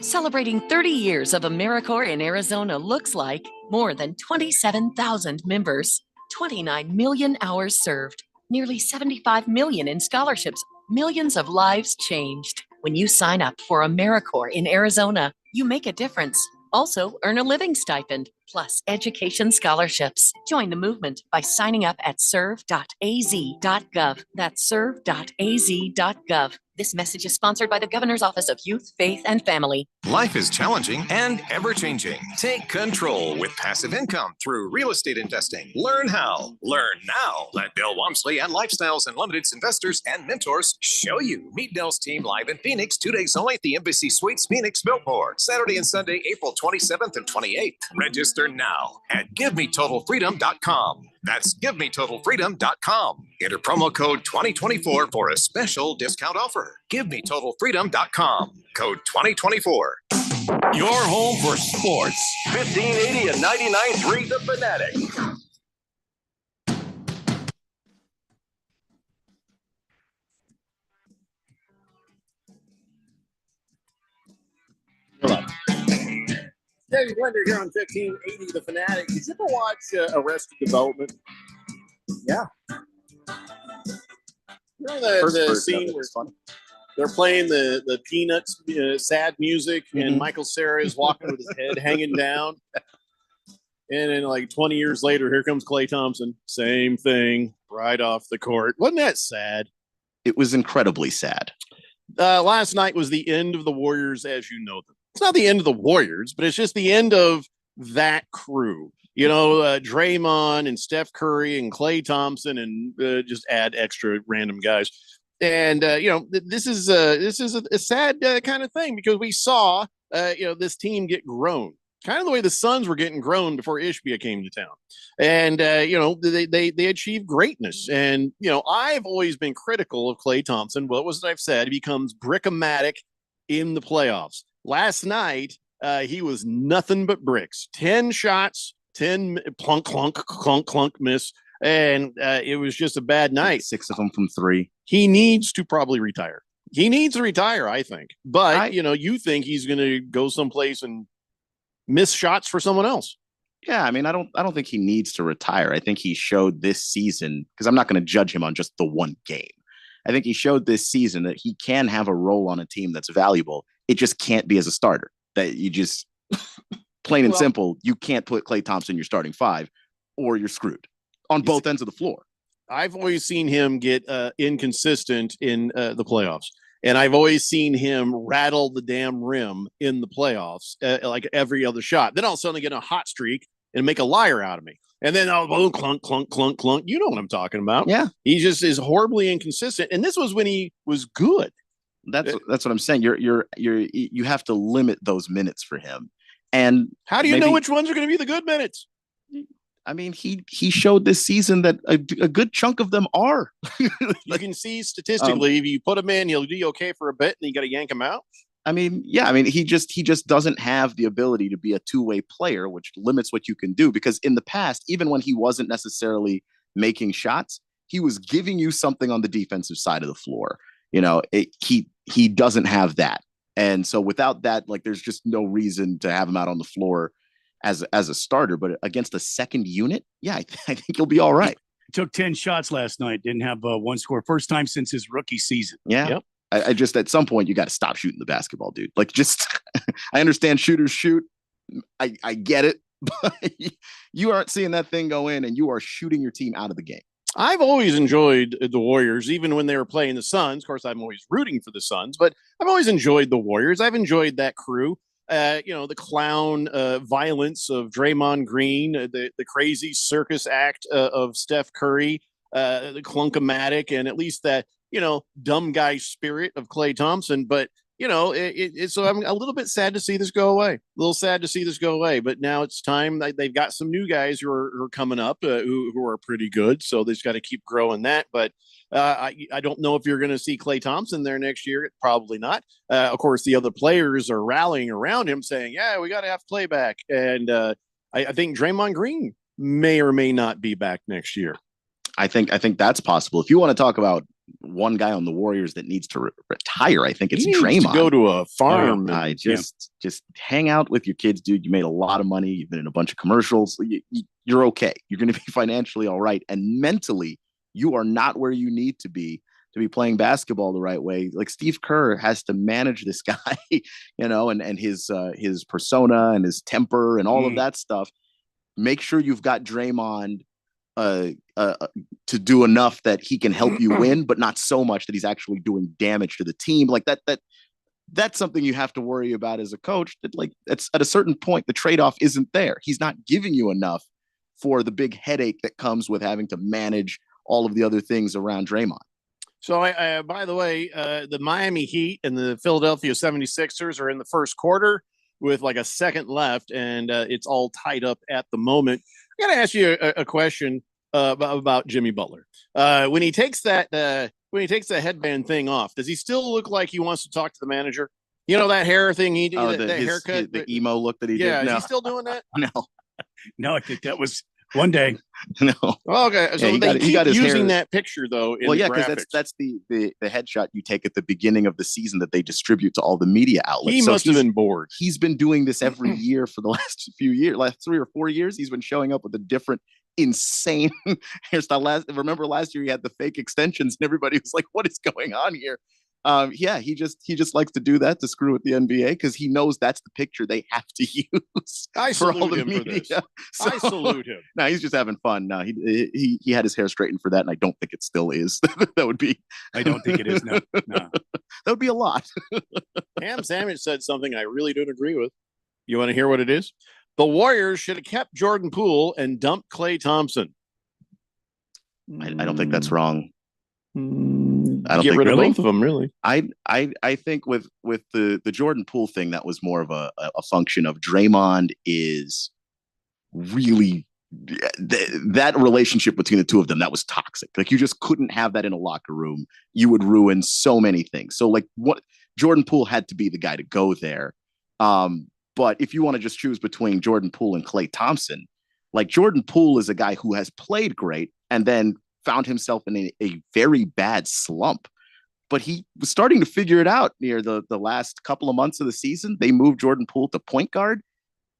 Celebrating 30 years of AmeriCorps in Arizona looks like more than 27,000 members, 29 million hours served, nearly 75 million in scholarships, millions of lives changed. When you sign up for AmeriCorps in Arizona, you make a difference. Also, earn a living stipend, plus education scholarships. Join the movement by signing up at serve.az.gov. That's serve.az.gov. This message is sponsored by the Governor's Office of Youth, Faith, and Family. Life is challenging and ever-changing. Take control with passive income through real estate investing. Learn how. Learn now. Let Bill Wamsley and Lifestyles Unlimited's investors and mentors show you. Meet Dell's team live in Phoenix 2 days only at the Embassy Suites Phoenix Billboard. Saturday and Sunday, April 27th and 28th. Register now at GiveMeTotalFreedom.com. That's GiveMeTotalFreedom.com. Enter promo code 2024 for a special discount offer. GiveMeTotalFreedom.com. Code 2024. Your home for sports. 1580 and 99.3 The Fanatic. David Blender here on 1580 The Fanatic. Did you ever watch Arrested Development? Yeah. Remember the scene where they're playing the Peanuts sad music and Michael Cera is walking with his head hanging down? And then like 20 years later, here comes Klay Thompson. Same thing right off the court. Wasn't that sad? It was incredibly sad. Last night was the end of the Warriors as you know them. It's not the end of the Warriors, but it's just the end of that crew. You know, Draymond and Steph Curry and Klay Thompson and just add extra random guys. And, this is a sad kind of thing because we saw, this team get grown. Kind of the way the Suns were getting grown before Ishbia came to town. And, they achieved greatness. And, I've always been critical of Klay Thompson. What was it I've said? He becomes brick-o-matic in the playoffs. Last night, he was nothing but bricks. 10 shots, 10 plunk, clunk, clunk, clunk miss. And it was just a bad night. 6 of them from 3. He needs to probably retire. He needs to retire, I think. But, you think he's going to go someplace and miss shots for someone else. Yeah, I mean, I don't think he needs to retire. I think he showed this season, because I'm not going to judge him on just the one game. I think he showed this season that he can have a role on a team that's valuable. It just can't be as a starter. That you just plain and simple, you can't put Klay Thompson in your starting 5 or you're screwed on both ends of the floor. I've always seen him get inconsistent in the playoffs. And I've always seen him rattle the damn rim in the playoffs, like every other shot. Then all of a sudden get a hot streak and make a liar out of me. And then, clunk, clunk, clunk, clunk. You know what I'm talking about. Yeah. He just is horribly inconsistent. And this was when he was good. That's what I'm saying. You have to limit those minutes for him. And how do you know which ones are going to be the good minutes? I mean, he showed this season that a good chunk of them are. You can see statistically, if you put him in, he'll be okay for a bit, and you got to yank him out. I mean, yeah. I mean, he just doesn't have the ability to be a two-way player, which limits what you can do. Because in the past, even when he wasn't necessarily making shots, he was giving you something on the defensive side of the floor. He doesn't have that, and so without that, like, there's just no reason to have him out on the floor as a starter. But against a second unit, yeah, I think he'll be all right. He took 10 shots last night, didn't have one score, first time since his rookie season. Yeah. Yep. I just, at some point, you got to stop shooting the basketball, dude. Like, just, I understand shooters shoot. I get it, but you aren't seeing that thing go in and you are shooting your team out of the game. I've always enjoyed the Warriors, even when they were playing the Suns. Of course, I'm always rooting for the Suns, but I've always enjoyed the Warriors. I've enjoyed that crew. The clown violence of Draymond Green, the crazy circus act of Steph Curry, the clunkomatic, and at least that, dumb guy spirit of Klay Thompson. But, so I'm a little bit sad to see this go away. But now it's time. They've got some new guys who are coming up who are pretty good. So they've got to keep growing that. But I don't know if you're going to see Klay Thompson there next year. Probably not. Of course, the other players are rallying around him saying, yeah, we got to have Klay back. And I think Draymond Green may or may not be back next year. I think that's possible. If you want to talk about one guy on the Warriors that needs to retire, I think it's Draymond. To go to a farm. Just hang out with your kids, dude. You made a lot of money. You've been in a bunch of commercials. You're okay. You're going to be financially all right. And mentally, you are not where you need to be playing basketball the right way. Like, Steve Kerr has to manage this guy, and his persona and his temper and all of that stuff. Make sure you've got Draymond to do enough that he can help you win, but not so much that he's actually doing damage to the team. Like that's something you have to worry about as a coach. That, like, it's at a certain point, the trade-off isn't there. He's not giving you enough for the big headache that comes with having to manage all of the other things around Draymond. So, by the way, the Miami Heat and the Philadelphia 76ers are in the first quarter with like a second left, and it's all tied up at the moment. I got to ask you a question about Jimmy Butler. When he takes that headband thing off, does he still look like he wants to talk to the manager? That hair thing that haircut, the emo look that he did. Yeah, is he still doing that? No. No, I think that was One day. No. Okay, so Yeah, they he keep got his using hair- that picture though. In Well, the yeah, because graphics. that's the headshot you take at the beginning of the season that they distribute to all the media outlets. He So must have he's- been bored. He's been doing this every year for the last few years, last 3 or 4 years. He's been showing up with a different, insane hairstyle. Remember last year he had the fake extensions, and everybody was like, "What is going on here?" Yeah, he just likes to do that to screw with the NBA because he knows that's the picture they have to use I for all salute the him for media. this. I salute him. No, he's just having fun. No, he had his hair straightened for that, and I don't think it still is. That would be. I don't think it is. No. That would be a lot. Ham Sandwich said something I really don't agree with. You want to hear what it is? The Warriors should have kept Jordan Poole and dumped Klay Thompson. I don't think that's wrong. I don't Get think rid of really? both of them, really. I think with the Jordan Poole thing, that was more of a function of Draymond is really that relationship between the two of them, that was toxic. Like, you just couldn't have that in a locker room. You would ruin so many things. So like, what Jordan Poole had to be the guy to go there. But if you want to just choose between Jordan Poole and Klay Thompson, like, Jordan Poole is a guy who has played great and then found himself in a very bad slump. But he was starting to figure it out near the last couple of months of the season. They moved Jordan Poole to point guard.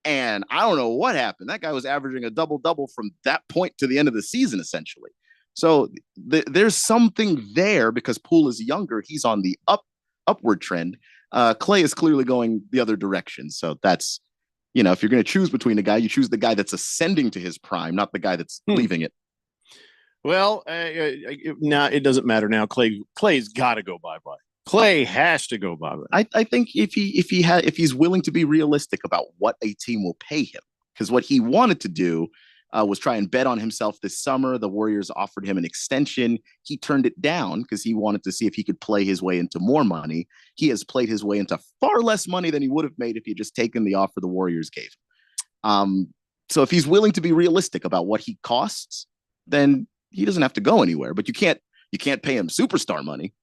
And I don't know what happened. That guy was averaging a double-double from that point to the end of the season, essentially. So there's something there because Poole is younger. He's on the upward trend. Klay is clearly going the other direction. So that's, if you're going to choose between a guy, you choose the guy that's ascending to his prime, not the guy that's leaving it. Well, now it doesn't matter now. Clay's got to go bye-bye. Klay has to go bye-bye. I think if he's willing to be realistic about what a team will pay him, because what he wanted to do was try and bet on himself this summer. The Warriors offered him an extension. He turned it down because he wanted to see if he could play his way into more money. He has played his way into far less money than he would have made if he had just taken the offer the Warriors gave him. So if he's willing to be realistic about what he costs, then he doesn't have to go anywhere. But you can't pay him superstar money.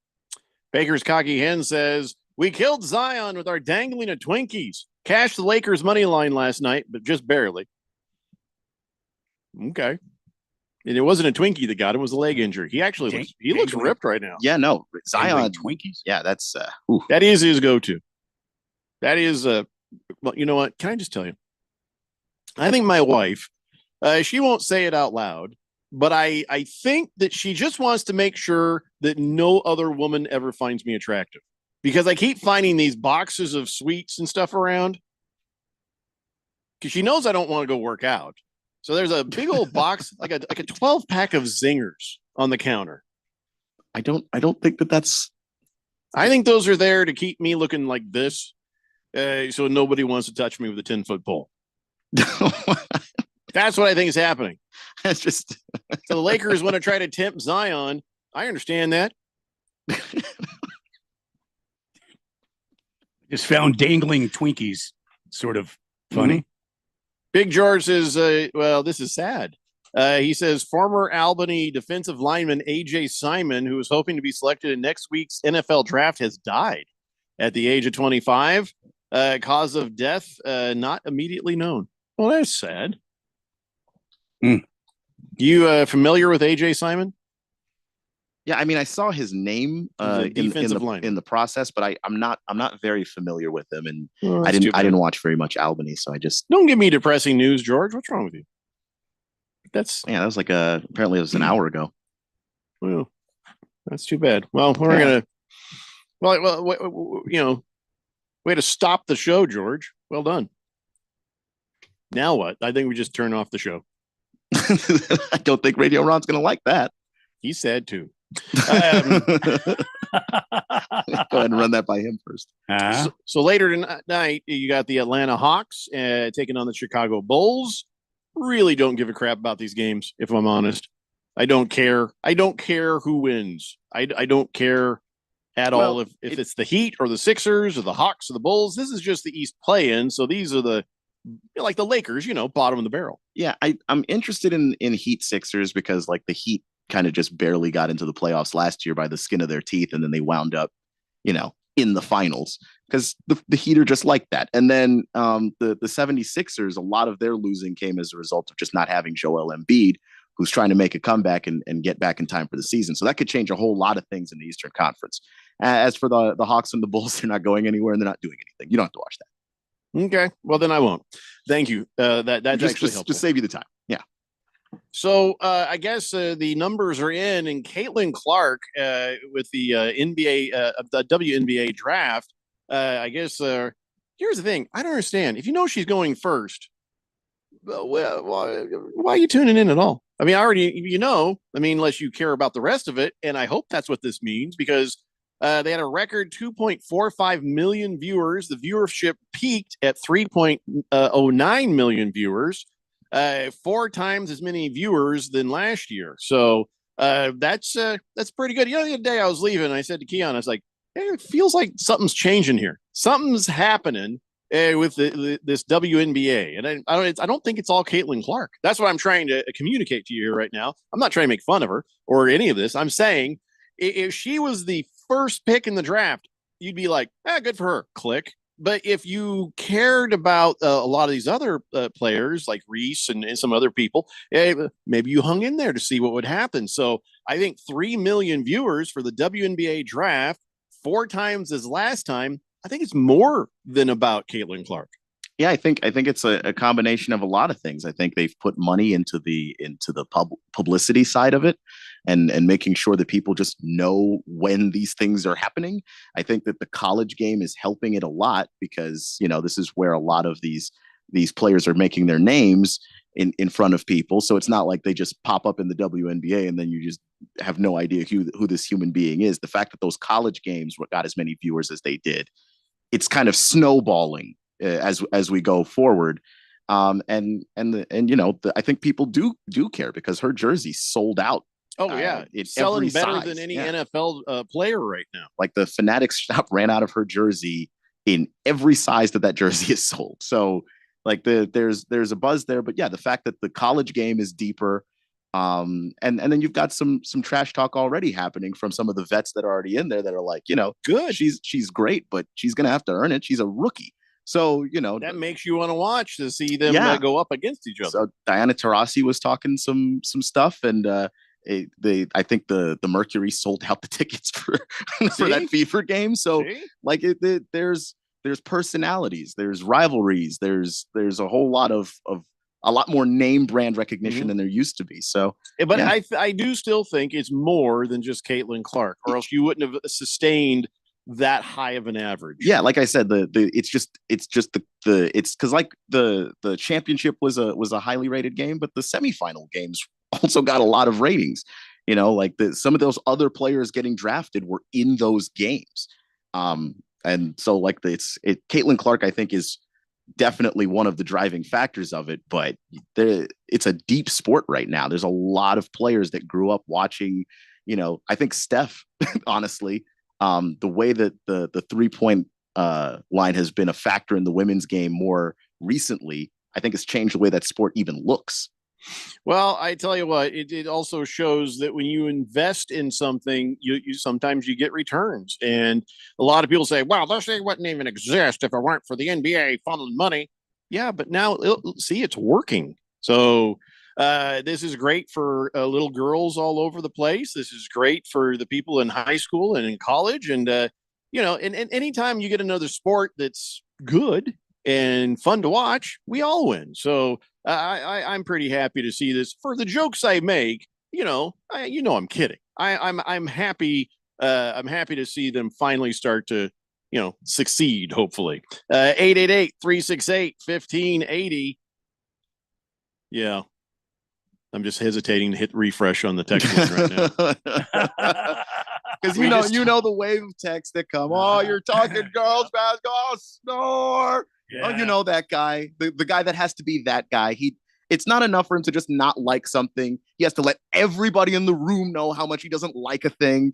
Baker's Cocky Hen says, we killed Zion with our dangling of Twinkies. Cashed the Lakers money line last night, but just barely. Okay. And it wasn't a Twinkie that got him, it was a leg injury. He actually looks ripped right now. Yeah, no. Zion Twinkies. Yeah, that's that is his go-to. That is well, you know what? Can I just tell you? I think my wife, she won't say it out loud, but I think that she just wants to make sure that no other woman ever finds me attractive, because I keep finding these boxes of sweets and stuff around because she knows I don't want to go work out. So there's a big old box, like a 12 pack of Zingers on the counter. I don't think that's. I think those are there to keep me looking like this, so nobody wants to touch me with a 10-foot pole. That's what I think is happening. That's just so the Lakers want to try to tempt Zion. I understand that. Just found dangling Twinkies sort of funny. Big George says, well, this is sad. He says former Albany defensive lineman AJ Simon, who was hoping to be selected in next week's NFL draft, has died at the age of 25. Cause of death not immediately known. Well, that's sad. You familiar with AJ Simon? Yeah, I mean, I saw his name in the process, but I'm not very familiar with him, and I didn't watch very much Albany, so I just don't give me depressing news, George. What's wrong with you? That was like apparently it was an hour ago. Well, that's too bad. Well, we're gonna way to stop the show, George. Well done. Now what? I think we just turn off the show. I don't think Radio Ron's going to like that. He's sad too. Go ahead and run that by him first. So later tonight, you got the Atlanta Hawks taking on the Chicago Bulls. Really don't give a crap about these games, if I'm honest. I don't care. I don't care who wins. I don't care at all if it's the Heat or the Sixers or the Hawks or the Bulls. This is just the East play-in, so these are the like the Lakers, bottom of the barrel. Yeah, I'm interested in Heat Sixers because like the Heat kind of just barely got into the playoffs last year by the skin of their teeth, and then they wound up, in the finals because the Heat are just like that. And then the 76ers, a lot of their losing came as a result of just not having Joel Embiid, who's trying to make a comeback and get back in time for the season. So that could change a whole lot of things in the Eastern Conference. As for the Hawks and the Bulls, they're not going anywhere and they're not doing anything. You don't have to watch that. Okay. Well, then I won't. Thank you. That's actually helpful. Just save you the time. Yeah. So I guess the numbers are in, and Caitlin Clark with the NBA, the WNBA draft. I guess here's the thing. I don't understand. If you know she's going first, well, why are you tuning in at all? I mean, unless you care about the rest of it. And I hope that's what this means, because they had a record 2.45 million viewers. The viewership peaked at 3.09 million viewers, 4 times as many viewers than last year. So that's pretty good. The other day I was leaving, I said to Keon, I was like, hey, it feels like something's changing here. Something's happening with this WNBA. And I don't think it's all Caitlin Clark. That's what I'm trying to communicate to you here right now. I'm not trying to make fun of her or any of this. I'm saying if she was the first pick in the draft, you'd be like, good for her, click. But if you cared about a lot of these other players like Reese and some other people, maybe you hung in there to see what would happen. So I think 3 million viewers for the WNBA draft, 4 times as last time. I think it's more than about Caitlin Clark. Yeah, I think it's a combination of a lot of things. I think they've put money into the publicity side of it, and making sure that people just know when these things are happening. I think that the college game is helping it a lot, because this is where a lot of these players are making their names in front of people. So it's not like they just pop up in the WNBA and then you just have no idea who this human being is. The fact that those college games got as many viewers as they did, it's kind of snowballing as we go forward. I think people do care, because her jersey sold out. Oh yeah, it's selling better than any NFL player right now. Like the Fanatics shop ran out of her jersey in every size that jersey is sold. So like there's a buzz there. But yeah, the fact that the college game is deeper, and then you've got some trash talk already happening from some of the vets that are already in there that are like, good, she's great, but she's gonna have to earn it. She's a rookie. So, that makes you want to watch to see them go up against each other. So Diana Taurasi was talking some stuff, and I think the Mercury sold out the tickets for that Fever game. So there's personalities, there's rivalries, there's a whole lot of a lot more name brand recognition than there used to be. So, but yeah. I do still think it's more than just Caitlin Clark, or else you wouldn't have sustained that high of an average. Yeah, like I said, it's because like the championship was a highly rated game, but the semifinal games also got a lot of ratings. Like some of those other players getting drafted were in those games. And so like Caitlin Clark, I think, is definitely one of the driving factors of it, but it's a deep sport right now. There's a lot of players that grew up watching, I think Steph, honestly, the way that the 3-point line has been a factor in the women's game more recently, I think it's changed the way that sport even looks. Well, I tell you what, it also shows that when you invest in something, you sometimes you get returns. And a lot of people say, well, this thing wouldn't even exist if it weren't for the NBA funneling money. Yeah, but now see, it's working. So this is great for little girls all over the place. This is great for the people in high school and in college. And, and anytime you get another sport that's good and fun to watch, we all win. So I'm pretty happy to see this. For the jokes I make, I'm kidding. I'm happy. I'm happy to see them finally start to, succeed. Hopefully, 888-368-1580. Yeah, I'm just hesitating to hit refresh on the text line right now. Because you know the wave of texts that come. Oh, you're talking girls basketball, snore. Yeah. Oh, you know that guy, the guy that has to be that guy. It's not enough for him to just not like something. He has to let everybody in the room know how much he doesn't like a thing.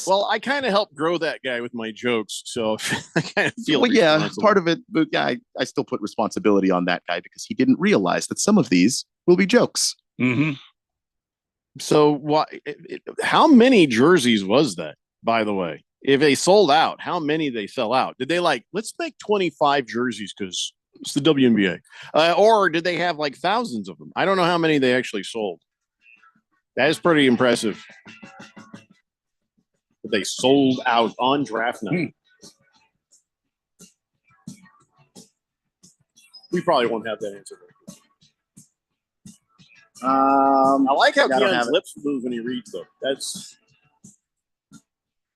Well, I kind of helped grow that guy with my jokes, so I kind of feel. Well, yeah, part of it, but yeah, I still put responsibility on that guy because he didn't realize that some of these will be jokes. Mm-hmm. So, how many jerseys was that, by the way? If they sold out, how many they sell out? Did they like, let's make 25 jerseys because it's the WNBA? Or did they have like thousands of them? I don't know how many they actually sold. That is pretty impressive. They sold out on draft night. We probably won't have that answer. I like how Keon's lips move when he reads them. It's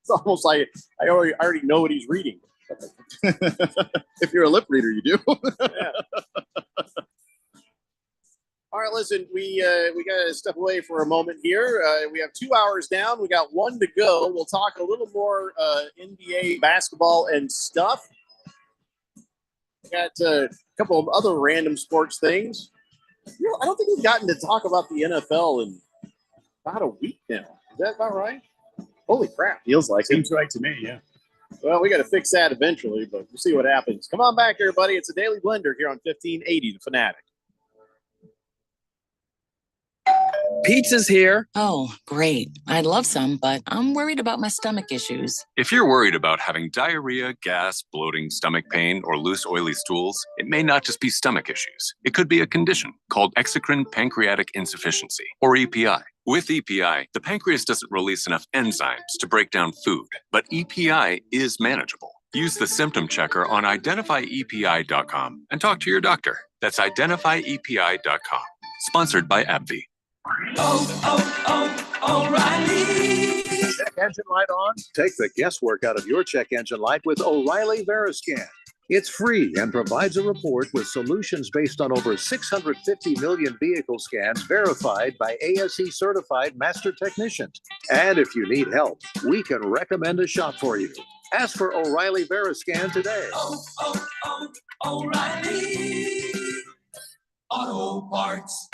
almost like I already know what he's reading. If you're a lip reader, you do. Yeah. All right, listen, we got to step away for a moment here. We have 2 hours down. We got 1 to go. We'll talk a little more NBA basketball and stuff. We got a couple of other random sports things. I don't think we've gotten to talk about the NFL in about a week now. Is that about right? Holy crap. Feels like Seems right to me, yeah. Well, we got to fix that eventually, but we'll see what happens. Come on back, everybody. It's a Daily Blender here on 1580 The Fanatic. Pizza's here. Oh, great. I'd love some, but I'm worried about my stomach issues. If you're worried about having diarrhea, gas, bloating, stomach pain, or loose, oily stools, it may not just be stomach issues. It could be a condition called exocrine pancreatic insufficiency, or EPI. With EPI, the pancreas doesn't release enough enzymes to break down food, but EPI is manageable. Use the symptom checker on identifyepi.com and talk to your doctor. That's identifyepi.com. Sponsored by AbbVie. O'Reilly. Check engine light on? Take the guesswork out of your check engine light with O'Reilly Veriscan. It's free and provides a report with solutions based on over 650 million vehicle scans verified by ASE certified master technicians. And if you need help, we can recommend a shop for you. Ask for O'Reilly Veriscan today. O'Reilly Auto Parts.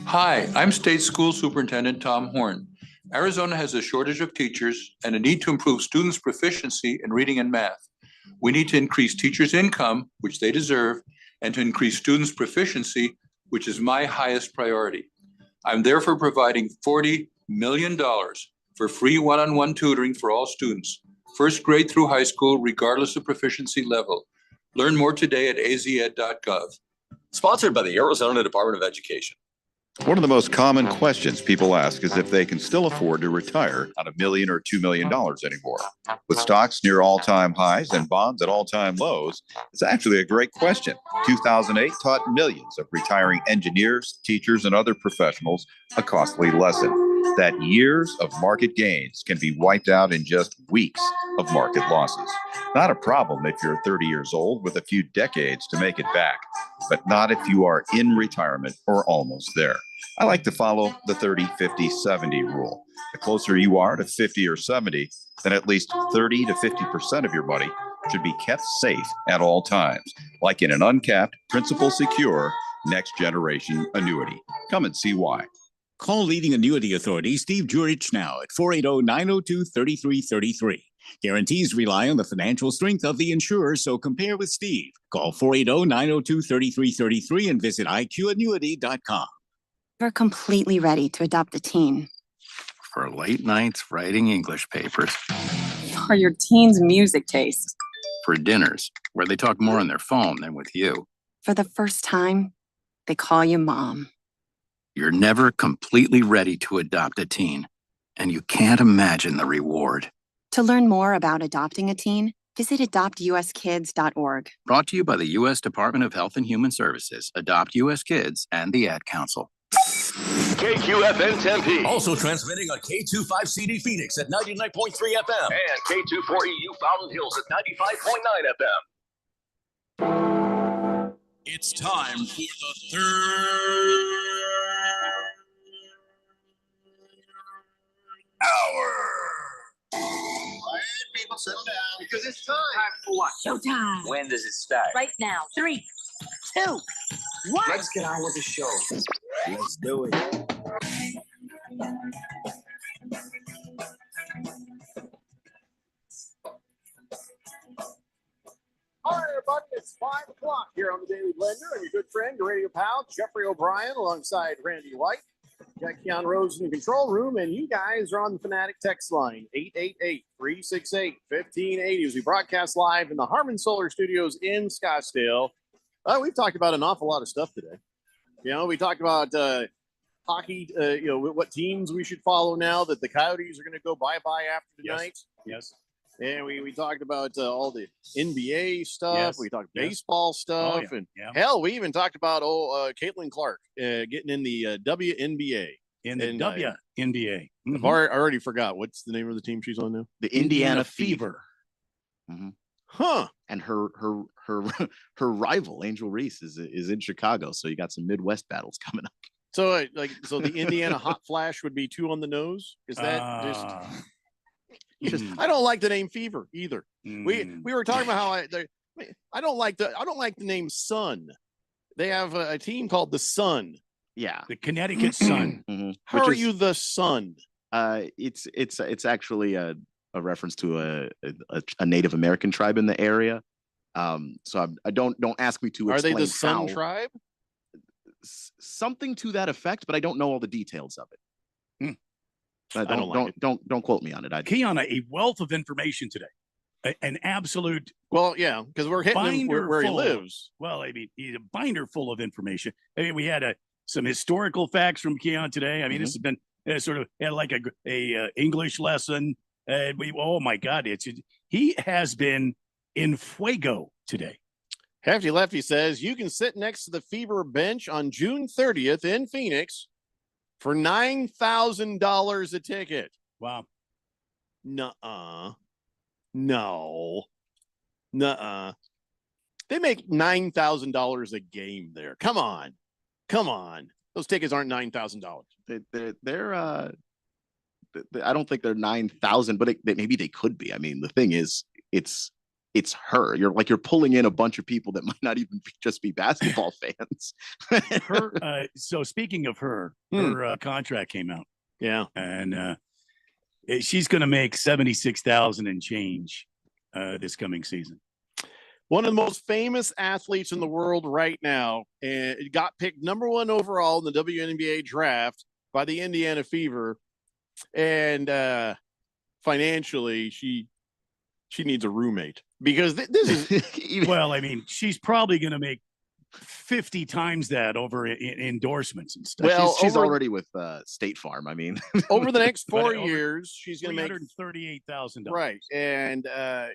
Hi, I'm State School Superintendent Tom Horn. Arizona has a shortage of teachers and a need to improve students' proficiency in reading and math. We need to increase teachers' income, which they deserve, and to increase students' proficiency, which is my highest priority. I'm therefore providing $40 million for free one-on-one tutoring for all students, first grade through high school, regardless of proficiency level. Learn more today at azed.gov. Sponsored by the Arizona Department of Education. One of the most common questions people ask is if they can still afford to retire on $1 million or $2 million anymore. With stocks near all-time highs and bonds at all-time lows, it's actually a great question. 2008 taught millions of retiring engineers, teachers, and other professionals a costly lesson that years of market gains can be wiped out in just weeks of market losses. Not a problem if you're 30 years old with a few decades to make it back, but not if you are in retirement or almost there. I like to follow the 30-50-70 rule. The closer you are to 50 or 70, then at least 30 to 50% of your money should be kept safe at all times, like in an uncapped, principal secure, next generation annuity. Come and see why. Call leading annuity authority Steve Jurich now at 480-902-3333. Guarantees rely on the financial strength of the insurer, so compare with Steve. Call 480-902-3333 and visit iqannuity.com. We're completely ready to adopt a teen. For late nights writing English papers. For your teen's music taste. For dinners where they talk more on their phone than with you. For the first time, they call you mom. You're never completely ready to adopt a teen, and you can't imagine the reward. To learn more about adopting a teen, visit adoptuskids.org. Brought to you by the U.S. Department of Health and Human Services, Adopt U.S. Kids, and the Ad Council. KQFN Tempe. Also transmitting on K25CD Phoenix at 99.3 FM. And K24EU Fountain Hills at 95.9 FM. It's time for the third hour. People settle down because it's time. For what? Showtime. When does it start? Right now. 3, 2, 1. Let's get on with the show. Let's do it. All right, everybody, it's 5 o'clock here on the Daily Blender, and your good friend, your radio pal, Jeffrey O'Brien, alongside Randy White. Got Keon Rose in the control room, and you guys are on the Fanatic text line, 888-368-1580, as we broadcast live in the Harmon Solar Studios in Scottsdale. We've talked about an awful lot of stuff today. We talked about hockey, what teams we should follow now that the Coyotes are going to go bye-bye after tonight. Yes. And we talked about all the NBA stuff. Yes. We talked baseball stuff. And hell, we even talked about Caitlin Clark getting in the WNBA. In the WNBA. I already forgot. What's the name of the team she's on now? The Indiana Fever. Huh. And her rival, Angel Reese, is in Chicago. So you got some Midwest battles coming up. So the Indiana Hot Flash would be 2 on the nose? Is that just I don't like the name Fever either. We were talking about how I don't like the name Sun. They have a team called the Sun. Yeah, the Connecticut Sun. How are you the Sun? It's actually a reference to a Native American tribe in the area. So I don't ask me to. Are they the Sun tribe? Something to that effect, but I don't know all the details of it. Don't quote me on it. Keon, a wealth of information today. An absolute. Well, yeah, because we're hitting him where he lives. Well, I mean, he's a binder full of information. I mean, we had some historical facts from Keon today. I mean, this has been sort of like a English lesson. Oh my God, he has been in fuego today. Hefty Lefty says you can sit next to the Fever bench on June 30th in Phoenix for $9,000 a ticket. Wow. No. They make $9,000 a game there. Come on. Those tickets aren't $9,000. They're I don't think they're 9,000, but maybe they could be. I mean, the thing is, it's her. You're pulling in a bunch of people that might not even just be basketball fans. So speaking of her contract came out. Yeah. And she's going to make 76,000 and change this coming season. One of the most famous athletes in the world right now, and it got picked number 1 overall in the WNBA draft by the Indiana Fever. And financially, she needs a roommate because this is well, I mean, she's probably going to make 50 times that over in endorsements and stuff. Well, she's already with State Farm. I mean, over the next 4 years, she's going to make $338,000. Right. And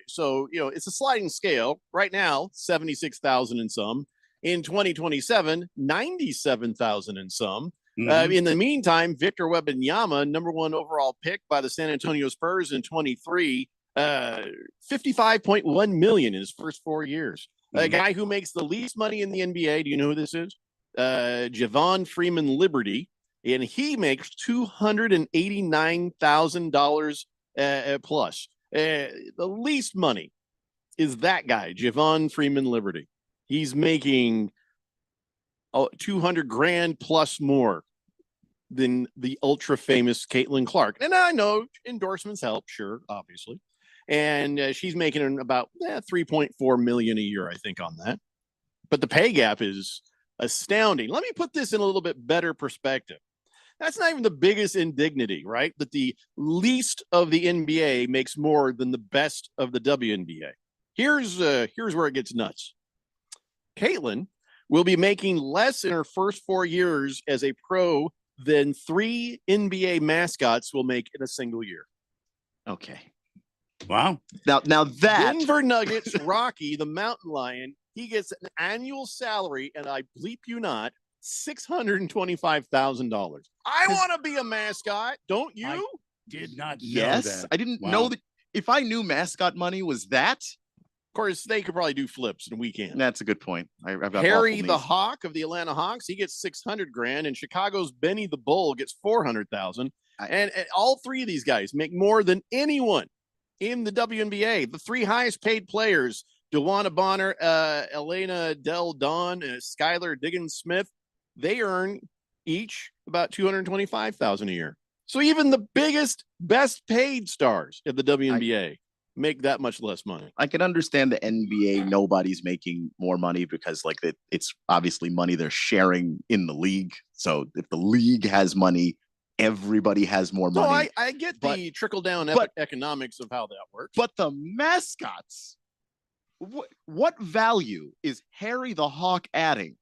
so, it's a sliding scale right now, 76,000 and some. In 2027, 97,000 and some. In the meantime, Victor Wembanyama, number 1 overall pick by the San Antonio Spurs in 23, $55.1 million in his first 4 years. A guy who makes the least money in the NBA. Do you know who this is? Javon Freeman Liberty, and he makes $289,000 plus. The least money is that guy, Javon Freeman Liberty. He's making $200,000 plus more than the ultra famous Caitlin Clark. And I know endorsements help, sure, obviously. And she's making about $3.4 million a year, I think, on that. But the pay gap is astounding. Let me put this in a little bit better perspective. That's not even the biggest indignity, right? That the least of the NBA makes more than the best of the WNBA. Here's where it gets nuts. Caitlin will be making less in her first 4 years as a pro than 3 NBA mascots will make in a single year. Okay. Wow. Now that Denver Nuggets, Rocky, the mountain lion, he gets an annual salary, and I bleep you not, $625,000. I want to be a mascot. Don't you? I did not know yes, that. I didn't know that. If I knew mascot money was that, of course, they could probably do flips, and we can't. That's a good point. I've got Harry the Hawk of the Atlanta Hawks. He gets $600,000, and Chicago's Benny the Bull gets $400,000. And all 3 of these guys make more than anyone in the WNBA. The 3 highest paid players: DeWanna Bonner, Elena Del Don, Skylar Diggins-Smith. They earn each about $225,000 a year. So even the biggest, best paid stars of the WNBA make that much less money. I can understand the NBA. Nobody's making more money because like it's obviously money they're sharing in the league. So if the league has money, everybody has more So money. I get the trickle down economics of how that works. But the mascots, what value is Harry the Hawk adding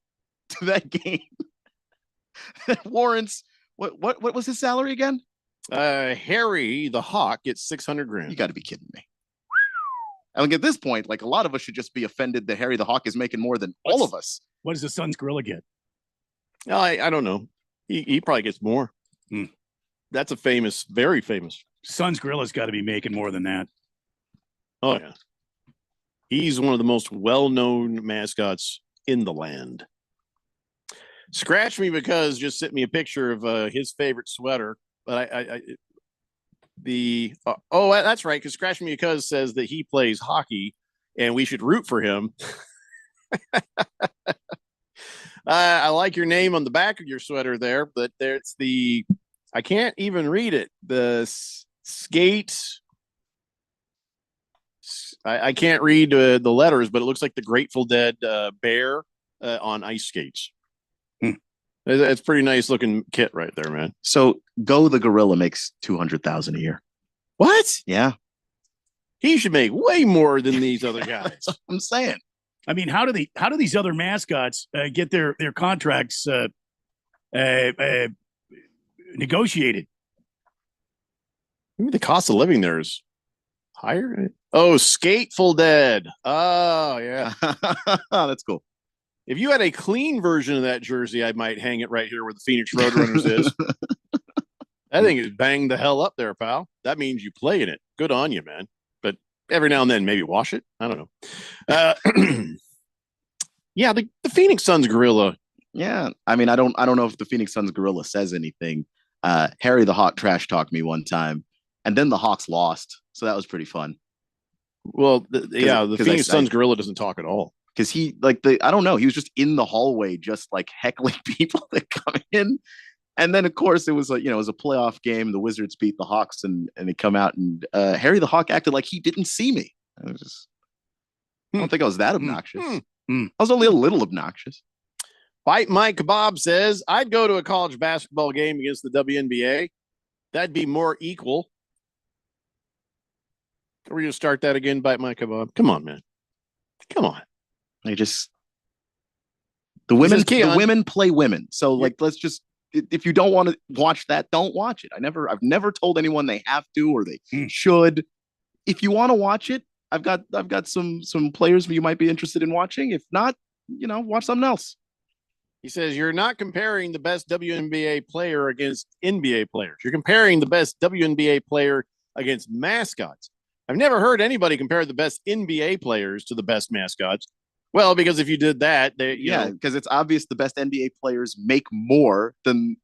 to that game that warrants what was his salary again? Harry the Hawk gets $600,000. You got to be kidding me. I mean, at this point, like a lot of us should just be offended that Harry the Hawk is making more than all of us. What does the Suns gorilla get? I don't know. He probably gets more. That's a famous, very famous. Suns gorilla's got to be making more than that. Oh yeah, he's one of the most well-known mascots in the land. Scratch Me Because just sent me a picture of his favorite sweater, but that's right, because Scratch Me Because says that he plays hockey and we should root for him. I like your name on the back of your sweater there, but there's I can't even read it. The skate. I can't read the letters, but it looks like the Grateful Dead bear on ice skates. It's pretty nice looking kit right there, man. So Go the Gorilla makes $200,000 a year. What? Yeah. He should make way more than these other guys. That's what I'm saying. I mean, how do these other mascots get their contracts negotiated? Maybe the cost of living there is higher. Oh, Skateful Dead. Oh, yeah. That's cool. If you had a clean version of that jersey, I might hang it right here where the Phoenix Roadrunners is. That thing is banged the hell up there, pal. That means you play in it. Good on you, man. But every now and then, maybe wash it. I don't know. Yeah, the Phoenix Suns gorilla. Yeah, I mean, I don't know if the Phoenix Suns gorilla says anything. Harry the Hawk trash talked me one time, and then the Hawks lost, so that was pretty fun. Well, the Phoenix Suns gorilla doesn't talk at all. Because he I don't know, he was just in the hallway just like heckling people that come in. And then of course it was it was a playoff game. The Wizards beat the Hawks and they come out and Harry the Hawk acted like he didn't see me. I don't think I was that obnoxious. I was only a little obnoxious. Bite My Kebab says, I'd go to a college basketball game against the WNBA. That'd be more equal. Are we going to start that again, Bite My Kebab? Come on, man. Come on. The women play women. So let's just, if you don't want to watch that, don't watch it. I've never told anyone they have to or they should. If you want to watch it, I've got some players you might be interested in watching. If not, watch something else. He says, you're not comparing the best WNBA player against NBA players. You're comparing the best WNBA player against mascots. I've never heard anybody compare the best NBA players to the best mascots. Well, because if you did that, because it's obvious the best NBA players make more than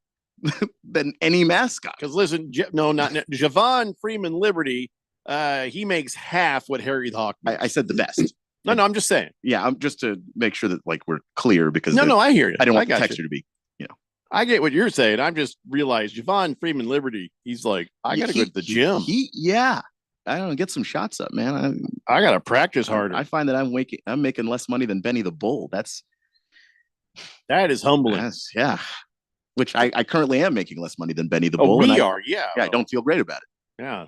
any mascot. Because listen, not Javon Freeman Liberty. He makes half what Harry the Hawk makes. I said the best. No, I'm just saying. Yeah, I'm just to make sure that we're clear because I hear you. I don't want the texture to be. I get what you're saying. I'm just realized Javon Freeman Liberty. He's like, I got to go to the gym. I don't know, get some shots up, man. I got to practice harder. I find that I'm making less money than Benny the Bull. That is humbling. Yeah. Which I currently am making less money than Benny the Bull. We are. Yeah. I don't feel great about it. Yeah.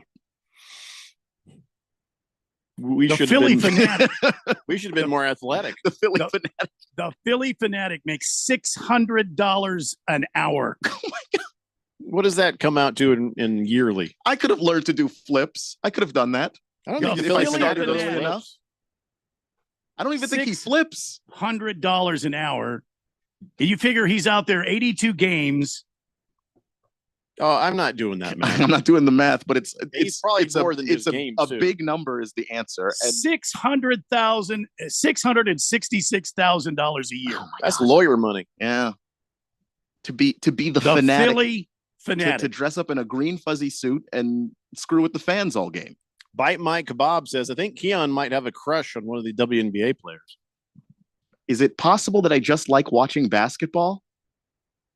We should have been more athletic. The Philly Fanatic. The Philly Fanatic makes $600 an hour. Oh my God. What does that come out to in yearly? I could have learned to do flips. I could have done that. I don't think if I started early enough. I don't even think he flips. $600 an hour. And you figure he's out there 82 games. Oh, I'm not doing that, man. I'm not doing the math, but it's probably more than just games. A big number is the answer. And $666,000 a year. That's lawyer money. Yeah. To be the fanatic. Philly Fanatic. To dress up in a green fuzzy suit and screw with the fans all game. Bite My Kebab says, I think Keon might have a crush on one of the WNBA players. Is it possible that I just like watching basketball?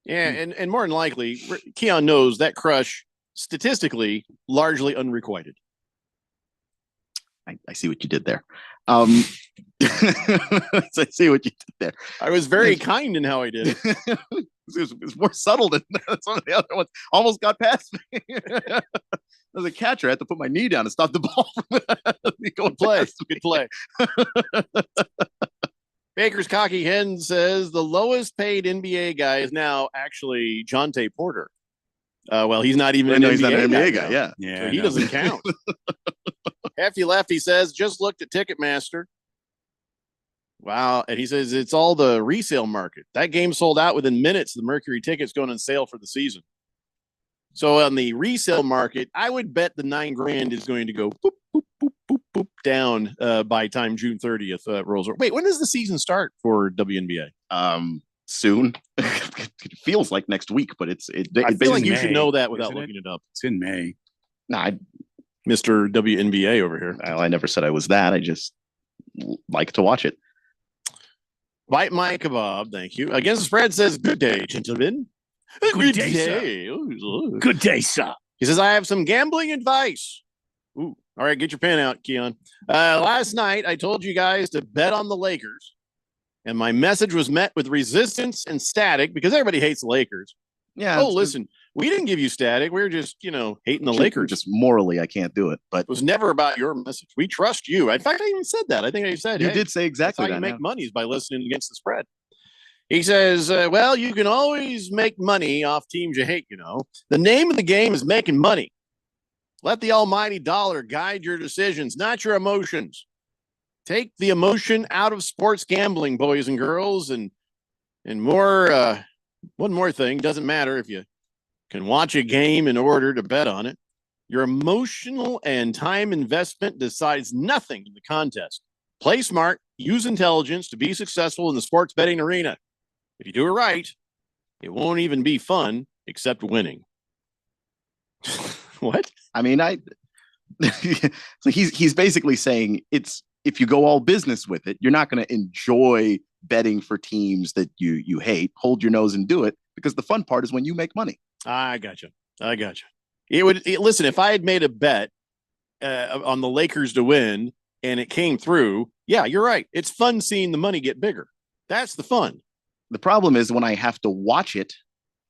Yeah, and more than likely, Keon knows that crush, statistically, largely unrequited. I see what you did there. I see what you did there. I was very kind in how I did it. It was more subtle than some of the other ones. Almost got past me. As a catcher, I had to put my knee down and stop the ball from going past me. Good play. Baker's Cocky Hen says the lowest paid NBA guy is now actually Jonte Porter. Well, he's not even he's not an NBA guy. Yeah. So he doesn't count. Hefty Lefty says, just looked at Ticketmaster. Wow. And he says it's all the resale market. That game sold out within minutes. The Mercury tickets going on sale for the season. So on the resale market, I would bet the $9,000 is going to go boop, boop, boop, boop, boop, down by time June 30th rolls over. Wait, when does the season start for WNBA? Soon. It feels like next week, but I feel like you should know that without looking it up. It's in May. Nah, Mr. WNBA over here. I never said I was that. I just like to watch it. Bite my kebab, thank you. Against the spread says, good day, gentlemen. Good day, sir. Good day, sir. He says, I have some gambling advice. Ooh, all right, get your pen out, Keon. Last night, I told you guys to bet on the Lakers, and my message was met with resistance and static because everybody hates the Lakers. Yeah. Oh, listen, we didn't give you static. We were just, hating the Lakers. Just morally, I can't do it. But it was never about your message. We trust you. In fact, I even said that. I think I said, you did say exactly that's how that. you make money is by listening against the spread. He says, well, you can always make money off teams you hate, The name of the game is making money. Let the almighty dollar guide your decisions, not your emotions. Take the emotion out of sports gambling, boys and girls. And more, one more thing, doesn't matter if you can watch a game in order to bet on it. Your emotional and time investment decides nothing in the contest. Play smart, use intelligence to be successful in the sports betting arena. If you do it right, it won't even be fun except winning. What? I mean, so he's basically saying if you go all business with it, you're not going to enjoy betting for teams that you hate. Hold your nose and do it, because the fun part is when you make money. I gotcha. Listen, if I had made a bet on the Lakers to win and it came through, yeah, you're right. It's fun seeing the money get bigger. That's the fun. The problem is when I have to watch it,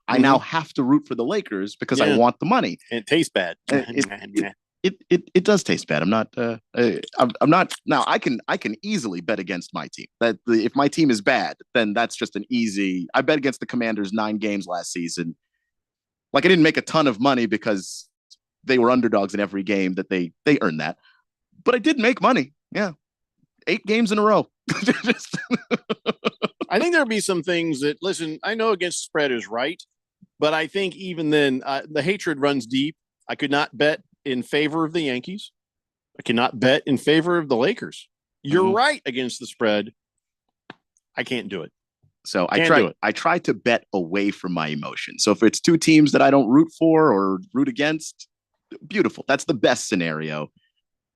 I now have to root for the Lakers because I want the money. And it tastes bad. It does taste bad. I'm not. I'm not. Now I can easily bet against my team. If my team is bad, then that's just an easy. I bet against the Commanders 9 games last season. Like I didn't make a ton of money because they were underdogs in every game that they earned that, but I did make money. Yeah, 8 games in a row. I think there'll be some things that, listen, I know against spread is right, but I think even then the hatred runs deep. I could not bet in favor of the Yankees. I cannot bet in favor of the Lakers. You're right against the spread. I can't do it. So I try to bet away from my emotion. So if it's 2 teams that I don't root for or root against, beautiful. That's the best scenario.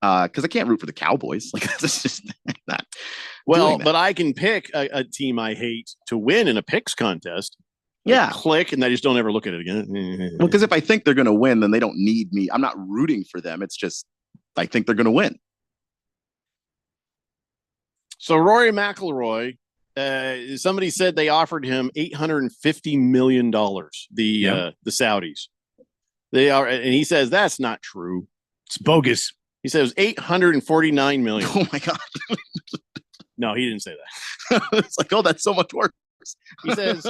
Because I can't root for the Cowboys. Like that's just not. Well, but I can pick a team I hate to win in a picks contest. Yeah. Click, and I just don't ever look at it again. Well, because if I think they're going to win, then they don't need me. I'm not rooting for them. It's just I think they're going to win. So Rory McIlroy, somebody said they offered him $850 million. The Saudis. They are, and he says that's not true. It's bogus. He said it was $849 million. Oh my God. No, he didn't say that. It's like, oh, that's so much worse. He says,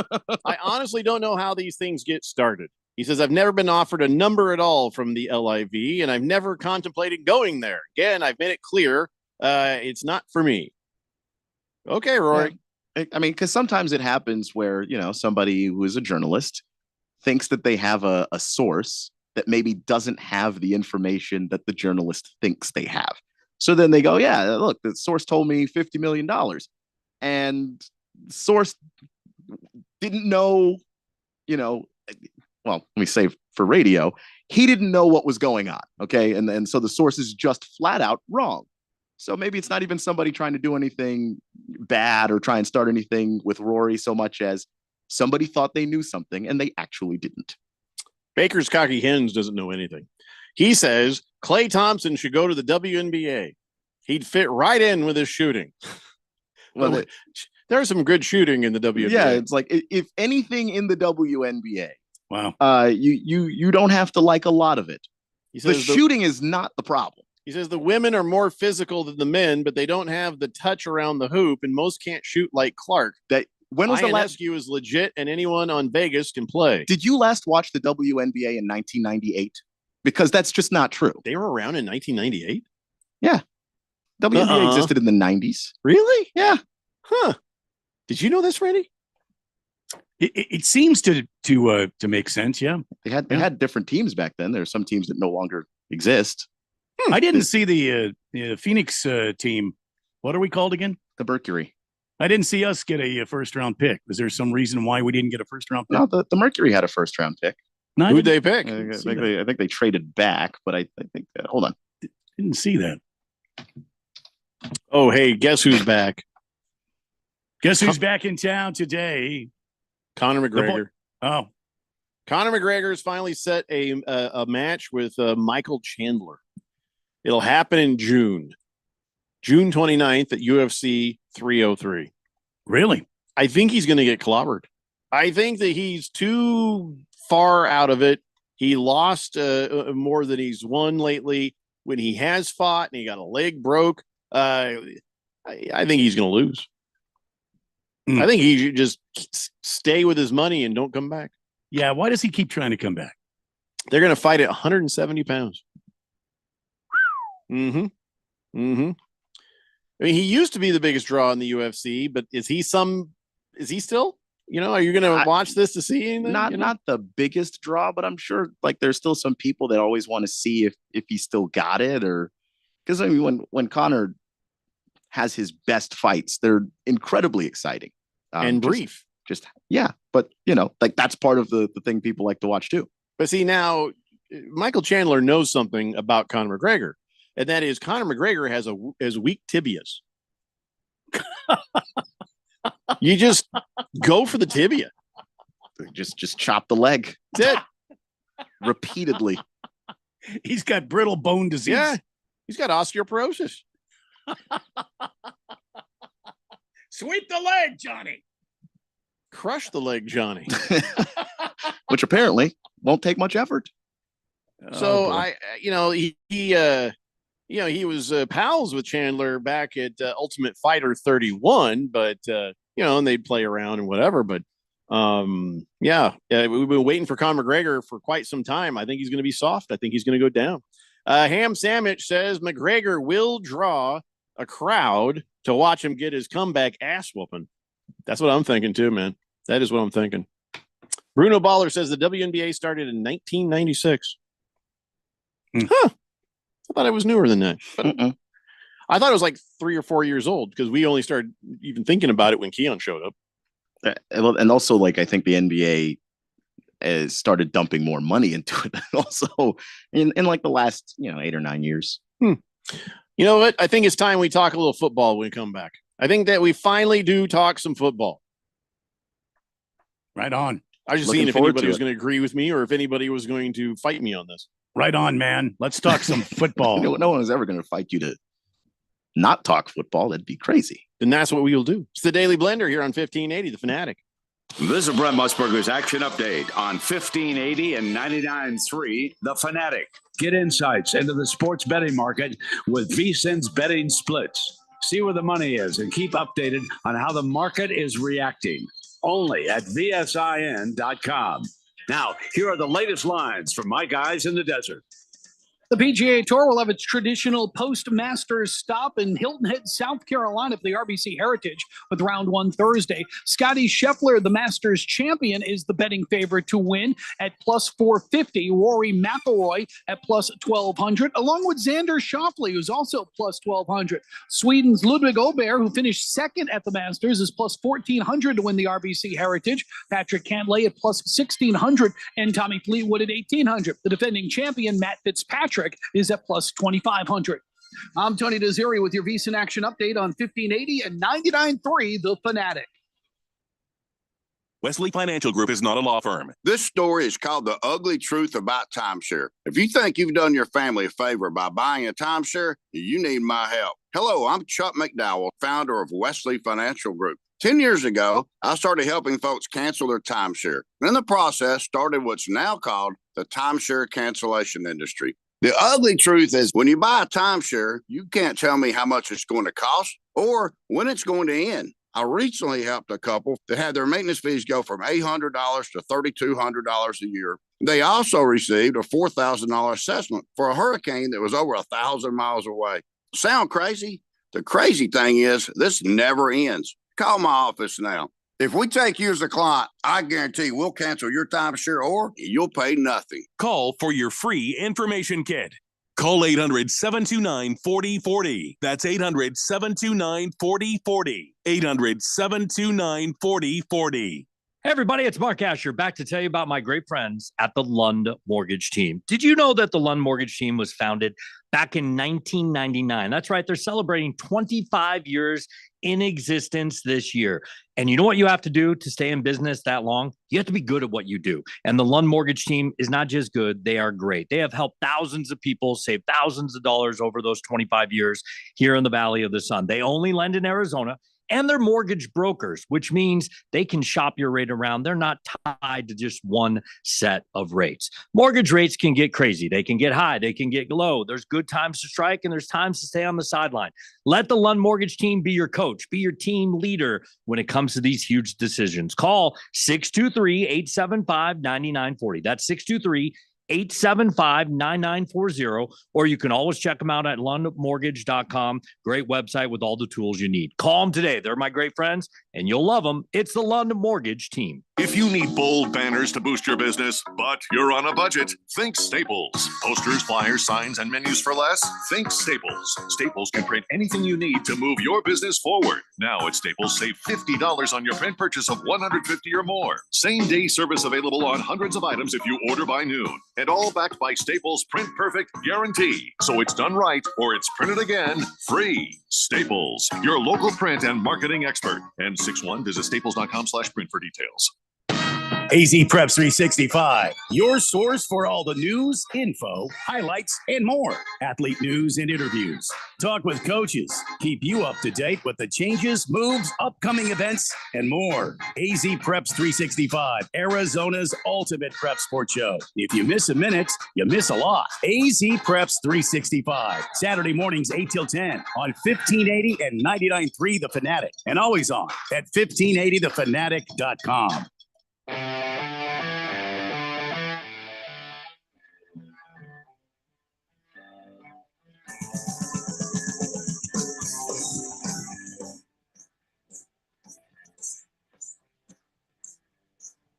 I honestly don't know how these things get started. He says, I've never been offered a number at all from the LIV, and I've never contemplated going there. Again, I've made it clear it's not for me. Okay, Rory. Yeah. I mean, because sometimes it happens where, somebody who is a journalist thinks that they have a source that maybe doesn't have the information that the journalist thinks they have. So then they go, yeah, look, the source told me $50 million. And the source didn't know, well, let me say for radio, he didn't know what was going on. Okay. And so the source is just flat out wrong. So maybe it's not even somebody trying to do anything bad or try and start anything with Rory so much as somebody thought they knew something and they actually didn't. Baker's Cocky Hens doesn't know anything. He says Klay Thompson should go to the WNBA. He'd fit right in with his shooting. Well, But there's some good shooting in the WNBA. yeah, it's like if anything in the WNBA, wow, you don't have to like a lot of it. He The says shooting is not the problem. He says the women are more physical than the men, but they don't have the touch around the hoop, and most can't shoot like Clark. When was the last? INSU is legit, and anyone on Vegas can play. Did you last watch the WNBA in 1998? Because that's just not true. They were around in 1998. Yeah, WNBA existed in the 90s. Really? Yeah. Huh. Did you know this, Randy? It seems to make sense. Yeah, they had different teams back then. There are some teams that no longer exist. I didn't see the Phoenix team. What are we called again? The Mercury. I didn't see us get a first round pick. Was there some reason why we didn't get a first round pick? No, the Mercury had a first round pick. No, who'd they pick? I think they traded back, but I think hold on. Didn't see that. Oh, hey, guess who's back? Guess who's back in town today? Conor McGregor. Oh, Conor McGregor has finally set a match with Michael Chandler. It'll happen in June 29th at UFC 303. Really? I think he's going to get clobbered. I think that he's too far out of it. He lost more than he's won lately. When he has fought and he got a leg broke, I think he's going to lose. I think he should just stay with his money and don't come back. Yeah, why does he keep trying to come back? They're going to fight at 170 pounds. I mean, he used to be the biggest draw in the UFC, but is he still? Are you going to watch this to see anything? Not the biggest draw, but I'm sure like there's still some people that always want to see if he still got it, or because I mean when Conor has his best fights, they're incredibly exciting and brief. Just but like that's part of the thing people like to watch too. But see, now Michael Chandler knows something about Conor McGregor, and that is Conor McGregor has weak tibias. You just go for the tibia. Just chop the leg. That's it. Repeatedly. He's got brittle bone disease. Yeah. He's got osteoporosis. Sweep the leg, Johnny. Crush the leg, Johnny. Which apparently won't take much effort. So he was pals with Chandler back at Ultimate Fighter 31, but and they'd play around and whatever. But we've been waiting for Conor McGregor for quite some time. I think he's going to be soft. I think he's going to go down. Ham Sandwich says McGregor will draw a crowd to watch him get his comeback ass whooping. That's what I'm thinking too, man. That is what I'm thinking. Bruno Baller says the WNBA started in 1996. Huh. I thought it was newer than that. But I thought it was like 3 or 4 years old because we only started even thinking about it when Keon showed up. And also, like, I think the NBA has started dumping more money into it. Also, in like the last 8 or 9 years. You know what? I think it's time we talk a little football when we come back. I think that we finally do talk some football. Right on. I was just seeing if anybody was going to agree with me or if anybody was going to fight me on this. Right on, man. Let's talk some football. No one is ever going to fight you to not talk football. That'd be crazy. Then that's what we will do. It's the Daily Blender here on 1580, The Fanatic. This is Brent Musburger's action update on 1580 and 99.3, The Fanatic. Get insights into the sports betting market with VSiN's betting splits. See where the money is and keep updated on how the market is reacting. Only at VSIN.com. Now, here are the latest lines from my guys in the desert. The PGA Tour will have its traditional post-Masters stop in Hilton Head, South Carolina for the RBC Heritage with round 1 Thursday. Scotty Scheffler, the Masters champion, is the betting favorite to win at plus 450. Rory McIlroy at plus 1,200, along with Xander Schauffele, who's also plus 1,200. Sweden's Ludwig Åberg, who finished second at the Masters, is plus 1,400 to win the RBC Heritage. Patrick Cantlay at plus 1,600 and Tommy Fleetwood at 1,800. The defending champion, Matt Fitzpatrick, is at plus 2,500. I'm Tony Desiri with your VSiN Action Update on 1580 and 99.3 The Fanatic. Wesley Financial Group is not a law firm. This story is called The Ugly Truth About Timeshare. If you think you've done your family a favor by buying a timeshare, you need my help. Hello, I'm Chuck McDowell, founder of Wesley Financial Group. 10 years ago, I started helping folks cancel their timeshare. In the process, started what's now called the timeshare cancellation industry. The ugly truth is when you buy a timeshare, you can't tell me how much it's going to cost or when it's going to end. I recently helped a couple that had their maintenance fees go from $800 to $3,200 a year. They also received a $4,000 assessment for a hurricane that was over 1,000 miles away. Sound crazy? The crazy thing is this never ends. Call my office now. If we take you as a client, I guarantee we'll cancel your timeshare or you'll pay nothing. Call for your free information kit. Call 800-729-4040. That's 800-729-4040. 800-729-4040. Hey everybody, it's Mark Asher back to tell you about my great friends at the Lund Mortgage Team. Did you know that the Lund Mortgage Team was founded back in 1999? That's right, they're celebrating 25 years in existence this year. And you know what you have to do to stay in business that long? You have to be good at what you do. And the Lund Mortgage Team is not just good, they are great. They have helped thousands of people save thousands of dollars over those 25 years here in the Valley of the Sun. They only lend in Arizona. And they're mortgage brokers, which means they can shop your rate around. They're not tied to just one set of rates. Mortgage rates can get crazy. They can get high. They can get low. There's good times to strike and there's times to stay on the sideline. Let the Lund Mortgage Team be your coach, be your team leader when it comes to these huge decisions. Call 623-875-9940. That's 623-875-9940, or you can always check them out at lundmortgage.com. Great website with all the tools you need. Call them today. They're my great friends, and you'll love them. It's the Lund Mortgage Team. If you need bold banners to boost your business, but you're on a budget, think Staples. Posters, flyers, signs, and menus for less? Think Staples. Staples can print anything you need to move your business forward. Now at Staples, save $50 on your print purchase of $150 or more. Same-day service available on hundreds of items if you order by noon. And all backed by Staples' Print Perfect guarantee. So it's done right or it's printed again free. Staples, your local print and marketing expert. And 61, visit staples.com/print for details. AZ Preps 365, your source for all the news, info, highlights, and more. Athlete news and interviews. Talk with coaches. Keep you up to date with the changes, moves, upcoming events, and more. AZ Preps 365, Arizona's ultimate prep sports show. If you miss a minute, you miss a lot. AZ Preps 365, Saturday mornings 8 till 10 on 1580 and 99.3 The Fanatic. And always on at 1580thefanatic.com.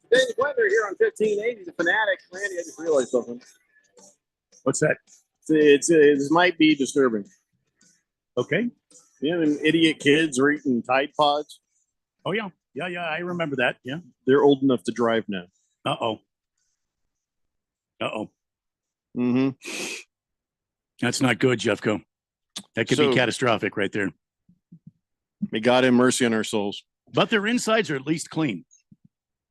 Today's weather here on 1580 The Fanatic. Randy, I just realized something. What's that? This might be disturbing. Okay. Yeah, and idiot kids are eating Tide Pods. Oh, yeah. Yeah, I remember that. Yeah. They're old enough to drive now. Uh-oh. Mm-hmm. That's not good, Jeffco. That could be catastrophic right there. May God have mercy on our souls. But their insides are at least clean.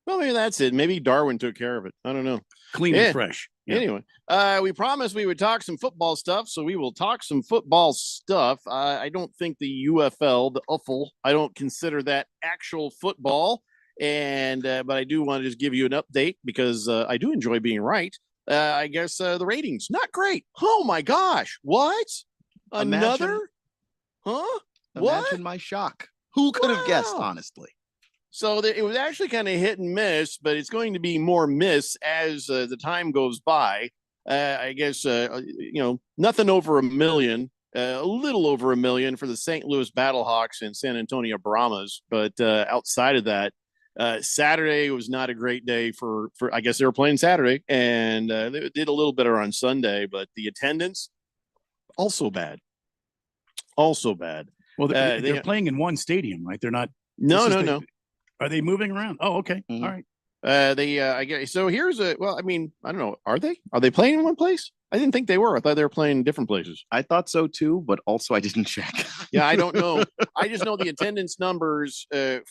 Well, maybe that's it. Maybe Darwin took care of it. I don't know. Clean and fresh. Yeah. Anyway, we promised we would talk some football stuff, so we will talk some football stuff. I don't think the UFL, the UFL, I don't consider that actual football. And but I do want to just give you an update because I do enjoy being right. I guess the ratings not great. Oh my gosh! What? Another? Huh? Imagine my shock. Who could have guessed? Honestly. So it was actually kind of hit and miss, but it's going to be more miss as the time goes by. I guess, nothing over 1 million, a little over 1 million for the St. Louis Battlehawks and San Antonio Brahmas. But outside of that, Saturday was not a great day for I guess they were playing Saturday and they did a little better on Sunday, but the attendance also bad. Also bad. Well, they're playing in one stadium, right? They're not. No. Are they moving around? Oh, okay. Mm-hmm. All right. I guess so. Here's a well. I mean, I don't know. Are they playing in one place? I didn't think they were. I thought they were playing in different places. I thought so too, but also I didn't check. Yeah, I don't know. I just know the attendance numbers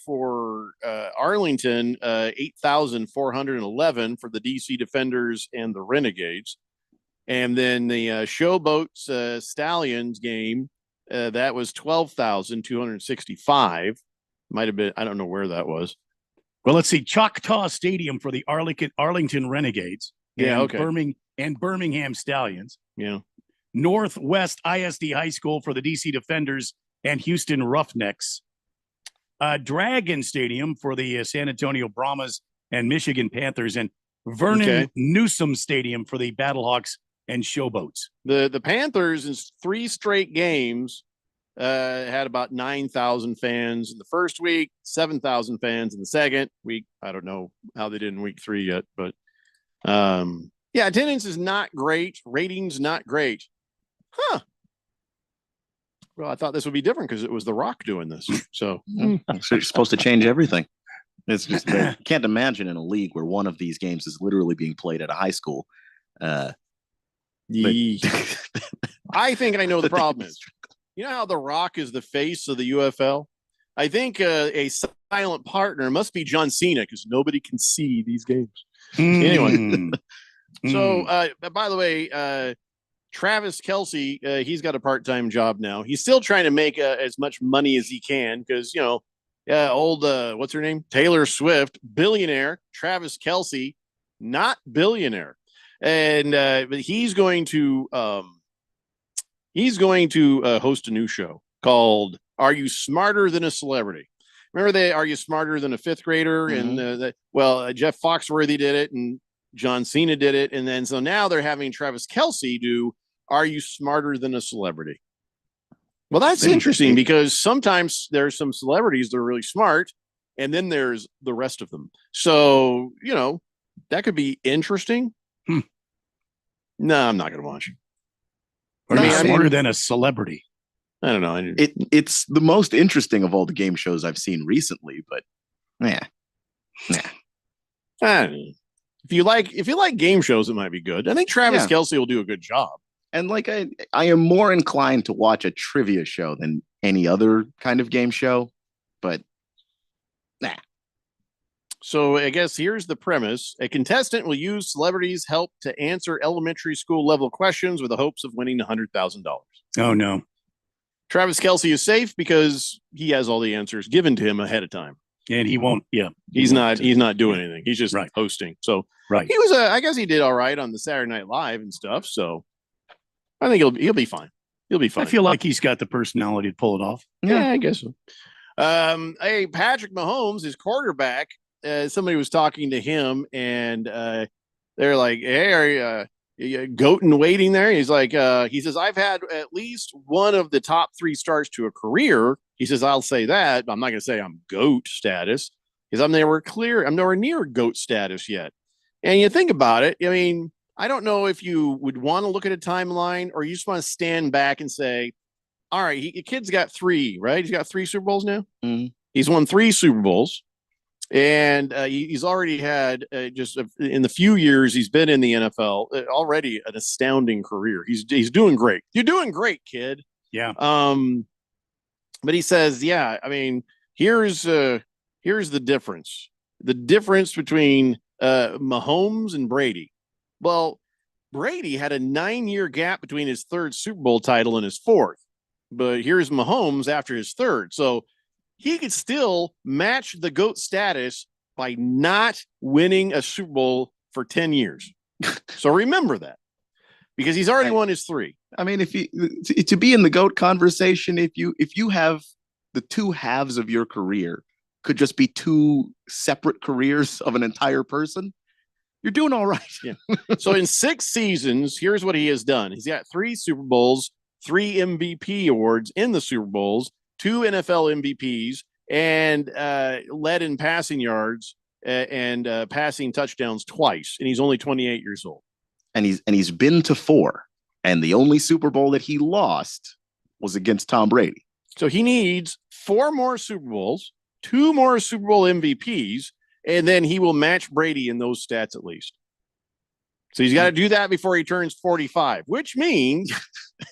for Arlington, 8,411 for the DC Defenders and the Renegades. And then the Showboats Stallions game, that was 12,265. Might have been, I don't know where that was. Well, let's see. Choctaw Stadium for the Arlington Renegades. Yeah, and okay. Birmingham Stallions. Yeah. Northwest ISD High School for the DC Defenders and Houston Roughnecks. Dragon Stadium for the San Antonio Brahmas and Michigan Panthers, and Vernon Newsom Stadium for the Battlehawks and Showboats. The Panthers in 3 straight games had about 9,000 fans in the first week, 7,000 fans in the second week. I don't know how they did in week 3 yet, but yeah, attendance is not great. Ratings not great. Huh. Well, I thought this would be different because it was The Rock doing this. So So you're supposed to change everything. It's just I can't imagine in a league where one of these games is literally being played at a high school. I think I know the problem is. You know how The Rock is the face of the UFL? I think a silent partner must be John Cena because nobody can see these games. Anyway, so by the way, Travis Kelce, he's got a part-time job now. He's still trying to make as much money as he can because, you know, old, what's her name? Taylor Swift, billionaire. Travis Kelce, not billionaire. And but he's going to host a new show called Are You Smarter Than a Celebrity? Remember Are You Smarter Than a Fifth Grader? Mm-hmm. And Jeff Foxworthy did it and John Cena did it. And then so now they're having Travis Kelce do Are You Smarter Than a Celebrity? Well, that's interesting because sometimes there's some celebrities that are really smart and then there's the rest of them. So, you know, that could be interesting. No, I'm not going to watch it. I'm smarter than a celebrity. I don't know. It's the most interesting of all the game shows I've seen recently, but yeah. If you like game shows, it might be good. I think Travis Kelce will do a good job. And like I am more inclined to watch a trivia show than any other kind of game show, but nah. So I guess here's the premise. A contestant will use celebrities' help to answer elementary school level questions with the hopes of winning $100,000. Oh, no. Travis Kelce is safe because he has all the answers given to him ahead of time. And he won't. Yeah. He's not doing anything. He's just hosting. So he was I guess he did all right on the Saturday Night Live and stuff. So I think he'll be fine. He'll be fine. I feel like he's got the personality to pull it off. Yeah, I guess so. Hey, Patrick Mahomes, his quarterback, somebody was talking to him and they're like, hey, are you goat in waiting there? He's like, he says, I've had at least one of the top 3 starts to a career. He says, I'll say that. But I'm not going to say I'm GOAT status because I'm nowhere near GOAT status yet. And you think about it. I mean, I don't know if you would want to look at a timeline or you just want to stand back and say, all right, the kid's got 3, right? He's got 3 Super Bowls now. Mm-hmm. He's won 3 Super Bowls. And he's already had just in the few years he's been in the NFL already an astounding career. He's doing great. You're doing great, kid. Yeah. But he says, yeah, I mean, here's the difference. The difference between Mahomes and Brady. Well, Brady had a 9-year gap between his 3rd Super Bowl title and his 4th. But here's Mahomes after his 3rd. So he could still match the GOAT status by not winning a Super Bowl for 10 years. So remember that because he's already won his 3. I mean, if you to be in the GOAT conversation, if you have the 2 halves of your career could just be 2 separate careers of an entire person, you're doing all right. Yeah. So in 6 seasons, here's what he has done. He's got 3 Super Bowls, 3 MVP awards in the Super Bowls, 2 NFL MVPs, and led in passing yards and passing touchdowns twice. And he's only 28 years old. And he's been to 4. And the only Super Bowl that he lost was against Tom Brady. So he needs 4 more Super Bowls, 2 more Super Bowl MVPs, and then he will match Brady in those stats at least. So he's got to do that before he turns 45, which means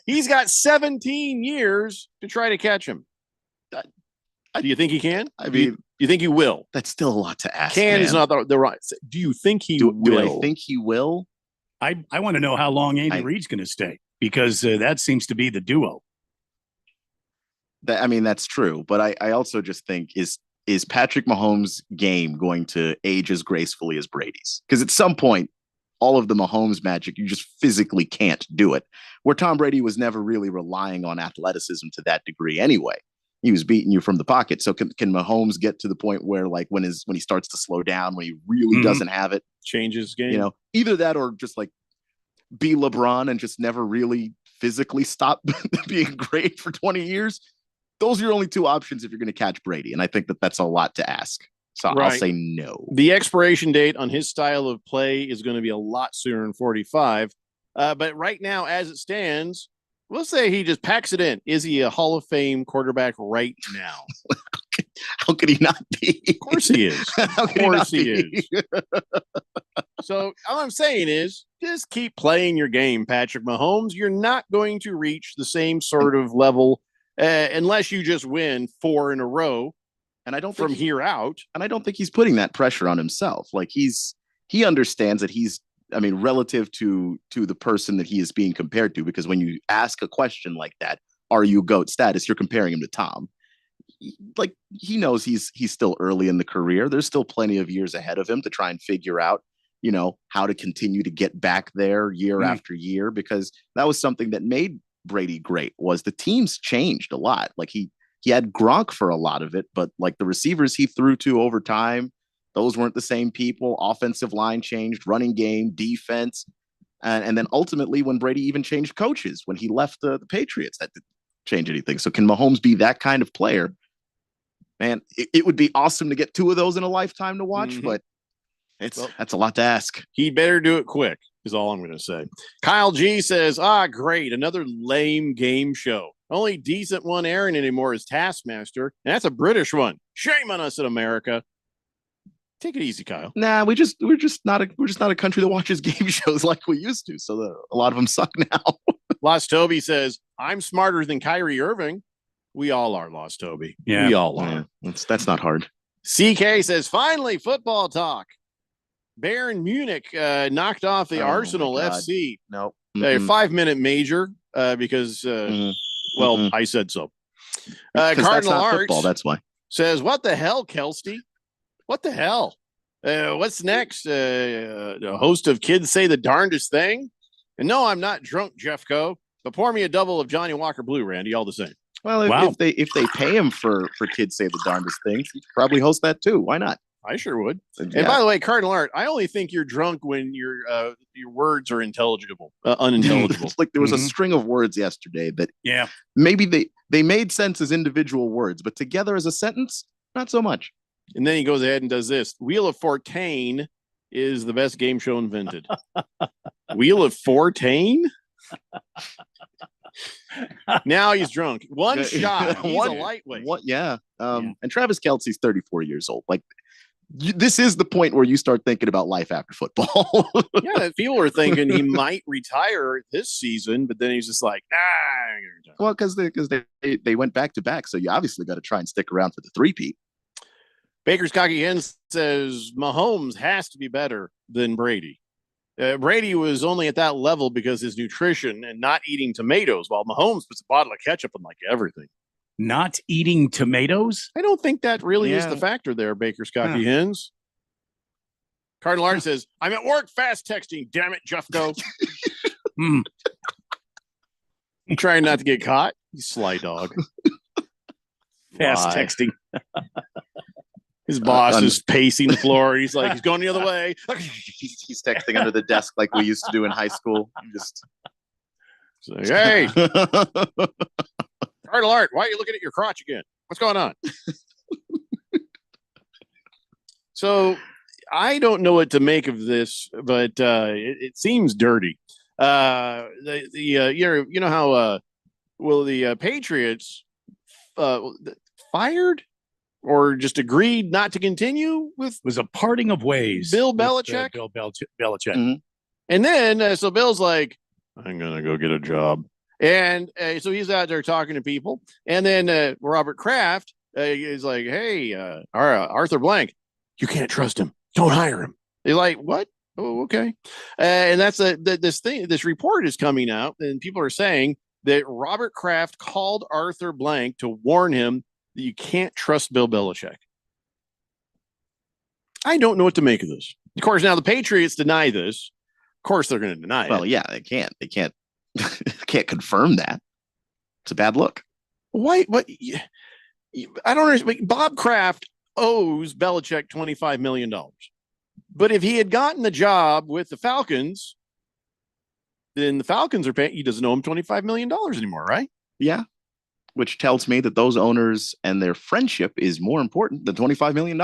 he's got 17 years to try to catch him. Do you think he can? I mean, you think he will? That's still a lot to ask. Can man. is not the right. Do you think he will? Do I think he will? I want to know how long Andy Reid's going to stay, because that seems to be the duo. I mean, that's true. But I also just think is Patrick Mahomes' game going to age as gracefully as Brady's? Because at some point, all of the Mahomes magic, you just physically can't do it. Where Tom Brady was never really relying on athleticism to that degree anyway. He was beating you from the pocket. So can Mahomes get to the point where, like, when he starts to slow down, when he really doesn't have it, changes game? You know, either that or just like be LeBron and just never really physically stop being great for 20 years. Those are your only two options if you're going to catch Brady. And I think that's a lot to ask. So I'll say no. The expiration date on his style of play is going to be a lot sooner than 45. But right now, as it stands, we'll say he just packs it in. Is he a Hall of Fame quarterback right now? How could he not be? Of course he is. Of course he is. So all I'm saying is just keep playing your game, Patrick Mahomes. You're not going to reach the same sort of level unless you just win 4 in a row. And I don't from here out. And I don't think he's putting that pressure on himself. Like he understands that relative to the person that he is being compared to, because when you ask a question like that, are you GOAT status, you're comparing him to Tom. Like, he knows he's still early in the career. There's still plenty of years ahead of him to try and figure out, how to continue to get back there year after year, because that was something that made Brady great, was the teams changed a lot. Like he had Gronk for a lot of it, but like the receivers he threw to over time, those weren't the same people. Offensive line changed, running game, defense. And then ultimately when Brady even changed coaches, when he left the Patriots, that didn't change anything. So can Mahomes be that kind of player? Man, it would be awesome to get 2 of those in a lifetime to watch, but that's a lot to ask. He better do it quick is all I'm going to say. Kyle G says, great. Another lame game show. Only decent one airing anymore is Taskmaster, and that's a British one. Shame on us in America. Take it easy, Kyle. Nah, we're just not a country that watches game shows like we used to. So a lot of them suck now. Lost Toby says, I'm smarter than Kyrie Irving. We all are, Lost Toby. Yeah, we all are. That's not hard. CK says, finally, football talk. Bayern Munich knocked off the Arsenal FC. Nope. A 5-minute major because, I said so. Cardinal Arts football, that's why. Says, what the hell, Kelsey? What the hell? What's next? A host of Kids Say the Darndest Thing? And no, I'm not drunk, Jeffco, but pour me a double of Johnny Walker Blue, Randy, all the same. Well, if they pay him for Kids Say the Darndest Things, he'd probably host that too. Why not? I sure would. And by the way, Cardinal Art, I only think you're drunk when your words are unintelligible. Like there was a string of words yesterday that maybe they made sense as individual words, but together as a sentence, not so much. And then he goes ahead and does this. Wheel of Fortune is the best game show invented. Wheel of Fortune? Now he's drunk. One shot. He's a lightweight. And Travis Kelce's 34 years old. Like, this is the point where you start thinking about life after football. People are thinking he might retire this season, but then he's just like, Well, because they went back to back, so you obviously got to try and stick around for the three-peat. Baker's Cocky Hens says Mahomes has to be better than Brady. Brady was only at that level because his nutrition and not eating tomatoes, while Mahomes puts a bottle of ketchup on like everything. Not eating tomatoes? I don't think that really is the factor there, Baker's Cocky Hens. Cardinal Art says, I'm at work fast texting, damn it, Jeffco. I'm trying not to get caught. You sly dog. Fast texting. His boss is pacing the floor. He's like, he's going the other way. He's texting under the desk like we used to do in high school. Hey, Cardinal Art, why are you looking at your crotch again? What's going on? So I don't know what to make of this, but it seems dirty. The Patriots fired or just agreed not to continue with was a parting of ways. Bill with, Belichick. Bill Belichick. Mm-hmm. And then, so Bill's like, I'm going to go get a job. And so he's out there talking to people. And then Robert Kraft is like, hey, Arthur Blank, you can't trust him. Don't hire him. They're like, what? Oh, okay. And that's this report is coming out, and people are saying that Robert Kraft called Arthur Blank to warn him that you can't trust Bill Belichick. I don't know what to make of this. Of course, now the Patriots deny this. Of course, they're going to deny it. Well, yeah, they can't. They can't. Can't confirm that. It's a bad look. Why? What? I don't understand. Bob Kraft owes Belichick $25 million. But if he had gotten the job with the Falcons, then the Falcons are paying. He doesn't owe him $25 million anymore, right? Yeah. Which tells me that those owners and their friendship is more important than $25 million.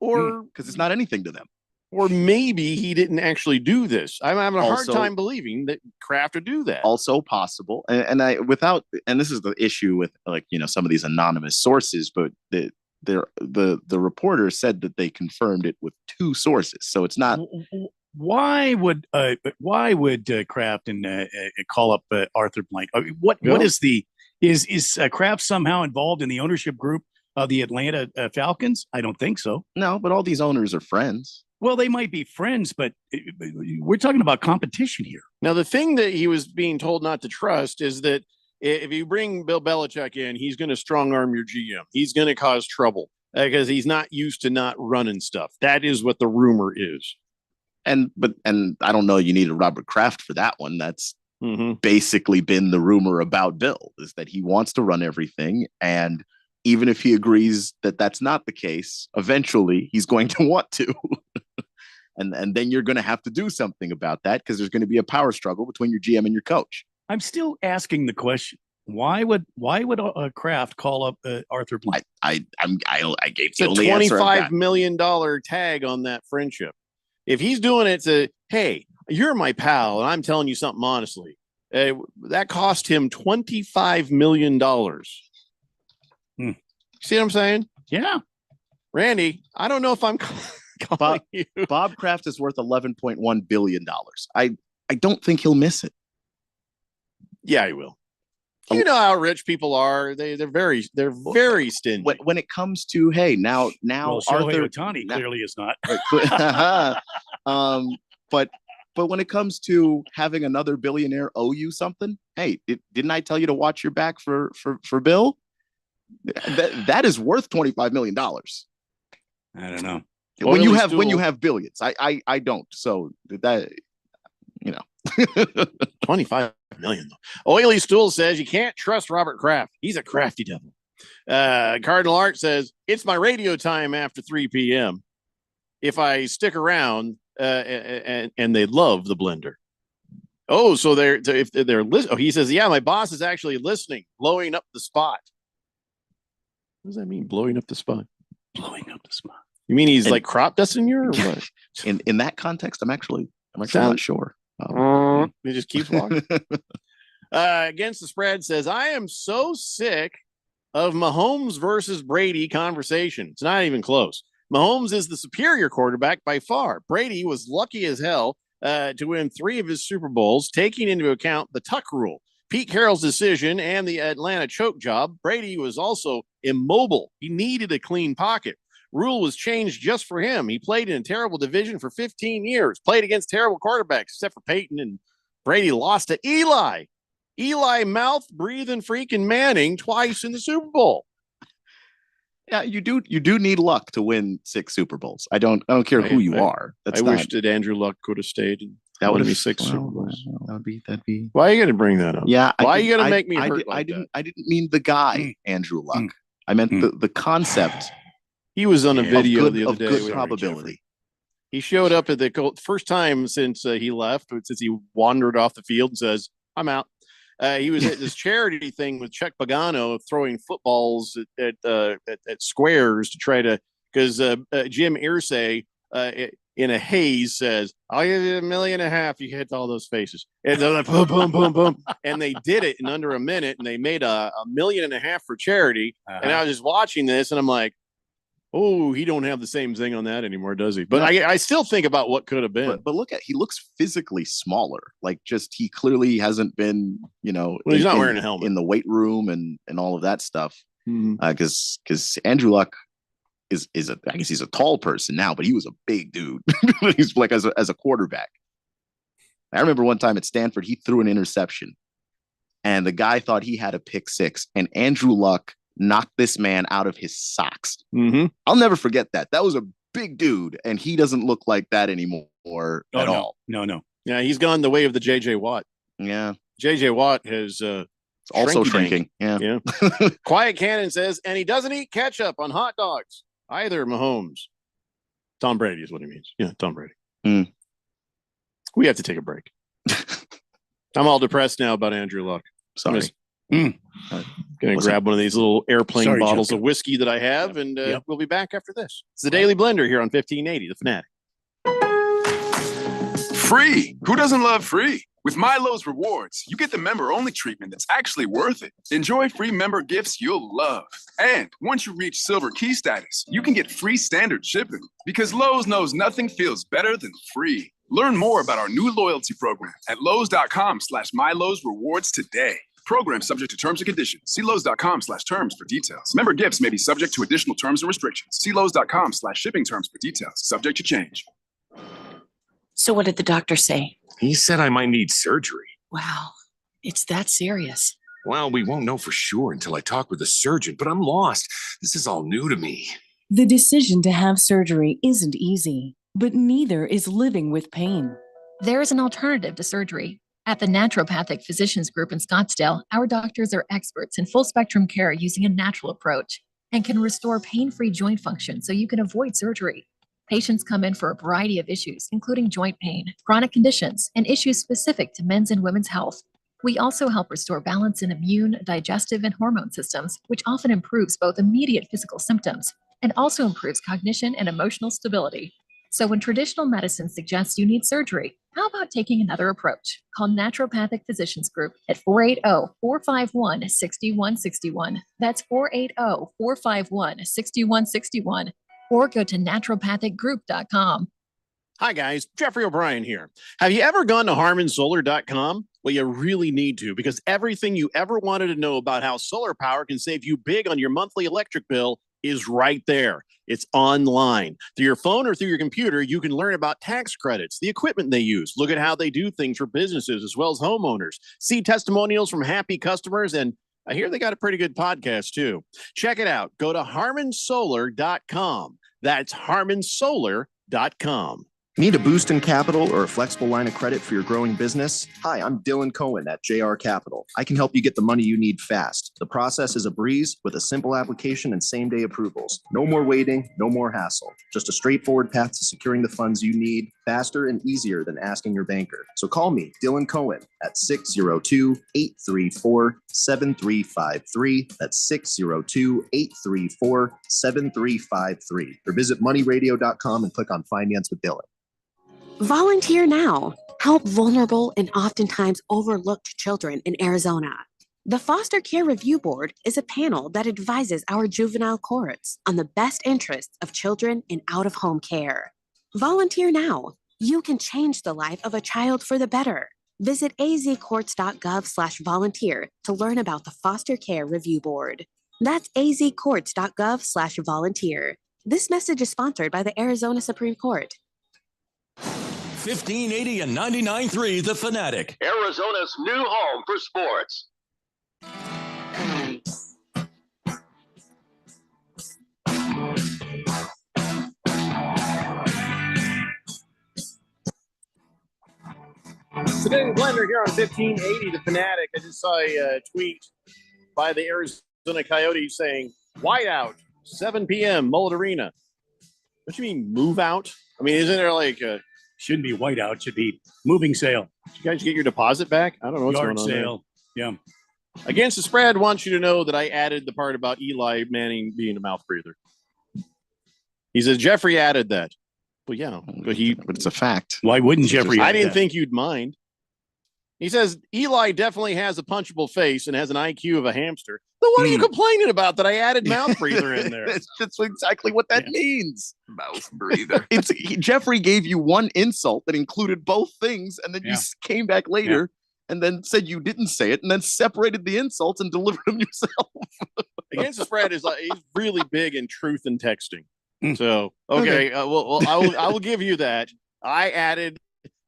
Or because it's not anything to them. Or maybe he didn't actually do this. I'm having a hard Also- time believing that Kraft would do that. Also possible. And this is the issue with some of these anonymous sources, but the reporter said that they confirmed it with two sources. So it's not. Why would Kraft and call up Arthur Blank? I mean, what is is Kraft somehow involved in the ownership group of the Atlanta Falcons? I don't think so. No, but all these owners are friends. Well, they might be friends, but we're talking about competition here. Now, the thing that he was being told not to trust is that if you bring Bill Belichick in, he's going to strong arm your GM. He's going to cause trouble because he's not used to not running stuff. That is what the rumor is. And I don't know. You need a Robert Kraft for that one. That's basically been the rumor about Bill, is that he wants to run everything. And even if he agrees that that's not the case, eventually he's going to want to. And then you're going to have to do something about that because there's going to be a power struggle between your GM and your coach. I'm still asking the question: Why would Kraft call up Arthur Blank? I gave it's a $25 million tag on that friendship. If he's doing it to, hey, you're my pal, and I'm telling you something honestly, that cost him $25 million. See what I'm saying? Yeah, Randy, I don't know if I'm. Bob Kraft is worth $11.1 billion. I don't think he'll miss it. Yeah, he will. You know how rich people are. They're very stingy. When it comes to now well, Arthur Ohtani clearly is not. But when it comes to having another billionaire owe you something, hey, didn't I tell you to watch your back for Bill? That is worth $25 million. I don't know. When you have billions, I don't. So that, 25 million. Oily Stool says you can't trust Robert Kraft. He's a crafty devil. Cardinal Art says it's my radio time after 3 p.m. If I stick around, and they love the blender. Oh, so if they're listening. Oh, he says, yeah, my boss is actually listening, blowing up the spot. What does that mean? Blowing up the spot? Blowing up the spot. You mean he's like crop dusting you or what? In that context, I'm actually not sure. He just keeps walking. Against the Spread says, I am so sick of Mahomes versus Brady conversation. It's not even close. Mahomes is the superior quarterback by far. Brady was lucky as hell to win 3 of his Super Bowls, taking into account the Tuck rule, Pete Carroll's decision, and the Atlanta choke job. Brady was also immobile. He needed a clean pocket. Rule was changed just for him. He played in a terrible division for 15 years, played against terrible quarterbacks, except for Peyton, and Brady lost to Eli. Eli mouth-breathing freaking Manning twice in the Super Bowl. Yeah, you do need luck to win 6 Super Bowls. I don't care who you are. I wish that Andrew Luck could have stayed. That would be have 6 Super Bowls. That'd be. Why are you going to bring that up? Yeah. Why are you going to make me hurt? I didn't mean the guy, Andrew Luck. I meant the concept. He was on a video the other day. Of good probability. He showed up at the first time since he left, since he wandered off the field and says, I'm out. He was at this charity thing with Chuck Pagano throwing footballs at squares to try to, because Jim Irsay in a haze says, I'll give you $1.5 million. You hit all those faces. And they're like, boom, boom, boom, boom. And they did it in under a minute, and they made $1.5 million for charity. And I was just watching this, and I'm like, Oh, he don't have the same thing on that anymore, does he? But I still think about what could have been. But look at, he looks physically smaller. Like, just, he clearly hasn't been, well, he's not wearing a helmet in the weight room and all of that stuff. Mhm. Because Andrew Luck is I guess he's a tall person now, but he was a big dude. He's like as a quarterback. I remember one time at Stanford, he threw an interception, and the guy thought he had a pick six, and Andrew Luck knocked this man out of his socks. Mm-hmm. I'll never forget that. That was a big dude, and he doesn't look like that anymore at all. No. Yeah, he's gone the way of the J.J. Watt. Yeah. J.J. Watt has also shrinky-dink. shrinking. Yeah. Quiet Cannon says, and he doesn't eat ketchup on hot dogs either, Mahomes. Tom Brady is what he means. Yeah, Tom Brady. Mm. We have to take a break. I'm all depressed now about Andrew Luck. Sorry. Gonna grab one of these little airplane Sorry, bottles Jeff. of whiskey that I have, and Yep. we'll be back after this. It's the Daily Blender here on 1580, The Fanatic. Free. Who doesn't love free? With Milo's Rewards, you get the member-only treatment that's actually worth it. Enjoy free member gifts you'll love. And once you reach Silver Key status, you can get free standard shipping. Because Lowe's knows nothing feels better than free. Learn more about our new loyalty program at Lowe's.com/MyLowe's Rewards today. Program subject to terms and conditions. See Lowe's.com/terms for details. Member gifts may be subject to additional terms and restrictions. See Lowe's.com/shipping terms for details. Subject to change. So what did the doctor say? He said I might need surgery. Wow, it's that serious. Well, we won't know for sure until I talk with a surgeon, but I'm lost. This is all new to me. The decision to have surgery isn't easy, but neither is living with pain. There is an alternative to surgery. At the Naturopathic Physicians Group in Scottsdale, our doctors are experts in full spectrum care using a natural approach and can restore pain-free joint function so you can avoid surgery. Patients come in for a variety of issues, including joint pain, chronic conditions, and issues specific to men's and women's health. We also help restore balance in immune, digestive, and hormone systems, which often improves both immediate physical symptoms and also improves cognition and emotional stability. So when traditional medicine suggests you need surgery, how about taking another approach? Call Naturopathic Physicians Group at 480-451-6161. That's 480-451-6161. Or go to naturopathicgroup.com. Hi, guys. Jeffrey O'Brien here. Have you ever gone to HarmonSolar.com? Well, you really need to, because everything you ever wanted to know about how solar power can save you big on your monthly electric bill is right there. It's online. Through your phone or through your computer, you can learn about tax credits, the equipment they use, look at how they do things for businesses as well as homeowners, see testimonials from happy customers, and I hear they got a pretty good podcast too. Check it out. Go to HarmonSolar.com. That's HarmonSolar.com. Need a boost in capital or a flexible line of credit for your growing business? Hi, I'm Dylan Cohen at JR Capital. I can help you get the money you need fast. The process is a breeze with a simple application and same-day approvals. No more waiting, no more hassle. Just a straightforward path to securing the funds you need faster and easier than asking your banker. So call me, Dylan Cohen, at 602-834-7353. That's 602-834-7353. Or visit moneyradio.com and click on Finance with Dylan. Volunteer now. Help vulnerable and oftentimes overlooked children in Arizona. The Foster Care Review Board is a panel that advises our juvenile courts on the best interests of children in out-of-home care. Volunteer now. You can change the life of a child for the better. Visit azcourts.gov/volunteer to learn about the Foster Care Review Board. That's azcourts.gov/volunteer. This message is sponsored by the Arizona Supreme Court. 1580 and 99.3 The Fanatic, Arizona's new home for sports. It's the Daily Blender here on 1580 The Fanatic. I just saw a tweet by the Arizona Coyotes saying, whiteout, 7 p.m., Mullet Arena. What do you mean, move out? I mean, isn't there like a... Shouldn't be whiteout, should be moving sale. Did you guys get your deposit back? I don't know what's Yard going on sale. there. Yeah. Against the Spread wants you to know that I added the part about Eli Manning being a mouth breather. He says, Jeffrey added that. Well, yeah, but it's a fact. Why wouldn't Jeffrey? I didn't think you'd mind. He says Eli definitely has a punchable face and has an IQ of a hamster. Then what are you complaining about that I added mouth breather in there? That's exactly what that means. Mouth breather. Jeffrey gave you one insult that included both things, and then you came back later and then said you didn't say it, and then separated the insults and delivered them yourself. Against the spread is he's really big in truth and texting. So okay, well, I will give you that. I added,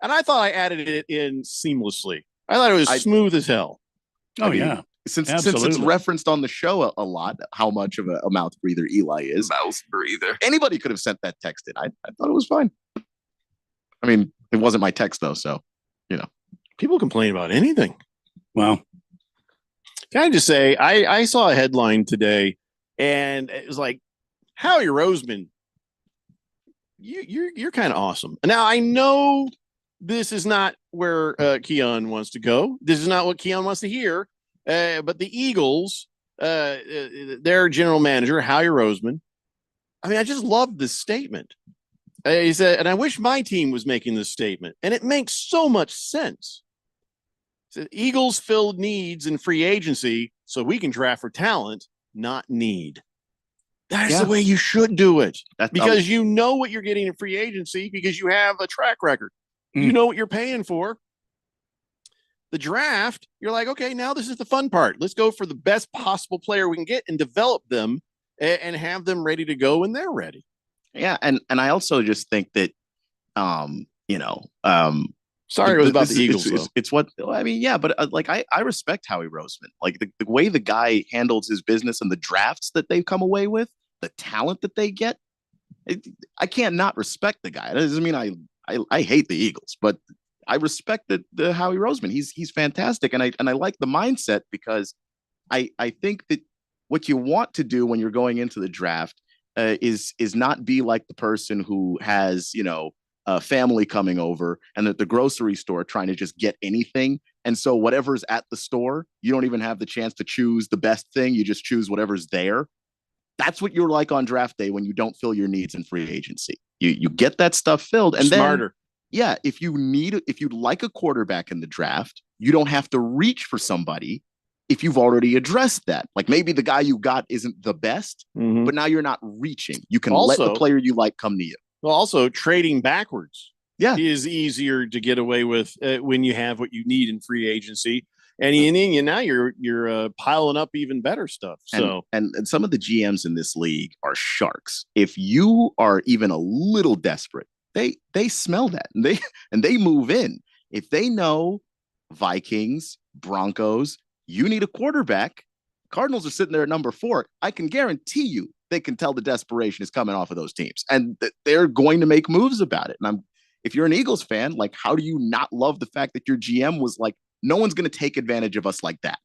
and I thought I added it in seamlessly. I thought it was smooth as hell. Oh yeah, since it's referenced on the show a lot, how much of a mouth breather Eli is. Mouth breather. Anybody could have sent that text in. I thought it was fine. I mean, it wasn't my text though, so people complain about anything. Well, can I just say I saw a headline today, and it was like, Howie Roseman, you're kind of awesome. Now I know this is not where Keon wants to go. This is not what Keon wants to hear. But the Eagles, their general manager Howie Roseman, I mean, I just love this statement. He said, and I wish my team was making this statement, and it makes so much sense. He said, Eagles filled needs in free agency so we can draft for talent, not need. That's the way you should do it. Because you know what you're getting in free agency because you have a track record. You know what you're paying for. The draft, you're like, okay, now this is the fun part. Let's go for the best possible player we can get and develop them and have them ready to go when they're ready. Yeah, and I also just think that, sorry, it was about the Eagles. It's what I mean. Yeah, but I respect Howie Roseman. Like the way the guy handles his business and the drafts that they've come away with, the talent that they get. I can't not respect the guy. That doesn't mean I hate the Eagles, but I respect the Howie Roseman. He's fantastic, and I like the mindset because I think that what you want to do when you're going into the draft is not be like the person who has a family coming over and at the grocery store trying to just get anything, and so whatever's at the store, you don't even have the chance to choose the best thing. You just choose whatever's there. That's what you're like on draft day when you don't fill your needs in free agency. You get that stuff filled, and smarter. Then if you'd like a quarterback in the draft, you don't have to reach for somebody if you've already addressed that. Like maybe the guy you got isn't the best, but now you're not reaching. You can let the player you like come to you. Well, also trading backwards is easier to get away with when you have what you need in free agency. And now you're piling up even better stuff. So and some of the GMs in this league are sharks. If you are even a little desperate, they smell that and they move in. If they know Vikings, Broncos, you need a quarterback, Cardinals are sitting there at number 4. I can guarantee you they can tell the desperation is coming off of those teams, and they're going to make moves about it. And if you're an Eagles fan, like, how do you not love the fact that your GM was like, no one's going to take advantage of us like that?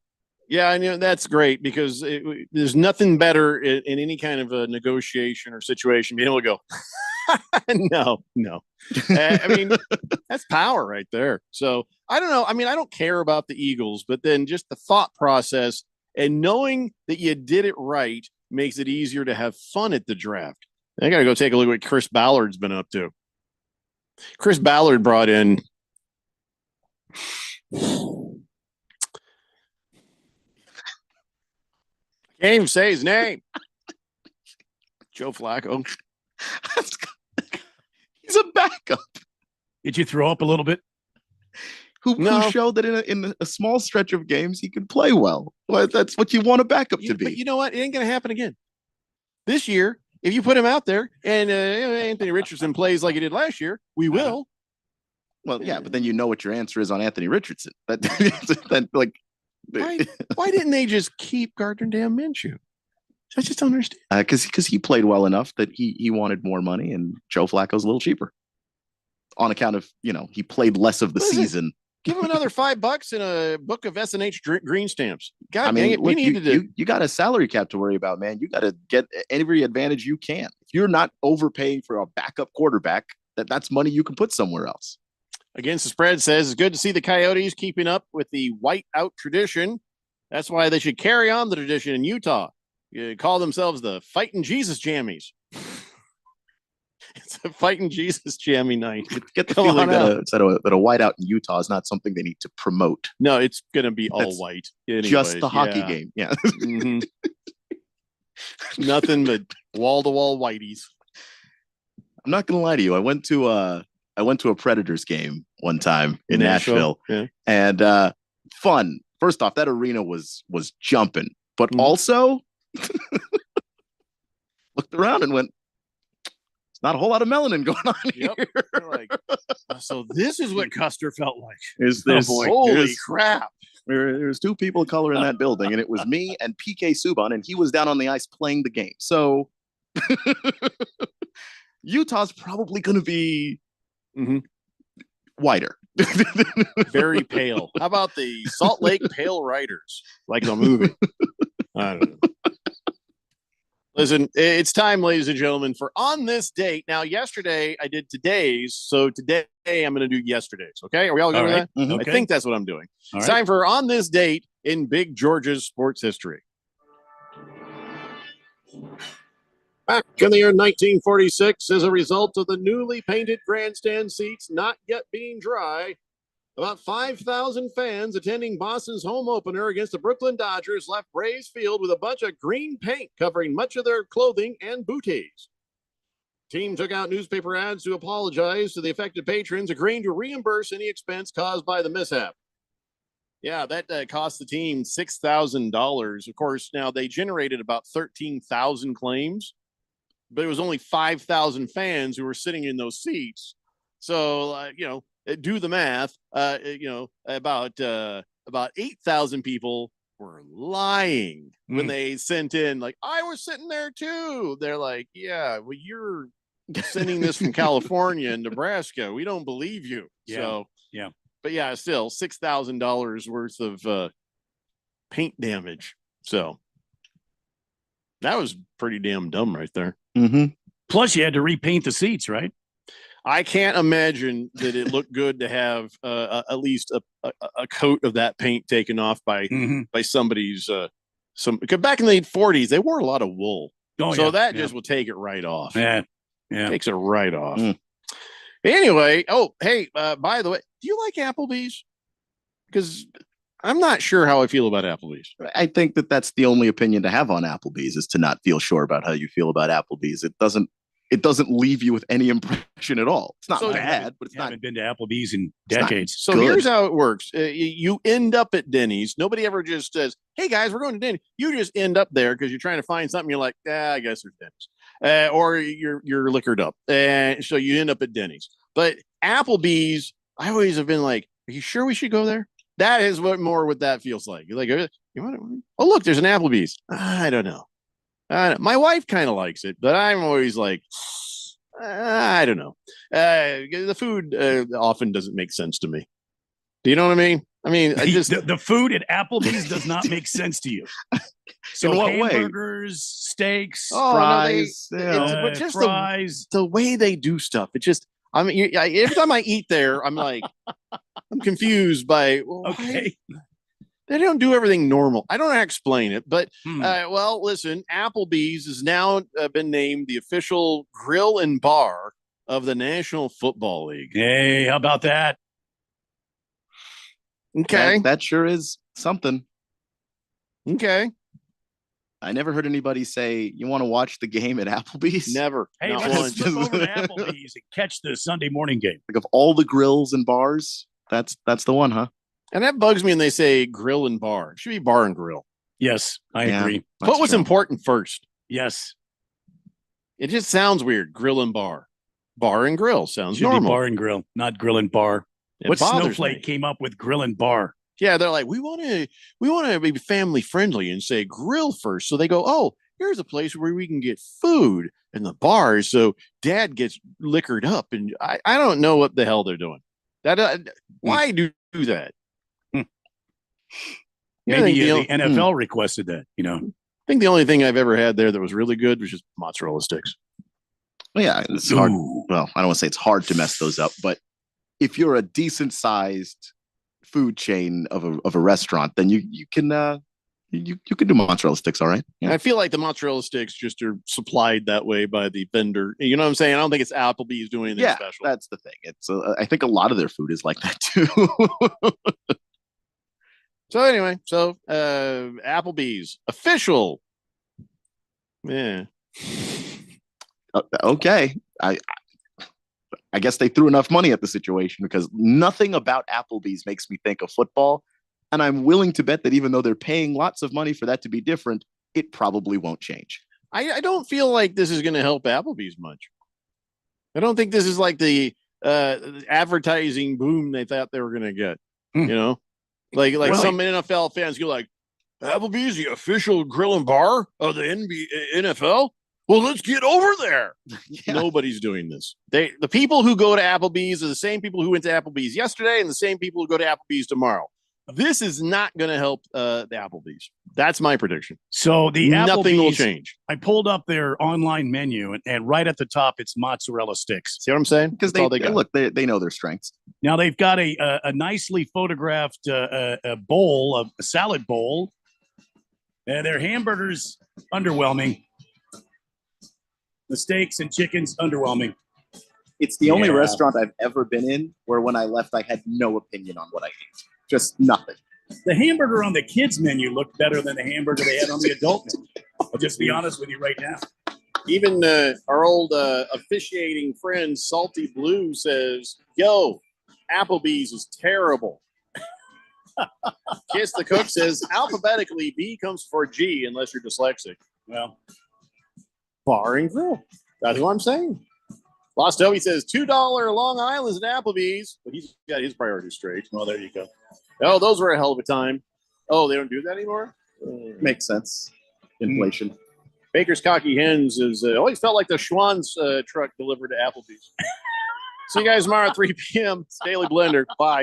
Yeah, and that's great because there's nothing better in any kind of a negotiation or situation being able to go, no. I mean, that's power right there. So I don't know. I mean, I don't care about the Eagles, but then just the thought process and knowing that you did it right makes it easier to have fun at the draft. I got to go take a look at what Chris Ballard's been up to. Chris Ballard brought in can't even say his name. Joe Flacco. He's a backup. Did you throw up a little bit? Who showed that in a small stretch of games he could play well. Well, that's what you want a backup to be. But you know what? It ain't going to happen again. This year, if you put him out there and Anthony Richardson plays like he did last year, we will. Well, yeah, but then you know what your answer is on Anthony Richardson. That like, why didn't they just keep Gardner Damn Minshew? I just don't understand. Because he played well enough that he wanted more money, and Joe Flacco's a little cheaper on account of he played less of the season. Give him another $5 in a book of S&H green stamps. God dang it, we needed to. You got a salary cap to worry about, man. You got to get every advantage you can. If you're not overpaying for a backup quarterback, that's money you can put somewhere else. Against the spread says it's good to see the Coyotes keeping up with the white out tradition. That's why they should carry on the tradition in Utah. You call themselves the Fighting Jesus Jammies. It's a fighting Jesus jammy night. Get the Come feeling on that out. that a whiteout in Utah is not something they need to promote. No, it's gonna be all That's white. Just Anyways, the hockey yeah. game. Yeah. Mhm. Nothing but wall-to-wall whiteys. I'm not gonna lie to you. I went to a Predators game one time in Nashville, Yeah. and fun. First off, that arena was jumping, but also looked around and went, "It's not a whole lot of melanin going on here." They're like, so this is what Custer felt like. There's Holy crap. There's two people of color in that building, and it was me and PK Subban, and he was down on the ice playing the game. So Utah's probably going to be whiter. Very pale. How about the Salt Lake Pale Riders? Like the movie. I don't know. Listen, it's time, ladies and gentlemen, for On This Date. Now, yesterday I did today's, so today I'm going to do yesterday's. Okay, are we all good All with right. that? Okay. I think that's what I'm doing. All It's right. time for On This Date in Big George's sports history. Back in the year 1946, as a result of the newly painted grandstand seats not yet being dry, about 5,000 fans attending Boston's home opener against the Brooklyn Dodgers left Braves Field with a bunch of green paint covering much of their clothing and booties. Team took out newspaper ads to apologize to the affected patrons, agreeing to reimburse any expense caused by the mishap. Yeah, that cost the team $6,000. Of course, now they generated about 13,000 claims, but it was only 5,000 fans who were sitting in those seats. So, do the math. About 8,000 people were lying when they sent in, like, I was sitting there too. They're like, yeah, well, you're sending this from California and Nebraska. We don't believe you. Yeah. So, Yeah. but yeah, still $6,000 worth of paint damage. So that was pretty damn dumb right there. Plus, you had to repaint the seats, right? I can't imagine that it looked good to have at least a coat of that paint taken off by somebody's because back in the 40s they wore a lot of wool. Oh, so yeah, that yeah. just will take it right off. Yeah. Yeah. Takes it right off. Anyway, hey, by the way, do you like Applebee's? Because I'm not sure how I feel about Applebee's. I think that's the only opinion to have on Applebee's, is to not feel sure about how you feel about Applebee's. It doesn't leave you with any impression at all. It's not So- bad, but it's I not. haven't been to Applebee's in It's not decades. So good. here's how it works. You end up at Denny's. Nobody ever just says, hey, guys, we're going to Denny's. You just end up there because you're trying to find something. You're like, I guess there's Denny's. Or you're liquored up. And so you end up at Denny's. But Applebee's, I always have been like, are you sure we should go there? That is what that feels like. You're like, you want to, oh, look, there's an Applebee's. I don't know. My wife kind of likes it, but I'm always like, I don't know. The food often doesn't make sense to me. Do you know what I mean? I mean, I just the food at Applebee's does not make sense to you. So In what way? hamburgers, steaks, Fries, it's just fries. the way they do stuff. It just, I mean, every time I eat there, I'm like, I'm confused by, Okay. they don't do everything normal. I don't know how to explain it, but Hmm. well, listen, Applebee's has now been named the official grill and bar of the National Football League. Hey, how about that? Okay. That sure is something. Okay. I never heard anybody say, you want to watch the game at Applebee's? Never. Hey, Not let's once. flip over to Applebee's and catch the Sunday morning game. Like, of all the grills and bars, that's the one, huh? And that bugs me when they say grill and bar. It should be bar and grill. Yes, I Yeah. agree. Put what's true. important first. Yes. It just sounds weird. Grill and bar. Bar and grill sounds Should be normal. bar and grill, not grill and bar. It What bothers snowflake me. came up with grill and bar? Yeah, they're like, we want to be family friendly and say grill first. So they go, oh, here's a place where we can get food and the bars. So dad gets liquored up, and I don't know what the hell they're doing. Why do that? Yeah, I Maybe think the NFL requested that. I think the only thing I've ever had there that was really good was just mozzarella sticks. Well, yeah, it's hard. Well, I don't want to say it's hard to mess those up, but if you're a decent sized food chain of a restaurant, then you can You can do mozzarella sticks, all right. I feel like the mozzarella sticks just are supplied that way by the vendor. You know what I'm saying? I don't think it's Applebee's doing anything Yeah, special. that's the thing. It's I think a lot of their food is like that too. So anyway, Applebee's official. Yeah. Okay. I guess they threw enough money at the situation because nothing about Applebee's makes me think of football. And I'm willing to bet that even though they're paying lots of money for that to be different, it probably won't change. I don't feel like this is going to help Applebee's much. I don't think this is like the advertising boom they thought they were going to get. You know, like Really? some NFL fans go like, Applebee's the official grill and bar of the NFL. Well, let's get over there. Nobody's doing this. The people who go to Applebee's are the same people who went to Applebee's yesterday and the same people who go to Applebee's tomorrow. This is not going to help the Applebee's. That's my prediction. So nothing will Applebee's, change. I pulled up their online menu, and right at the top, it's mozzarella sticks. See what I'm saying? Because they know their strengths. Now they've got a nicely photographed a bowl, a salad bowl. Their hamburgers underwhelming. The steaks and chickens underwhelming. It's the only Yeah. restaurant I've ever been in where when I left, I had no opinion on what I ate. Just nothing. The hamburger on the kids menu looked better than the hamburger they had on the adult menu. I'll just be honest with you right now. Even our old officiating friend Salty Blue says, "Yo, Applebee's is terrible." Kiss the Cook says, alphabetically, B comes before G unless you're dyslexic. Well, bar and grill. That's what I'm saying. Lost Toby says $2 Long Island's at Applebee's, but he's got his priorities straight. Well, there you go. Oh, those were a hell of a time. Oh, they don't do that anymore? Makes sense. Inflation. Baker's Cocky Hens is always felt like the Schwann's truck delivered to Applebee's. See you guys tomorrow at 3 p.m. It's Daily Blender. Bye.